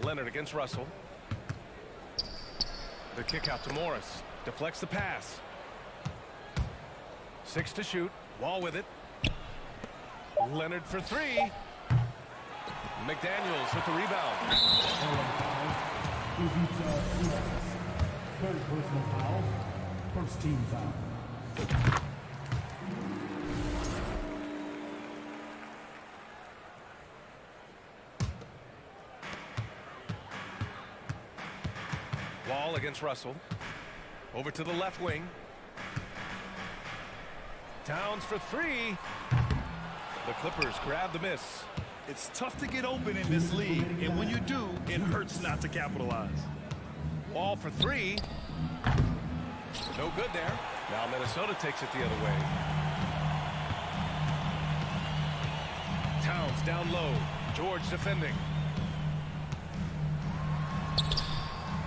Leonard against Russell. The kick out to Morris. Deflects the pass. 6 to shoot. Wall with it. Leonard for 3. McDaniels with the rebound. Third personal foul. First team foul. Wall against Russell. Over to the left wing. Towns for 3. The Clippers grab the miss. It's tough to get open in this league, and when you do, it hurts not to capitalize. Wall for 3. No good there. Now Minnesota takes it the other way. Towns down low. George defending.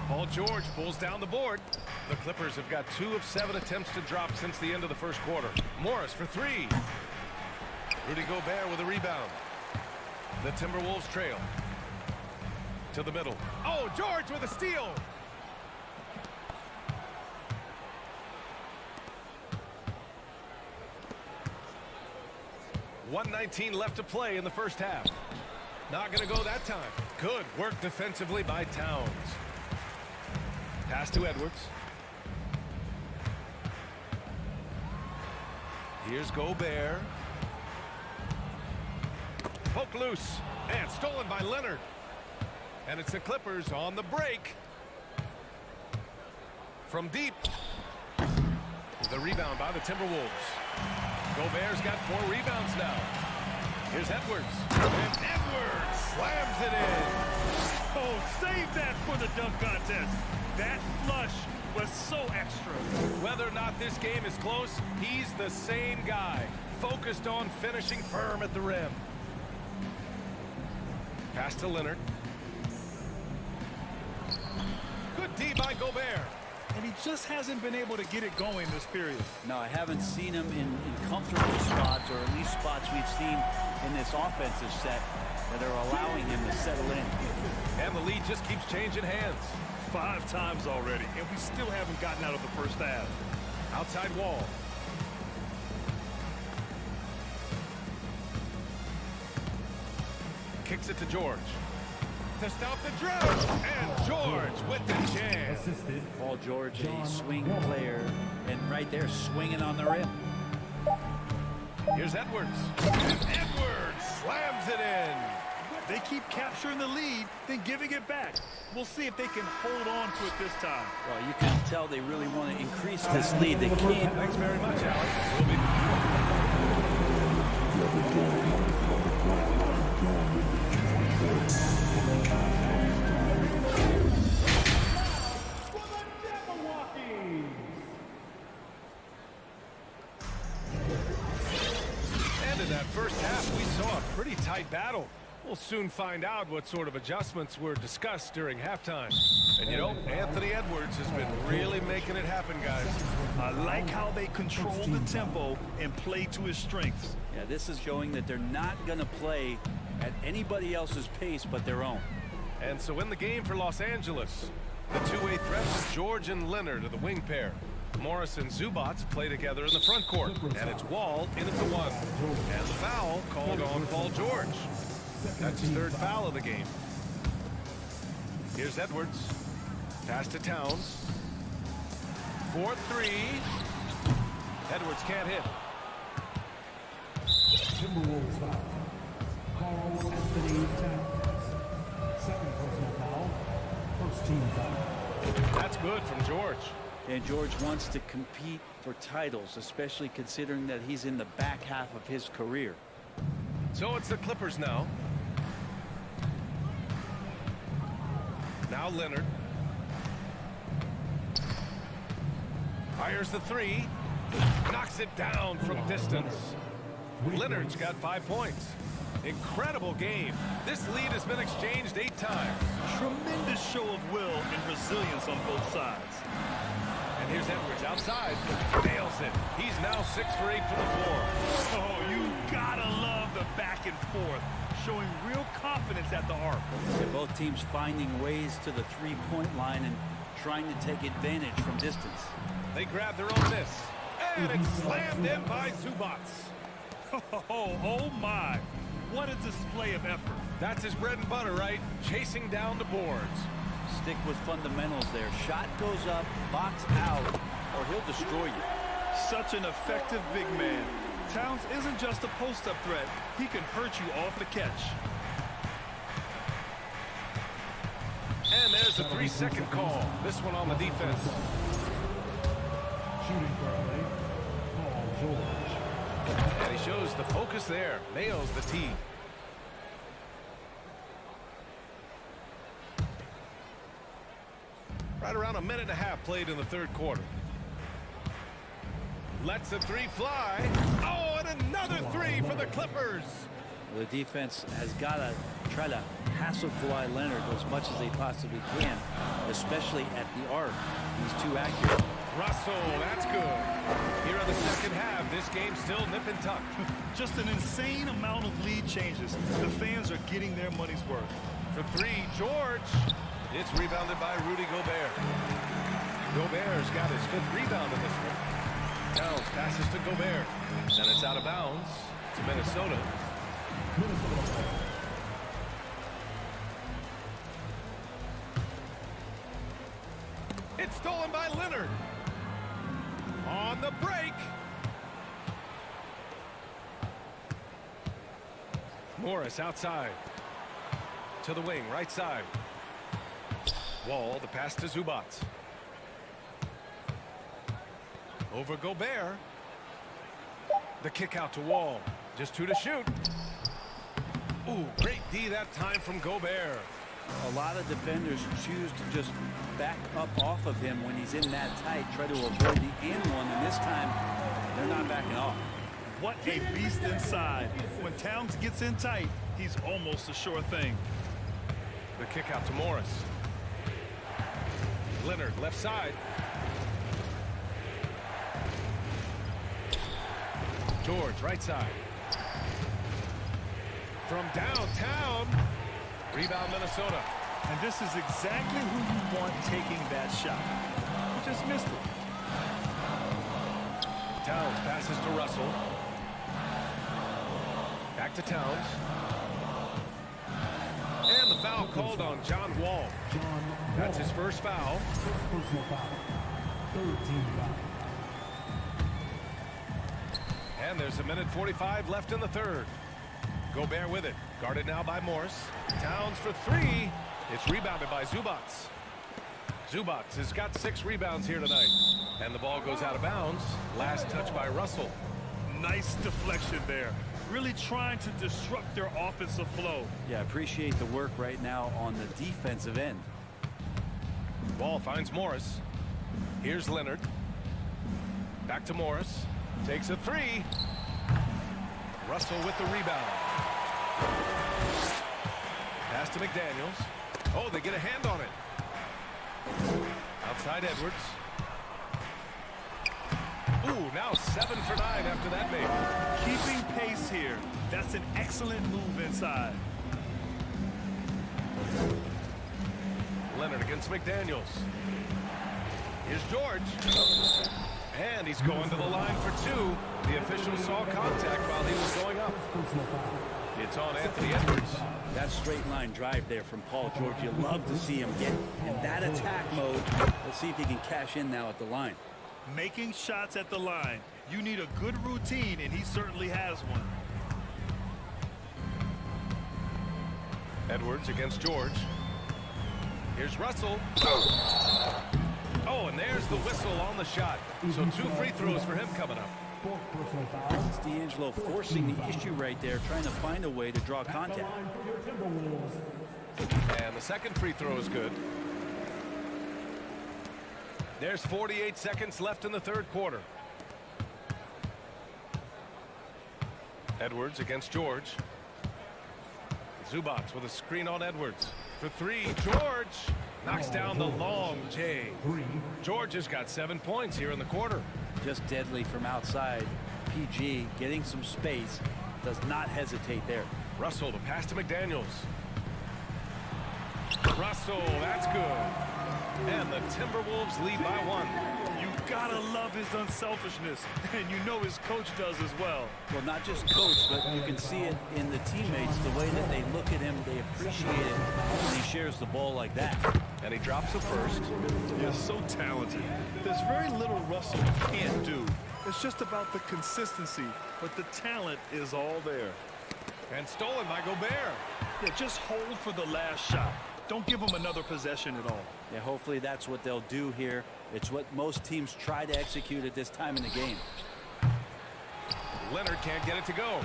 Paul George pulls down the board. The Clippers have got 2 of 7 attempts to drop since the end of the first quarter. Morris for 3. Rudy Gobert with a rebound. The Timberwolves trail. To the middle. Oh, George with a steal. .119 left to play in the first half. Not going to go that time. Good work defensively by Towns. Pass to Edwards. Here's Gobert. Poke loose. And stolen by Leonard. And it's the Clippers on the break. From deep. The rebound by the Timberwolves. Gobert's got 4 rebounds now. Here's Edwards. And Edwards slams it in. Oh, save that for the dunk contest. That flush was so extra. Whether or not this game is close, he's the same guy. Focused on finishing firm at the rim. Pass to Leonard. Good D by Gobert. And he just hasn't been able to get it going this period. No, I haven't seen him in comfortable spots, or at least spots we've seen in this offensive set that are allowing him to settle in. And the lead just keeps changing hands. 5 times already, and we still haven't gotten out of the first half. Outside Wall. Kicks it to George. To stop the drought. And George with the jam. Assisted. Paul George, a swing player, and right there swinging on the rim. Here's Edwards. And Edwards slams it in. They keep capturing the lead, then giving it back. We'll see if they can hold on to it this time. Well, you can tell they really want to increase this lead. They can't. Thanks very much, Alex. We'll be... And in that first half, we saw a pretty tight battle. We'll soon find out what sort of adjustments were discussed during halftime. And, you know, Anthony Edwards has been really making it happen, guys. I like how they control the tempo and play to his strengths. Yeah, this is showing that they're not going to play at anybody else's pace but their own. And so in the game for Los Angeles, the two-way threats of George and Leonard are the wing pair. Morris and Zubats play together in the front court. And it's Wall in at the 1. And the foul called on Paul George. That's his 3rd foul of the game. Here's Edwards. Pass to Towns. 4-3. Edwards can't hit. Timberwolves foul. Carl Anthony Towns. Second personal foul. First team foul. That's good from George. And George wants to compete for titles, especially considering that he's in the back half of his career. So it's the Clippers now. Now Leonard. Fires the 3. Knocks it down from distance. Leonard's got 5 points. Incredible game. This lead has been exchanged 8 times. Tremendous show of will and resilience on both sides. And And here's Edwards outside. Nails it. He's now 6 for 8 from the floor. Oh, you gotta love the back and forth, showing real confidence at the arc. Yeah, both teams finding ways to the three-point line and trying to take advantage from distance. They grab their own miss. And it's slammed in by Zubac. Oh my. What a display of effort. That's his bread and butter, right? Chasing down the boards. Stick with fundamentals there. Shot goes up, box out, or he'll destroy you. Such an effective big man. Towns isn't just a post-up threat. He can hurt you off the catch. And there's a 3-second call. This one on the defense. Shooting for LA, Paul George. And he shows the focus there. Nails the tee. Right around a minute and a half played in the third quarter. Lets the three fly. Oh, and another three for the Clippers. The defense has got to try to hassle Kawhi Leonard as much as they possibly can, especially at the arc. He's too accurate. Russell, that's good. Here in the second half, this game's still nip and tuck. Just an insane amount of lead changes. The fans are getting their money's worth. For three, George. It's rebounded by Rudy Gobert. Gobert's got his 5th rebound in this one. Towns passes to Gobert. Then it's out of bounds to Minnesota. It's stolen by Leonard. On the break. Morris outside. To the wing, right side. Wall, the pass to Zubac. Over Gobert. The kick out to Wall. Just 2 to shoot. Ooh, great D that time from Gobert. A lot of defenders choose to just back up off of him when he's in that tight, try to avoid the and one, and this time they're not backing off. What a beast inside. When Towns gets in tight, he's almost a sure thing. The kick out to Morris. Leonard left side. George right side. From downtown. Rebound Minnesota. And this is exactly who you want taking that shot. He just missed it. Towns passes to Russell. Back to Towns. And the foul called on John Wall. That's his first foul. Personal foul. 13 foul. And there's a minute 45 left in the third. Gobert with it. Guarded now by Morris. Towns for 3. It's rebounded by Zubac. Zubac has got 6 rebounds here tonight. And the ball goes out of bounds. Last touch by Russell. Nice deflection there. Really trying to disrupt their offensive flow. Yeah, appreciate the work right now on the defensive end. Ball finds Morris. Here's Leonard. Back to Morris. Takes a 3. Russell with the rebound. Pass to McDaniels. Oh, they get a hand on it. Outside Edwards. Ooh, now 7 for 9 after that made. Keeping pace here. That's an excellent move inside. Leonard against McDaniels. Here's George. And he's going to the line for 2. The official saw contact while he was going up. It's on Anthony Edwards. That straight line drive there from Paul George. You love to see him get in that attack mode. Let's see if he can cash in now at the line. Making shots at the line. You need a good routine, and he certainly has one. Edwards against George. Here's Russell. Oh, and there's the whistle on the shot. So 2 free throws for him coming up. It's D'Angelo forcing the issue right there, trying to find a way to draw contact. And the second free throw is good. There's 48 seconds left in the third quarter. Edwards against George. Zubac with a screen on Edwards. For 3, George. Knocks down the long J. George has got 7 points here in the quarter. Just deadly from outside. PG getting some space. Does not hesitate there. Russell, the pass to McDaniels. Russell, that's good. And the Timberwolves lead by 1. You gotta love his unselfishness, and you know his coach does as well. Well, not just coach, but you can see it in the teammates, the way that they look at him, they appreciate it when he shares the ball like that. And he drops the first. You're so talented. There's very little Russell can't do. It's just about the consistency, but the talent is all there. And stolen by Gobert. Yeah, just hold for the last shot. Don't give him another possession at all. Yeah, hopefully that's what they'll do here. It's what most teams try to execute at this time in the game. Leonard can't get it to go.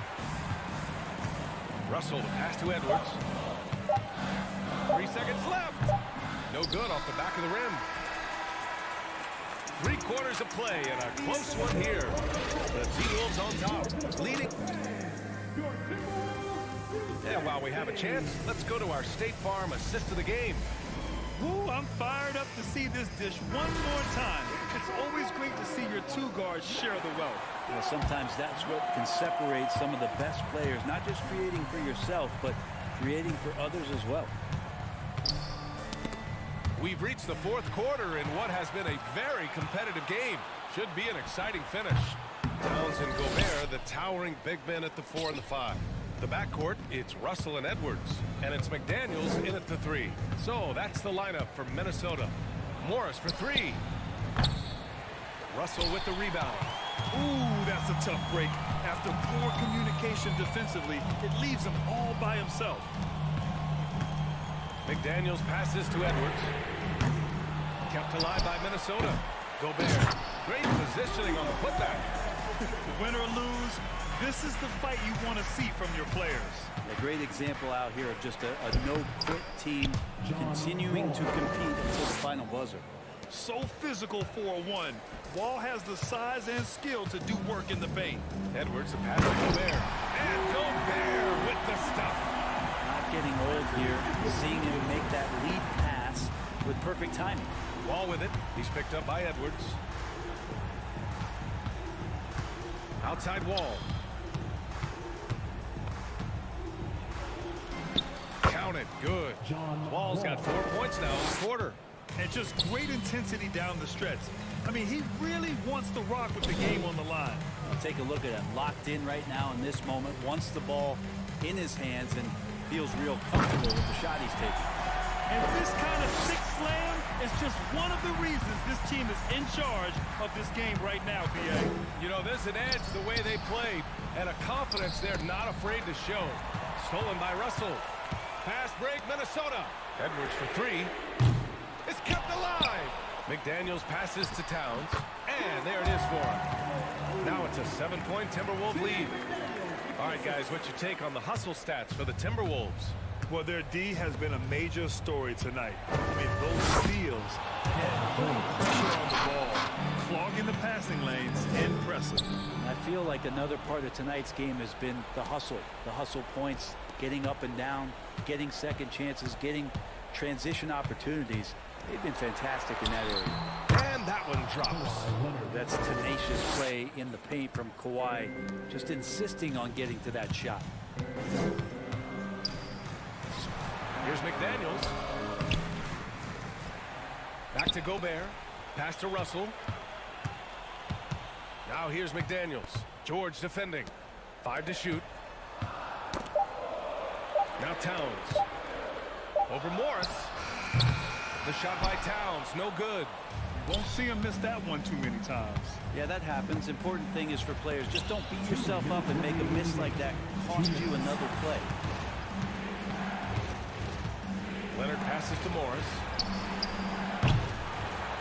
Russell, the pass to Edwards. 3 seconds left. No good off the back of the rim. 3/4 of play and a close one here. The T-Wolves on top, leading. And while we have a chance, let's go to our State Farm assist of the game. Ooh, I'm fired up to see this dish one more time. It's always great to see your two guards share the wealth. Well, sometimes that's what can separate some of the best players, not just creating for yourself, but creating for others as well. We've reached the 4th quarter in what has been a very competitive game. Should be an exciting finish. Towns and Gobert, the towering big men at the 4 and the 5. The backcourt, it's Russell and Edwards, and it's McDaniels in at the 3. So that's the lineup for Minnesota. Morris for 3. Russell with the rebound. Ooh, that's a tough break. After poor communication defensively, it leaves him all by himself. McDaniels passes to Edwards. Kept alive by Minnesota. Gobert, great positioning on the putback. Win or lose, this is the fight you want to see from your players. A great example out here of just a no-quit team continuing to compete until the final buzzer. So physical for a 1. Wall has the size and skill to do work in the paint. Edwards, the pass to Gobert. And Gobert with the stuff. Not getting old here. Seeing him make that lead pass with perfect timing. Wall with it. He's picked up by Edwards. Outside Wall. Count it. Good. Wall's got 4 points now in the quarter. And just great intensity down the stretch. I mean, he really wants to rock with the game on the line. Well, take a look at him. Locked in right now in this moment. Wants the ball in his hands and feels real comfortable with the shot he's taking. And this kind of sick slam is just one of the reasons this team is in charge of this game right now, B.A. You know, there's an edge the way they played and a confidence they're not afraid to show. Stolen by Russell. Fast break, Minnesota. Edwards for 3. It's kept alive. McDaniels passes to Towns, and there it is for him. Now it's a 7-point Timberwolves lead. All right, guys, what's your take on the hustle stats for the Timberwolves? Well, their D has been a major story tonight. I mean, those steals and putting pressure on the ball, clogging the passing lanes, impressive. I feel like another part of tonight's game has been the hustle points, getting up and down, getting second chances, getting transition opportunities. They've been fantastic in that area. And that one drops. That's tenacious play in the paint from Kawhi, just insisting on getting to that shot. Here's McDaniels. Back to Gobert. Pass to Russell. Now here's McDaniels. George defending. 5 to shoot. Now Towns. Over Morris. The shot by Towns, no good. Won't see him miss that one too many times. Yeah, that happens. Important thing is for players, just don't beat yourself up and make a miss like that cost you another play. Leonard passes to Morris.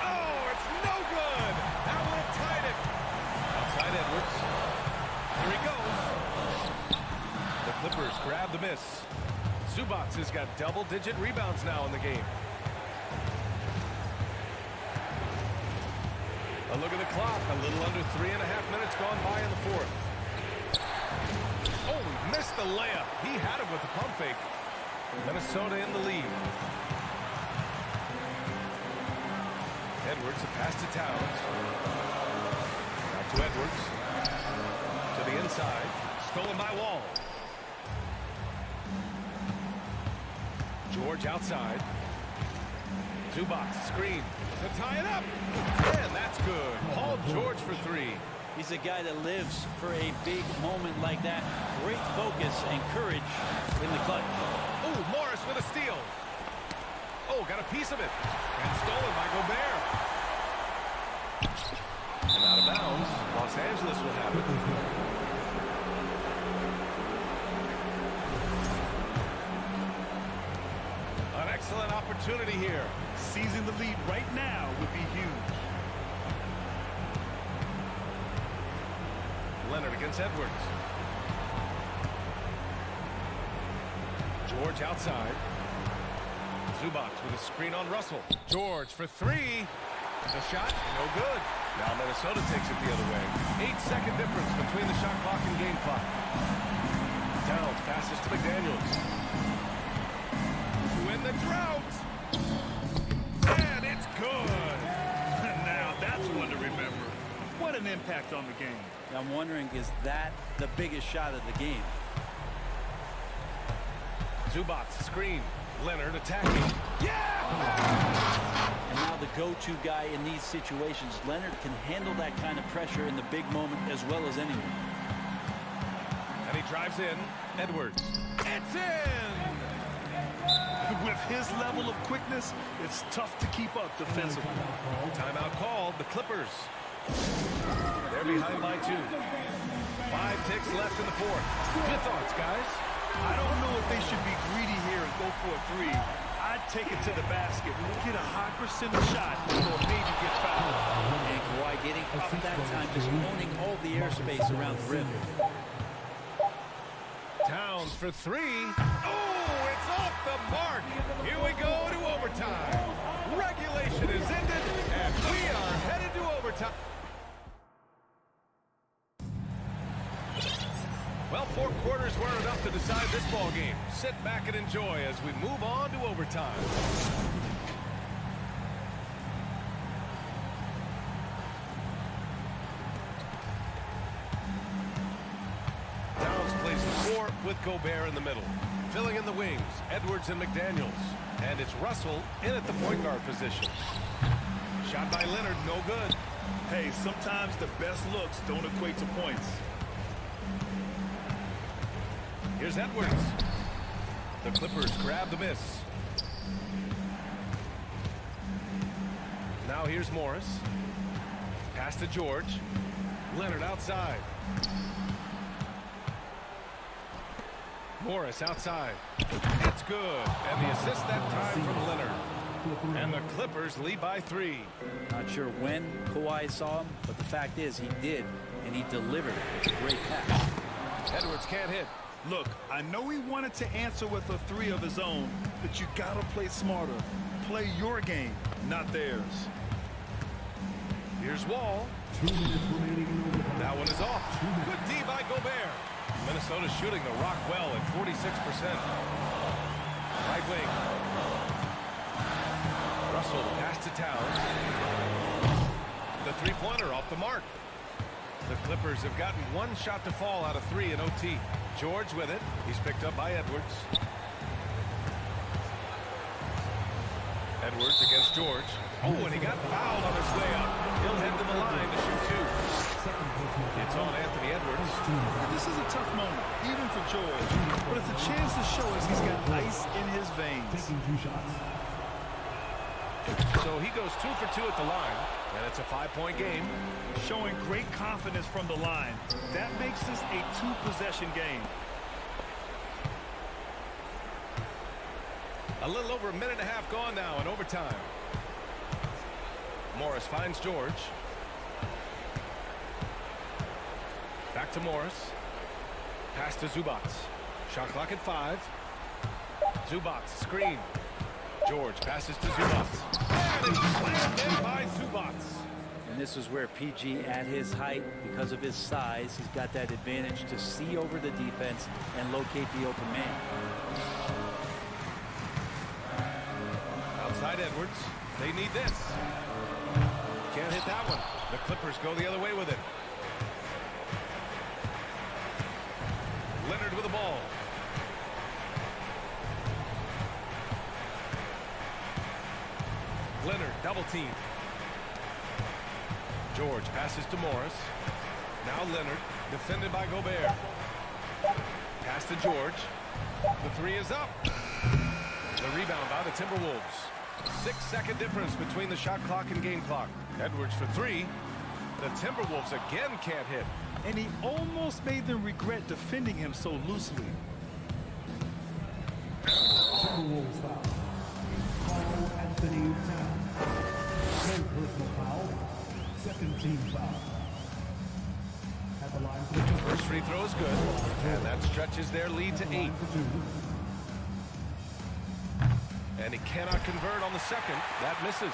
Oh, it's no good. That would have tied it. Outside Edwards. Here he goes. The Clippers grab the miss. Zubac has got double-digit rebounds now in the game. A look at the clock. A little under 3.5 minutes gone by in the 4th. Oh, missed the layup. He had it with the pump fake. Minnesota in the lead. Edwards, a pass to Towns. Back to Edwards. To the inside. Stolen by Wall. George outside. Zubac screen to tie it up. And that's good. Paul George for three. He's a guy that lives for a big moment like that. Great focus and courage in the clutch. Oh, Morris with a steal. Oh, got a piece of it. And stolen by Gobert. And out of bounds. Los Angeles will have it. An excellent opportunity here. Seizing the lead right now would be huge. Leonard against Edwards. George outside. Zubac with a screen on Russell. George for three. The shot, no good. Now Minnesota takes it the other way. 8-second difference between the shot clock and game clock. Towns passes to McDaniels. To win the drought. And it's good. Now that's one to remember. What an impact on the game. I'm wondering, is that the biggest shot of the game? Zubac screen. Leonard attacking. Yeah! And now the go-to guy in these situations. Leonard can handle that kind of pressure in the big moment as well as anyone. And he drives in. Edwards. It's in! With his level of quickness, it's tough to keep up defensively. Timeout called. The Clippers. They're behind by 2. 5 ticks left in the fourth. Your thoughts, guys? I don't know if they should be greedy here and go for a three. I'd take it to the basket, get a high percentage shot, or maybe get fouled. And Kawhi getting up that time, just owning all the airspace around the rim. Towns for three. Oh, it's off the mark. Here we go to overtime. Regulation is ended, and we are headed to overtime. Well, 4 quarters weren't enough to decide this ball game. Sit back and enjoy as we move on to overtime. Towns plays the 4 with Gobert in the middle. Filling in the wings, Edwards and McDaniels. And it's Russell in at the point guard position. Shot by Leonard, no good. Hey, sometimes the best looks don't equate to points. Here's Edwards. The Clippers grab the miss. Now here's Morris. Pass to George. Leonard outside. Morris outside. It's good. And the assist that time from Leonard. And the Clippers lead by 3. Not sure when Kawhi saw him, but the fact is he did, and he delivered. It's a great pass. Edwards can't hit. Look, I know he wanted to answer with a 3 of his own, but you gotta play smarter. Play your game, not theirs. Here's Wall. That one is off. Good D by Gobert. Minnesota shooting the rock well at 46%. Right wing. Russell pass to Towns. The three-pointer off the mark. The Clippers have gotten 1 shot to fall out of 3 in OT. George with it. He's picked up by Edwards. Edwards against George. Oh, and he got fouled on his way up. He'll head to the line to shoot 2. It's on Anthony Edwards. This is a tough moment, even for George, but it's a chance to show us he's got ice in his veins. So he goes 2 for 2 at the line, and it's a 5-point game. Showing great confidence from the line. That makes this a 2-possession game. A little over a minute and a half gone now in overtime. Morris finds George. Back to Morris. Pass to Zubac. Shot clock at 5. Zubac screen. George passes to Zubac. And it's slammed in by Zubac. And this is where PG, at his height, because of his size, he's got that advantage to see over the defense and locate the open man. Outside Edwards. They need this. Can't hit that one. The Clippers go the other way with it. Leonard with the ball. Leonard double team. George passes to Morris. Now Leonard, defended by Gobert. Pass to George. The three is up. The rebound by the Timberwolves. 6-second difference between the shot clock and game clock. Edwards for three. The Timberwolves again can't hit. And he almost made them regret defending him so loosely. Timberwolves foul. Carl Anthony Towns. Third personal foul. Second team foul. At the line for the First free throw is good, and that stretches their lead to 8. And he cannot convert on the second. That misses.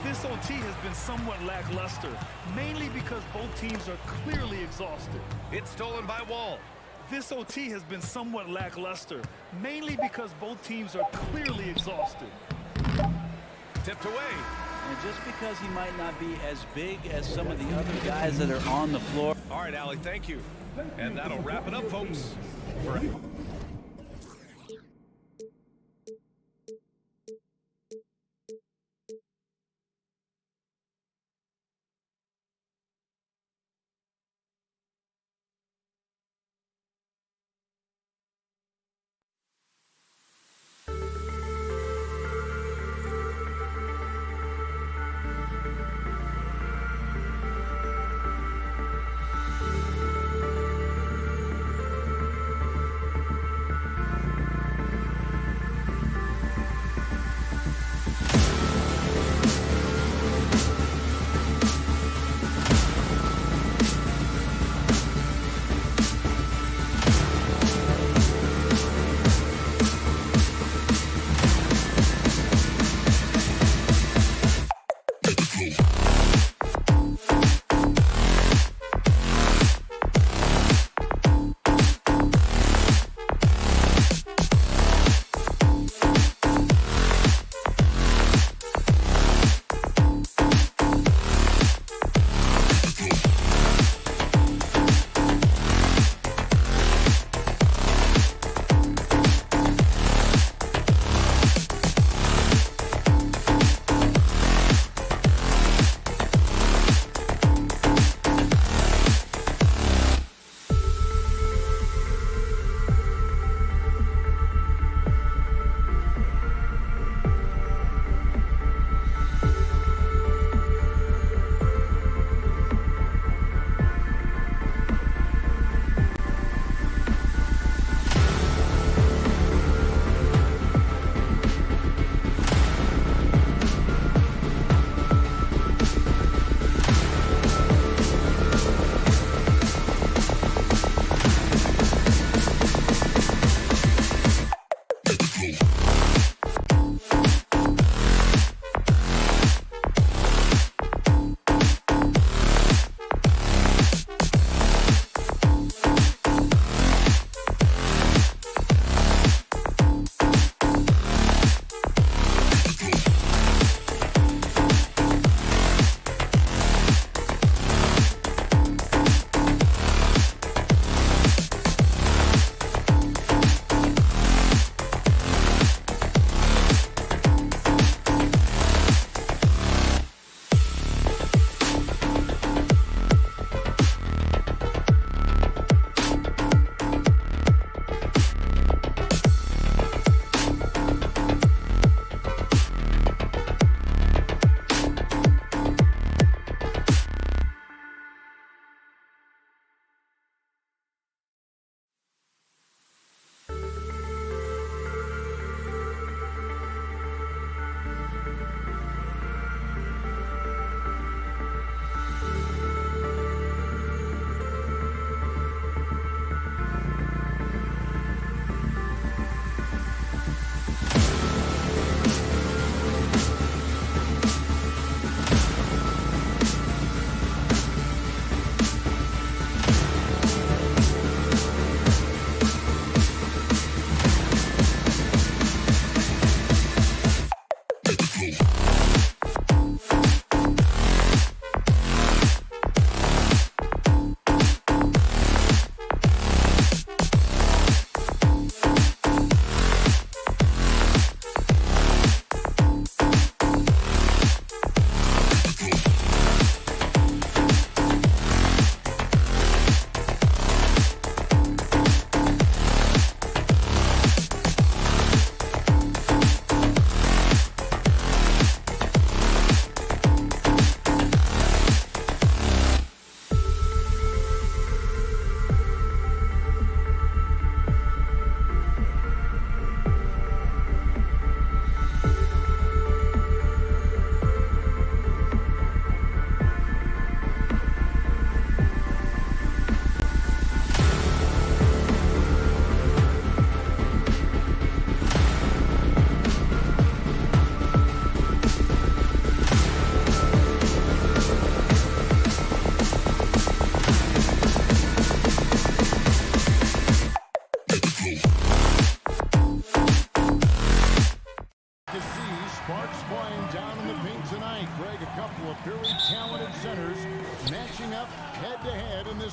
This OT has been somewhat lackluster, mainly because both teams are clearly exhausted. It's stolen by Wall. This OT has been somewhat lackluster, mainly because both teams are clearly exhausted. Tipped away. And just because he might not be as big as some of the other guys that are on the floor. All right, Allie, thank you. And that'll wrap it up, folks. For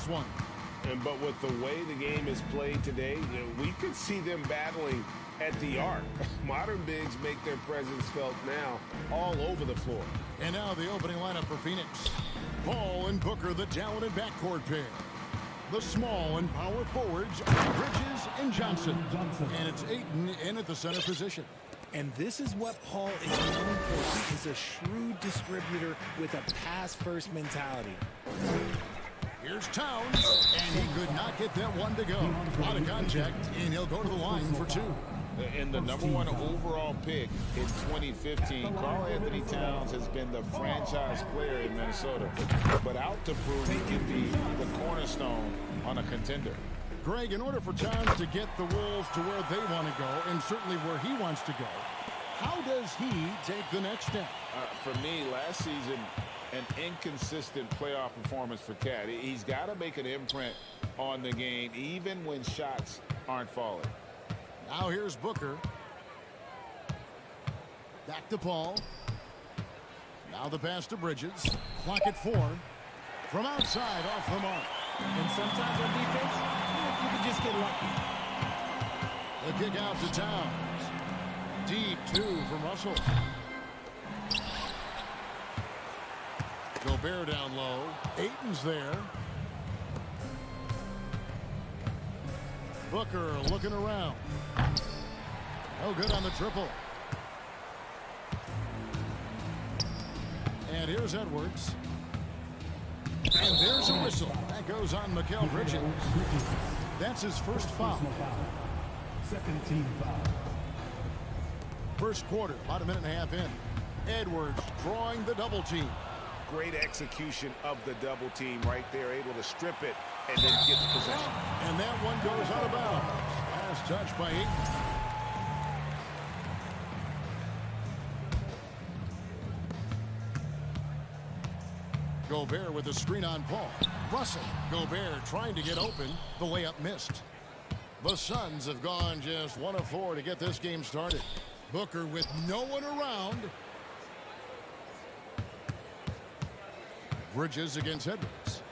this one. But with the way the game is played today, we could see them battling at the arc. Modern bigs make their presence felt now all over the floor. And now the opening lineup for Phoenix. Paul and Booker, the talented backcourt pair. The small and power forwards are Bridges and Johnson. And it's Ayton in at the center position. And this is what Paul is known for. He is a shrewd distributor with a pass-first mentality. Here's Towns, and he could not get that one to go. Out of contact, and he'll go to the line for two. And the #1 overall pick in 2015, Karl Anthony Towns has been the franchise player in Minnesota, but out to prove he can be the cornerstone on a contender. Greg, in order for Towns to get the Wolves to where they want to go, and certainly where he wants to go, how does he take the next step? For me, last season, an inconsistent playoff performance for Cat. He's got to make an imprint on the game, even when shots aren't falling. Now here's Booker. Back to Paul. Now the pass to Bridges. Clock at 4. From outside, off the mark. And sometimes on defense, you can just get lucky. The kick out to Towns. Deep 2 from Russell. Gobert down low. Ayton's there. Booker looking around. No good on the triple. And here's Edwards. And there's a whistle. That goes on Mikal Bridges. That's his first foul. Second team foul. First quarter, about a minute and a half in. Edwards drawing the double team. Great execution of the double team right there, able to strip it and then get the possession. And that one goes out of bounds. Pass touched by Ayton. Gobert with the screen on Paul. Russell. Gobert trying to get open. The layup missed. The Suns have gone just 1 of 4 to get this game started. Booker with no one around. Bridges against Edwards.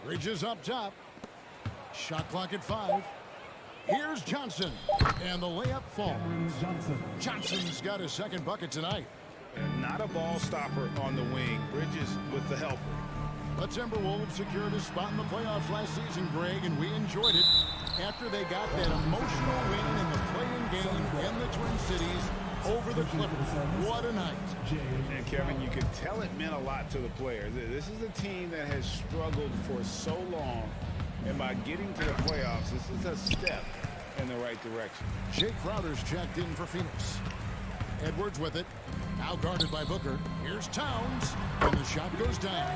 Bridges up top. Shot clock at 5. Here's Johnson. And the layup falls. Johnson's got his second bucket tonight. And not a ball stopper on the wing. Bridges with the helper. The Timberwolves secured a spot in the playoffs last season, Greg, and we enjoyed it after they got that emotional win in the play-in game in the Twin Cities over the Clippers. What a night. And Kevin, you could tell it meant a lot to the players. This is a team that has struggled for so long, and by getting to the playoffs, this is a step in the right direction. Jay Crowder's checked in for Phoenix. Edwards with it. Now guarded by Booker. Here's Towns, and the shot goes down.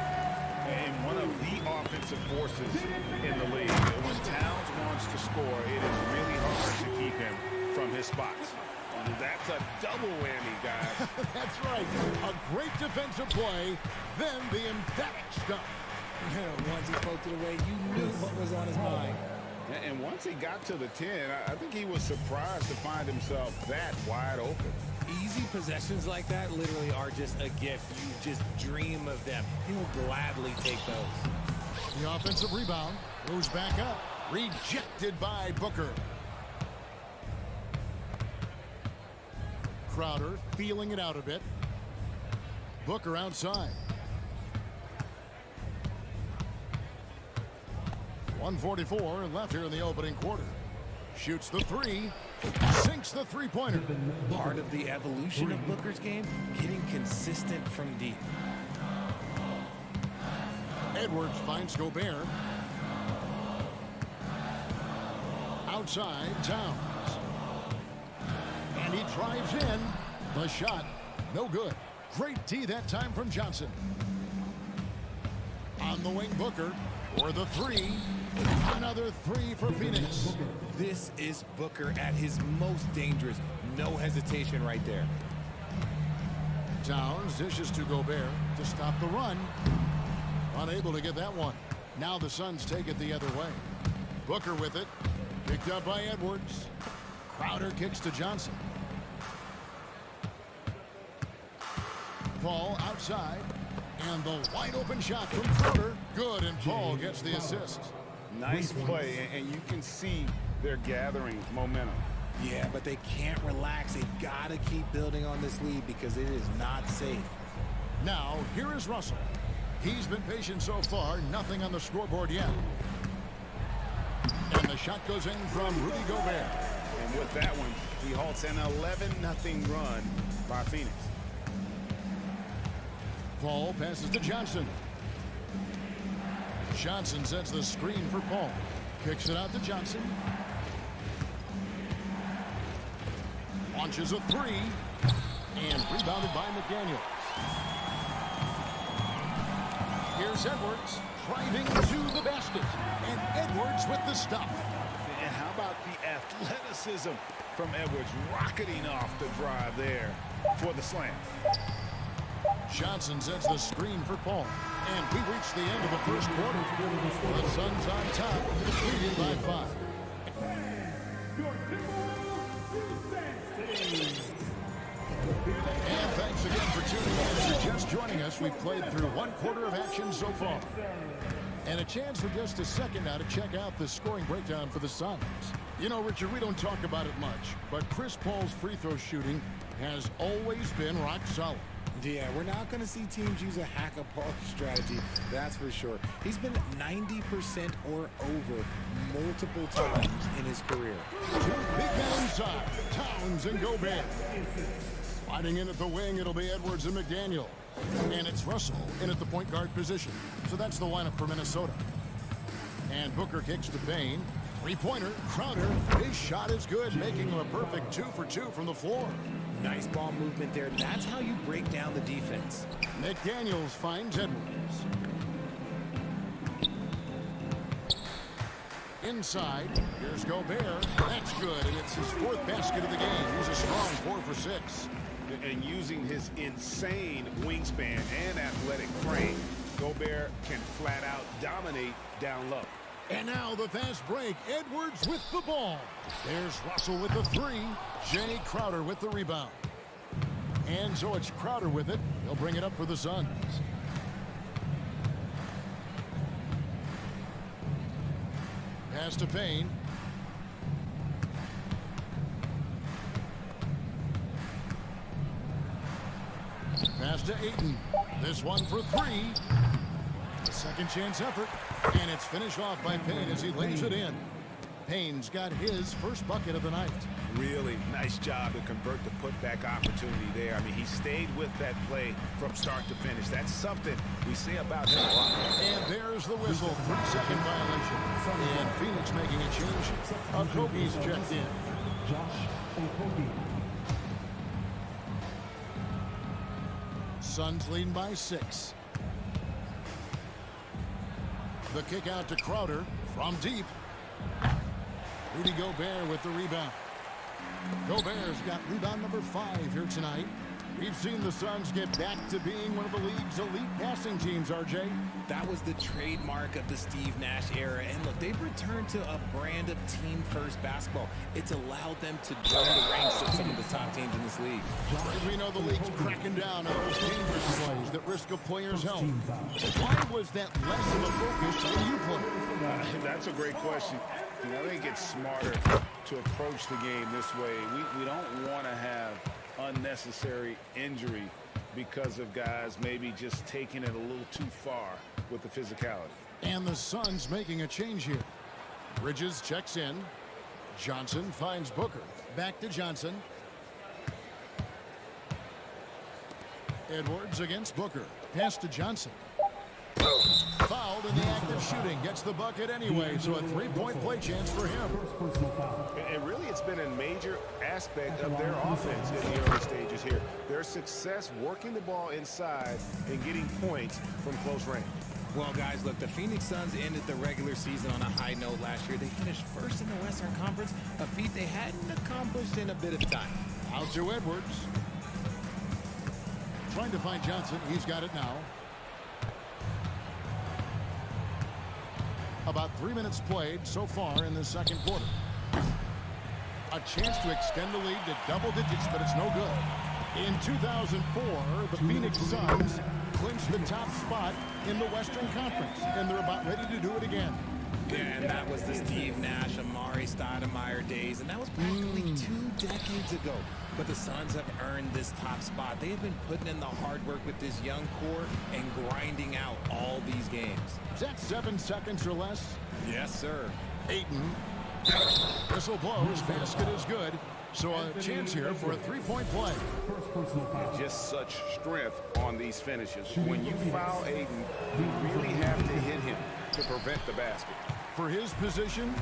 And one of the offensive forces in the league. When Towns wants to score, it is really hard to keep him from his spots. That's a double whammy, guys. That's right. A great defensive play, then the emphatic stuff. Once he spoke to the way, you knew what was on his mind. And once he got to the 10, I think he was surprised to find himself that wide open. Easy possessions like that literally are just a gift. You just dream of them. He will gladly take those. The offensive rebound goes back up. Rejected by Booker. Crowder feeling it out a bit. Booker outside. 1:44 left here in the opening quarter. Shoots the 3. Sinks the three-pointer. Part of the evolution of Booker's game, getting consistent from deep. Edwards finds Gobert. Outside, Towns. And he drives in. The shot, no good. Great D that time from Johnson. On the wing, Booker for the 3. Another 3 for Phoenix. This is Booker at his most dangerous. No hesitation right there. Towns dishes to Gobert to stop the run. Unable to get that one. Now the Suns take it the other way. Booker with it. Picked up by Edwards. Crowder kicks to Johnson. Paul outside. And the wide open shot from Crowder. Good, and Paul gets the assist. Nice play, and you can see they're gathering momentum. Yeah, but they can't relax. They've got to keep building on this lead because it is not safe. Now, here is Russell. He's been patient so far, nothing on the scoreboard yet. And the shot goes in from Rudy Gobert. And with that one, he halts an 11-0 run by Phoenix. Paul passes to Johnson. Johnson sets the screen for Paul. Kicks it out to Johnson. Launches a three. And rebounded by McDaniels. Here's Edwards driving to the basket. And Edwards with the stop. And how about the athleticism from Edwards rocketing off the drive there for the slam. Johnson sets the screen for Paul. And we reach the end of the first quarter. The Suns on top, leading by 5. And thanks again for tuning in. If you're just joining us, we've played through one quarter of action so far. And a chance for just a second now to check out the scoring breakdown for the Suns. You know, Richard, we don't talk about it much, but Chris Paul's free throw shooting has always been rock solid. Yeah, we're not going to see teams use a hack-a-Paul strategy, that's for sure. He's been 90% or over multiple times in his career. Two big men inside, Towns and Gobert. Sliding in at the wing, it'll be Edwards and McDaniel. And it's Russell in at the point guard position. So that's the lineup for Minnesota. And Booker kicks to Payne. Three-pointer, Crowder. His shot is good, making him a perfect 2 for 2 from the floor. Nice ball movement there. That's how you break down the defense. McDaniels finds Edwards. Inside, here's Gobert. That's good, and it's his 4th basket of the game. He's a strong 4 for 6. And using his insane wingspan and athletic frame, Gobert can flat out dominate down low. And now the fast break. Edwards with the ball. There's Russell with the 3. Jenny Crowder with the rebound. And so it's Crowder with it. He'll bring it up for the Suns. Pass to Payne. Pass to Ayton. This one for 3. A second chance effort. And it's finished off by Payne as he lays it in. Payne's got his first bucket of the night. Really nice job to convert the putback opportunity there. I mean, he stayed with that play from start to finish. That's something we say about him a lot. And there's the whistle. 3-second violation. And Phoenix making a change. Okogi's checked in. Josh Okogie. Suns leading by 6. The kick out to Crowder from deep. Rudy Gobert with the rebound. Gobert's got rebound number 5 here tonight. We've seen the Suns get back to being one of the league's elite passing teams, RJ. That was the trademark of the Steve Nash era. And look, they've returned to a brand of team-first basketball. It's allowed them to join the ranks of some of the top teams in this league. And we know the league's cracking down on those dangerous plays that risk a player's health. Why was that less of a focus when you played? That's a great question. You know, I think it's smarter to approach the game this way. We don't want to have unnecessary injury because of guys maybe just taking it a little too far with the physicality. And the Suns making a change here. Bridges checks in. Johnson finds Booker. Back to Johnson. Edwards against Booker. Pass to Johnson. Fouled in the act of shooting. Gets the bucket anyway, so a 3-point play chance for him. And really, it's been a major aspect of their offense in the early stages here. Their success working the ball inside and getting points from close range. Well, guys, look, the Phoenix Suns ended the regular season on a high note last year. They finished first in the Western Conference, a feat they hadn't accomplished in a bit of time. Out to Edwards. Trying to find Johnson. He's got it now. About 3 minutes played so far in the second quarter. A chance to extend the lead to double digits, but it's no good. In 2004, the Phoenix Suns clinched the top spot in the Western Conference, and they're about ready to do it again. Yeah, and that was the Steve Nash, Amari Stoudemire days, and that was practically 2 decades ago. But the Suns have earned this top spot. They have been putting in the hard work with this young core and grinding out all these games. Is that 7 seconds or less? Yes, sir. Ayton. Whistle blows. Basket is good. So a chance here for a three-point play. Just such strength on these finishes. When you foul Ayton, you really have to hit him to prevent the basket. For his position,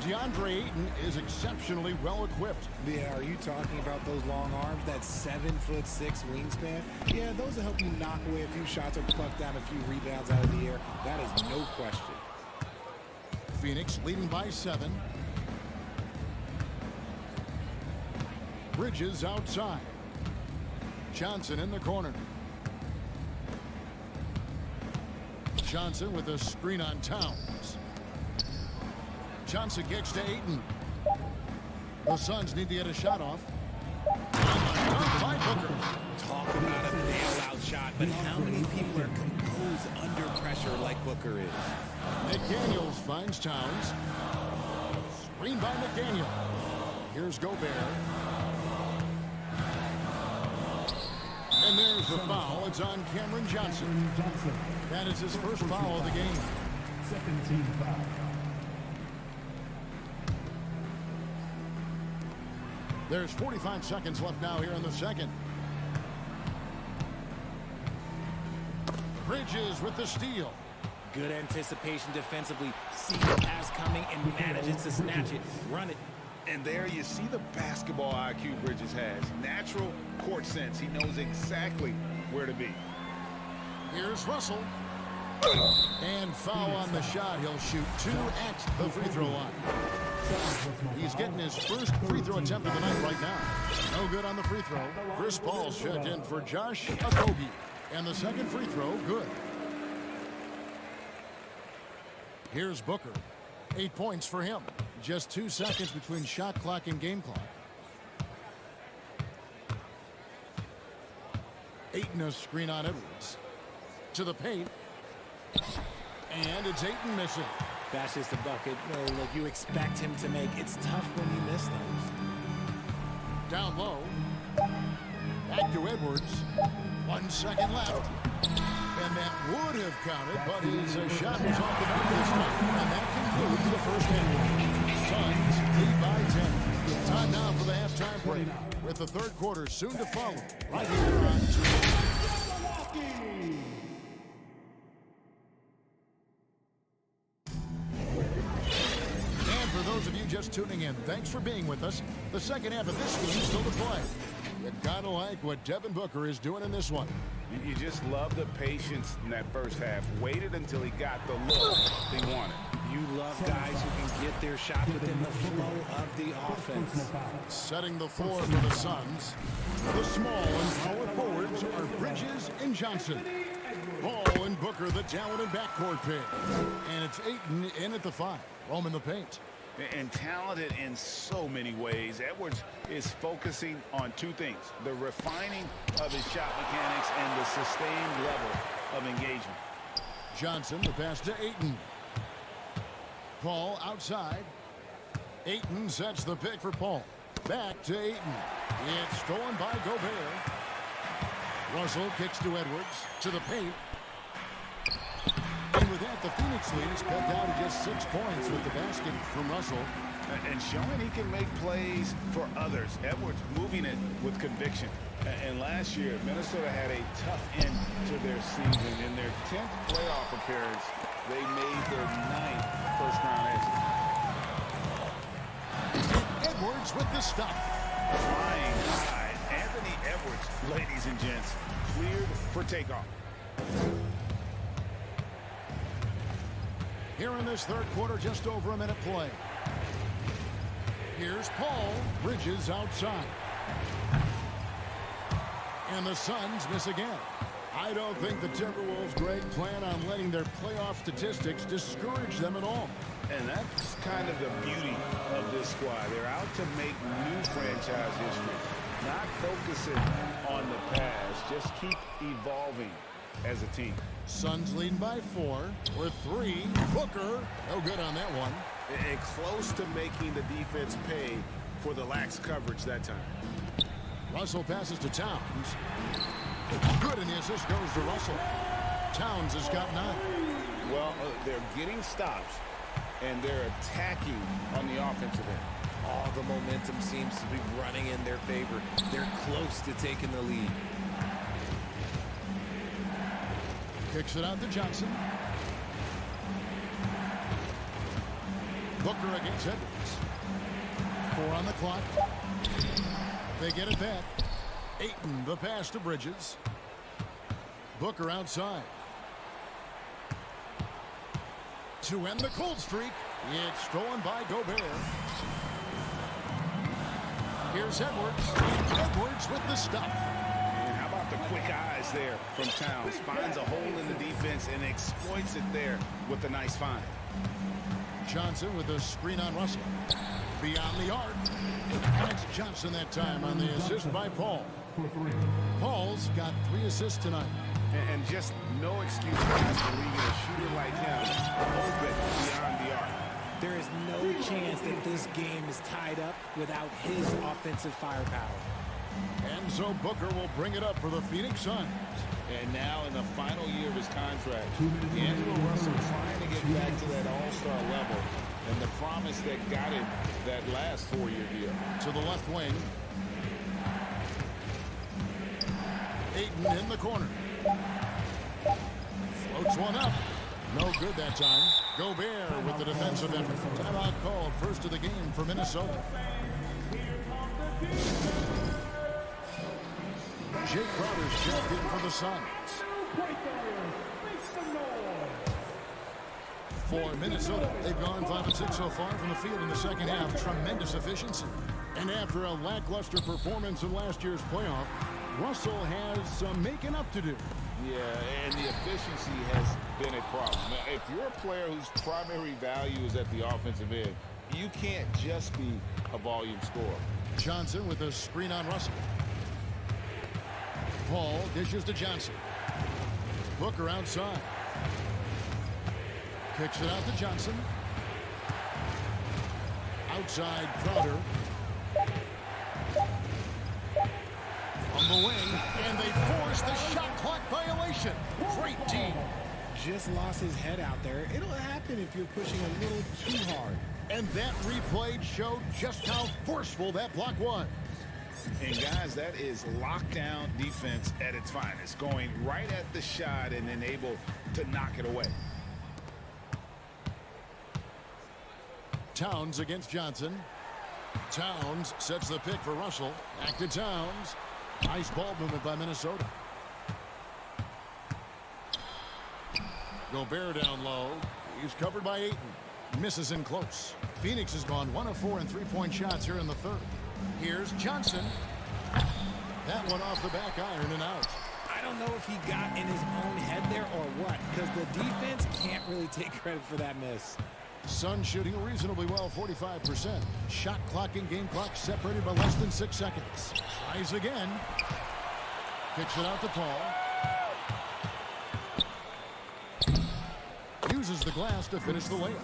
DeAndre Ayton is exceptionally well equipped. Yeah, are you talking about those long arms, that 7'6" wingspan? Yeah, those will help you knock away a few shots or pluck down a few rebounds out of the air. That is no question. Phoenix leading by 7. Bridges outside. Johnson in the corner. Johnson with a screen on Towns. Johnson gets to Ayton. The Suns need to get a shot off. Dunk by Booker. Talk about a bailout shot, but how many people are composed under pressure like Booker is? McDaniels finds Towns. Screen by McDaniel. Here's Gobert. And there's the foul. It's on Cameron Johnson. That is his first foul of the game. Second team foul. There's 45 seconds left now here in the second. Bridges with the steal. Good anticipation defensively. See the pass coming and manages to snatch it. Run it. And there you see the basketball IQ Bridges has. Natural court sense. He knows exactly where to be. Here's Russell. And foul on the shot. He'll shoot 2 at the free throw line. He's getting his first free throw attempt of the night right now. No good on the free throw. Chris Paul's checked in for Josh Okogie. And the second free throw, good. Here's Booker. 8 points for him. Just 2 seconds between shot clock and game clock. Ayton a screen on Edwards. To the paint. And it's Ayton missing. That's just a bucket. No, look, you expect him to make. It's tough when you miss those. Down low. Back to Edwards. 1 second left. And that would have counted, but his shot was off the mark this time. And that concludes the first half. Suns lead by 10. Time now for the halftime break, with the third quarter soon to follow. Right here on 2. And for those of you just tuning in, thanks for being with us. The second half of this game is still to play. You gotta like what Devin Booker is doing in this one. You just love the patience in that first half. Waited until he got the look he wanted. You love guys who can get their shot within the flow of the offense. Setting the floor for the Suns. The small and power forwards are Bridges and Johnson. Paul and Booker, the talented backcourt pair. And it's Ayton in at the 5. Roaming the paint. And talented in so many ways. Edwards is focusing on 2 things: the refining of his shot mechanics and the sustained level of engagement. Johnson, the pass to Ayton. Paul outside. Ayton sets the pick for Paul. Back to Ayton. It's stolen by Gobert. Russell kicks to Edwards. To the paint. And with that, the Phoenix lead is cut down to just 6 points with the basket from Russell. And showing he can make plays for others. Edwards moving it with conviction. And last year, Minnesota had a tough end to their season. In their 10th playoff appearance, they made their 9th first-round exit. Edwards with the stop. Flying high. Anthony Edwards, ladies and gents, cleared for takeoff. Here in this third quarter, just over a minute play. Here's Paul. Bridges outside. And the Suns miss again. I don't think the Timberwolves, Greg, plan on letting their playoff statistics discourage them at all. And that's kind of the beauty of this squad. They're out to make new franchise history. Not focusing on the past, just keep evolving as a team. Suns leading by 4 with 3. Booker, no good on that one. And close to making the defense pay for the lax coverage that time. Russell passes to Towns. Good, and the assist goes to Russell. Towns has got 9. Well, they're getting stops, and they're attacking on the offensive end. All the momentum seems to be running in their favor. They're close to taking the lead. Kicks it out to Johnson. Booker against Edwards. 4 on the clock. They get it back. Ayton, the pass to Bridges. Booker outside. To end the cold streak, it's stolen by Gobert. Here's Edwards. Edwards with the stuff. And how about the quick eyes there from Towns? Finds a hole in the defense and exploits it there with a nice find. Johnson with a screen on Russell. Beyond the arc. And it's Johnson that time on the assist by Paul. Paul's got 3 assists tonight. And just no excuse for guys to leave a shooter like him open beyond the arc. There is no chance that this game is tied up without his offensive firepower. And so Booker will bring it up for the Phoenix Suns. And now in the final year of his contract, Andrew Russell trying to get back to that all-star level and the promise that got him that last 4-year deal. To the left wing. Ayton in the corner. Floats one up. No good that time. Gobert with the defensive effort. Timeout called, first of the game for Minnesota. Jake Crowder's checked in for the Suns. For Minnesota, they've gone 5 and 6 so far from the field in the second half. Tremendous efficiency. And after a lackluster performance in last year's playoff, Russell has some making up to do. Yeah, and the efficiency has been a problem. Now, if you're a player whose primary value is at the offensive end, you can't just be a volume scorer. Johnson with a screen on Russell. Paul dishes to Johnson. Booker outside. Kicks it out to Johnson. Outside Crowder. On the wing, and they force the shot clock violation. Great team. Just lost his head out there. It'll happen if you're pushing a little too hard. And that replay showed just how forceful that block was. And guys, that is lockdown defense at its finest. Going right at the shot and then able to knock it away. Towns against Johnson. Towns sets the pick for Russell. Back to Towns. Nice ball movement by Minnesota. Gobert down low. He's covered by Ayton. Misses in close. Phoenix has gone 1 of 4 in three-point shots here in the third. Here's Johnson. That one off the back iron and out. I don't know if he got in his own head there or what, because the defense can't really take credit for that miss. Suns shooting reasonably well, 45%. Shot clock and game clock separated by less than 6 seconds. Tries again. Kicks it out to Paul. Uses the glass to finish the layup.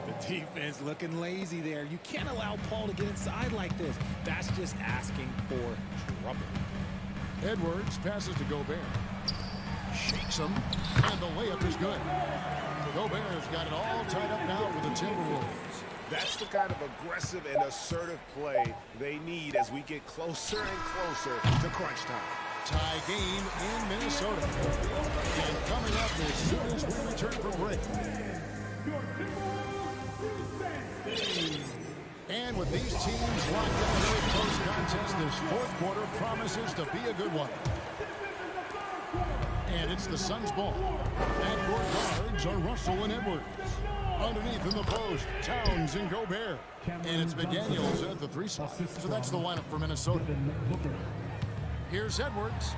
The defense looking lazy there. You can't allow Paul to get inside like this. That's just asking for trouble. Edwards passes to Gobert. Shakes him, and the layup is good. Gobert's got it all tied up now for the Timberwolves. That's the kind of aggressive and assertive play they need as we get closer and closer to crunch time. Tie game in Minnesota. And coming up as soon as we return from break. And with these teams locked in a very close contest, this fourth quarter promises to be a good one. And it's the Suns' ball. Backcourt guards are Russell and Edwards. Underneath in the post, Towns and Gobert. And it's McDaniels at the 3 spot. So that's the lineup for Minnesota. Here's Edwards.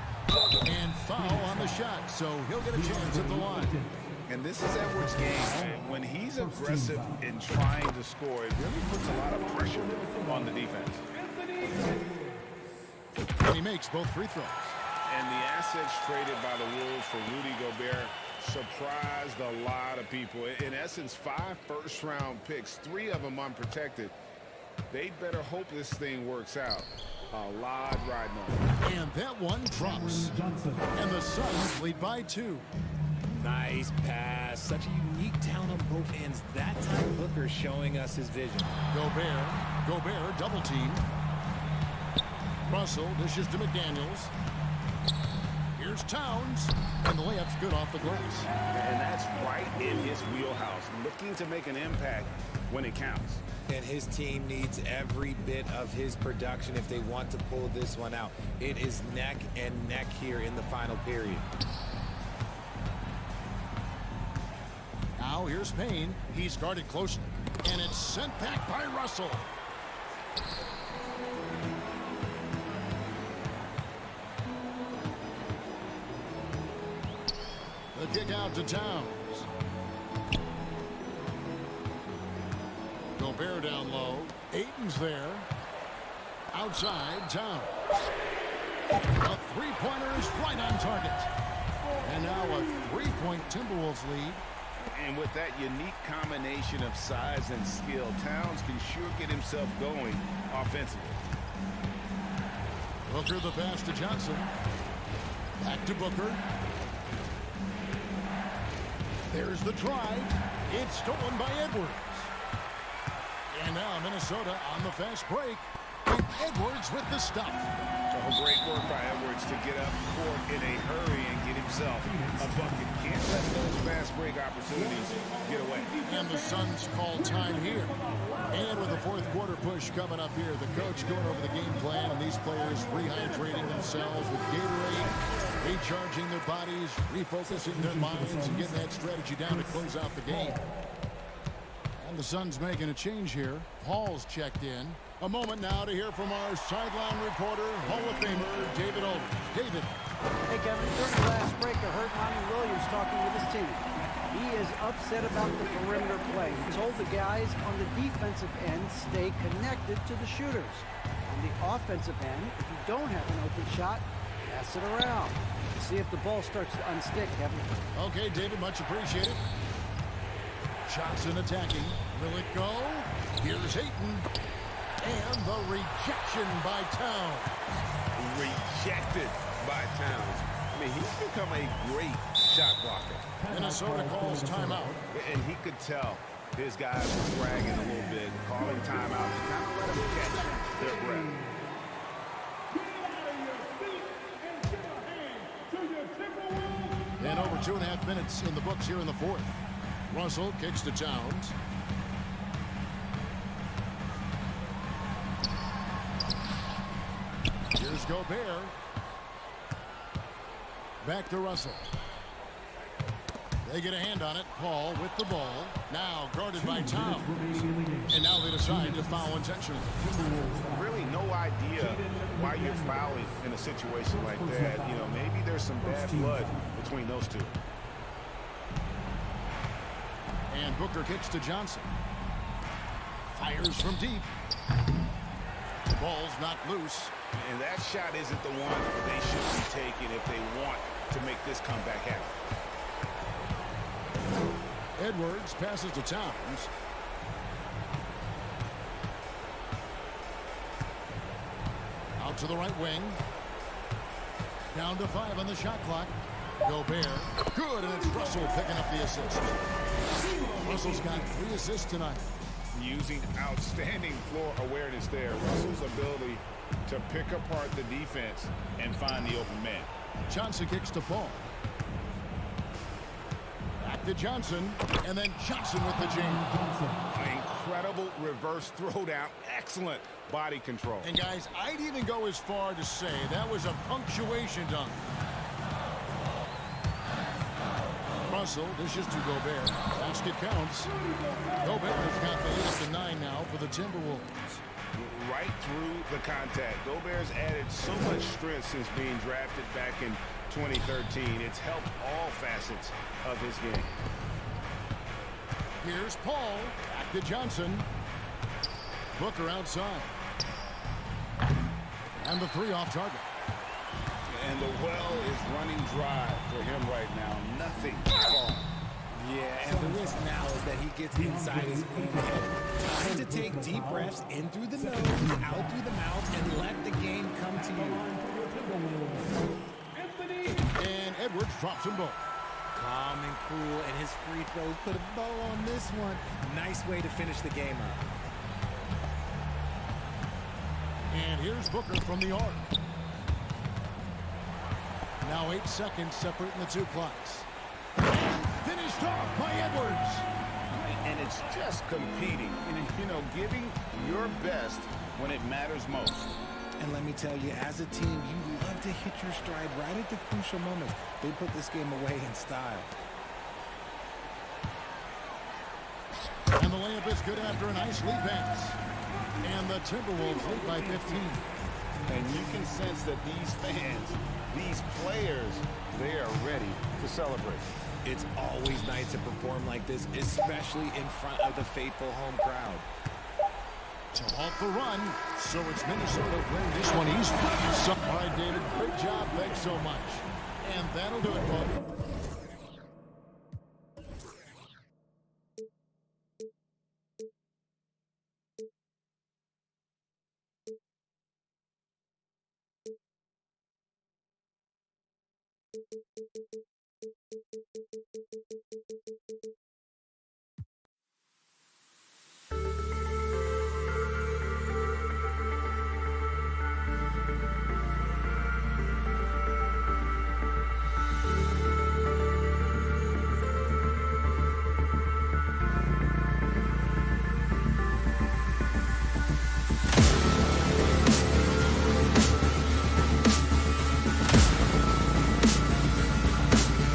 And foul on the shot, so he'll get a chance at the line. And this is Edwards' game. When he's aggressive in trying to score, it really puts a lot of pressure on the defense. And he makes both free throws. And the assets traded by the Wolves for Rudy Gobert surprised a lot of people. In essence, 5 first-round picks, 3 of them unprotected. They better hope this thing works out. A lot riding on it. And that one drops. And the Suns lead by 2. Nice pass. Such a unique talent on both ends. That time Booker showing us his vision. Gobert double team. Russell dishes to McDaniels. Here's Towns. And the layup's good off the glass. And that's right in his wheelhouse. Looking to make an impact when it counts. And his team needs every bit of his production if they want to pull this one out. It is neck and neck here in the final period. Now here's Payne. He's guarded closely. And it's sent back by Russell. The kick out to Towns. Gobert down low. Ayton's there. Outside, Towns. A three-pointer is right on target. And now a 3-point Timberwolves lead. And with that unique combination of size and skill, Towns can sure get himself going offensively. Booker the pass to Johnson. Back to Booker. There's the drive. It's stolen by Edwards. And now Minnesota on the fast break. And Edwards with the stop. So great work by Edwards to get up court in a hurry and get himself a bucket. Can't let those fast break opportunities get away. And the Suns call time here. And with the fourth quarter push coming up here, the coach going over the game plan and these players rehydrating themselves with Gatorade, recharging their bodies, refocusing their minds, and getting that strategy down to close out the game. And the Suns making a change here. Paul's checked in. A moment now to hear from our sideline reporter, Hall of Famer David Aldridge. David. Hey, Kevin, during the last break, I heard Monty Williams talking with his team. He is upset about the perimeter play. He told the guys on the defensive end stay connected to the shooters. On the offensive end, if you don't have an open shot, pass it around. See if the ball starts to unstick, Kevin. Okay, David, much appreciated. Johnson attacking. Will it go? Here's Ayton. And the rejection by Towns. Rejected by Towns. I mean, he's become a great shot blocker. Minnesota calls timeout. And he could tell his guys were bragging a little bit, calling timeout to kind of let them catch their breath. And over 2.5 minutes in the books here in the fourth. Russell kicks to Towns. Here's Gobert. Back to Russell. They get a hand on it. Paul with the ball. Now guarded by Towns. And now they decide to foul intentionally. Really no idea why you're fouling in a situation like that. You know, maybe there's some bad blood between those two. And Booker kicks to Johnson. Fires from deep. The ball's not loose. And that shot isn't the one they should be taking if they want to make this comeback happen. Edwards passes to Towns. Out to the right wing. Down to 5 on the shot clock. Gobert. Good, and it's Russell picking up the assist. Russell's got 3 assists tonight. Using outstanding floor awareness there. Russell's ability to pick apart the defense and find the open man. Johnson kicks to Paul. Back to Johnson, and then Johnson with the jam. An incredible reverse throwdown. Excellent body control. And guys, I'd even go as far to say that was a punctuation dunk. Russell dishes to Gobert. Basket counts. Gobert has got the 8 up to 9 now for the Timberwolves. Right through the contact. Gobert's added so much strength since being drafted back in 2013. It's helped all facets of his game. Here's Paul. Back to Johnson. Booker outside. And the 3 off target. And the well is running dry for him right now. Nothing. Yeah, and the risk now is that he gets inside his own head. Time to take deep breaths in through the nose, out through the mouth, and let the game come to you. And Edwards drops them both. Calm and cool, and his free throws put a bow on this one. Nice way to finish the game up. And here's Booker from the arc. Now 8 seconds separating the two clocks. Finished off by Edwards. And it's just competing. You know, giving your best when it matters most. And let me tell you, as a team, you love to hit your stride right at the crucial moment. They put this game away in style. And the layup is good after a nice lead pass. And the Timberwolves lead by 15. And you can sense that these fans, these players, they are ready to celebrate. It's always nice to perform like this, especially in front of the faithful home crowd. To halt the run, so it's Minnesota winning this one easily. All right, David, great job. Thanks so much. And that'll do it, folks.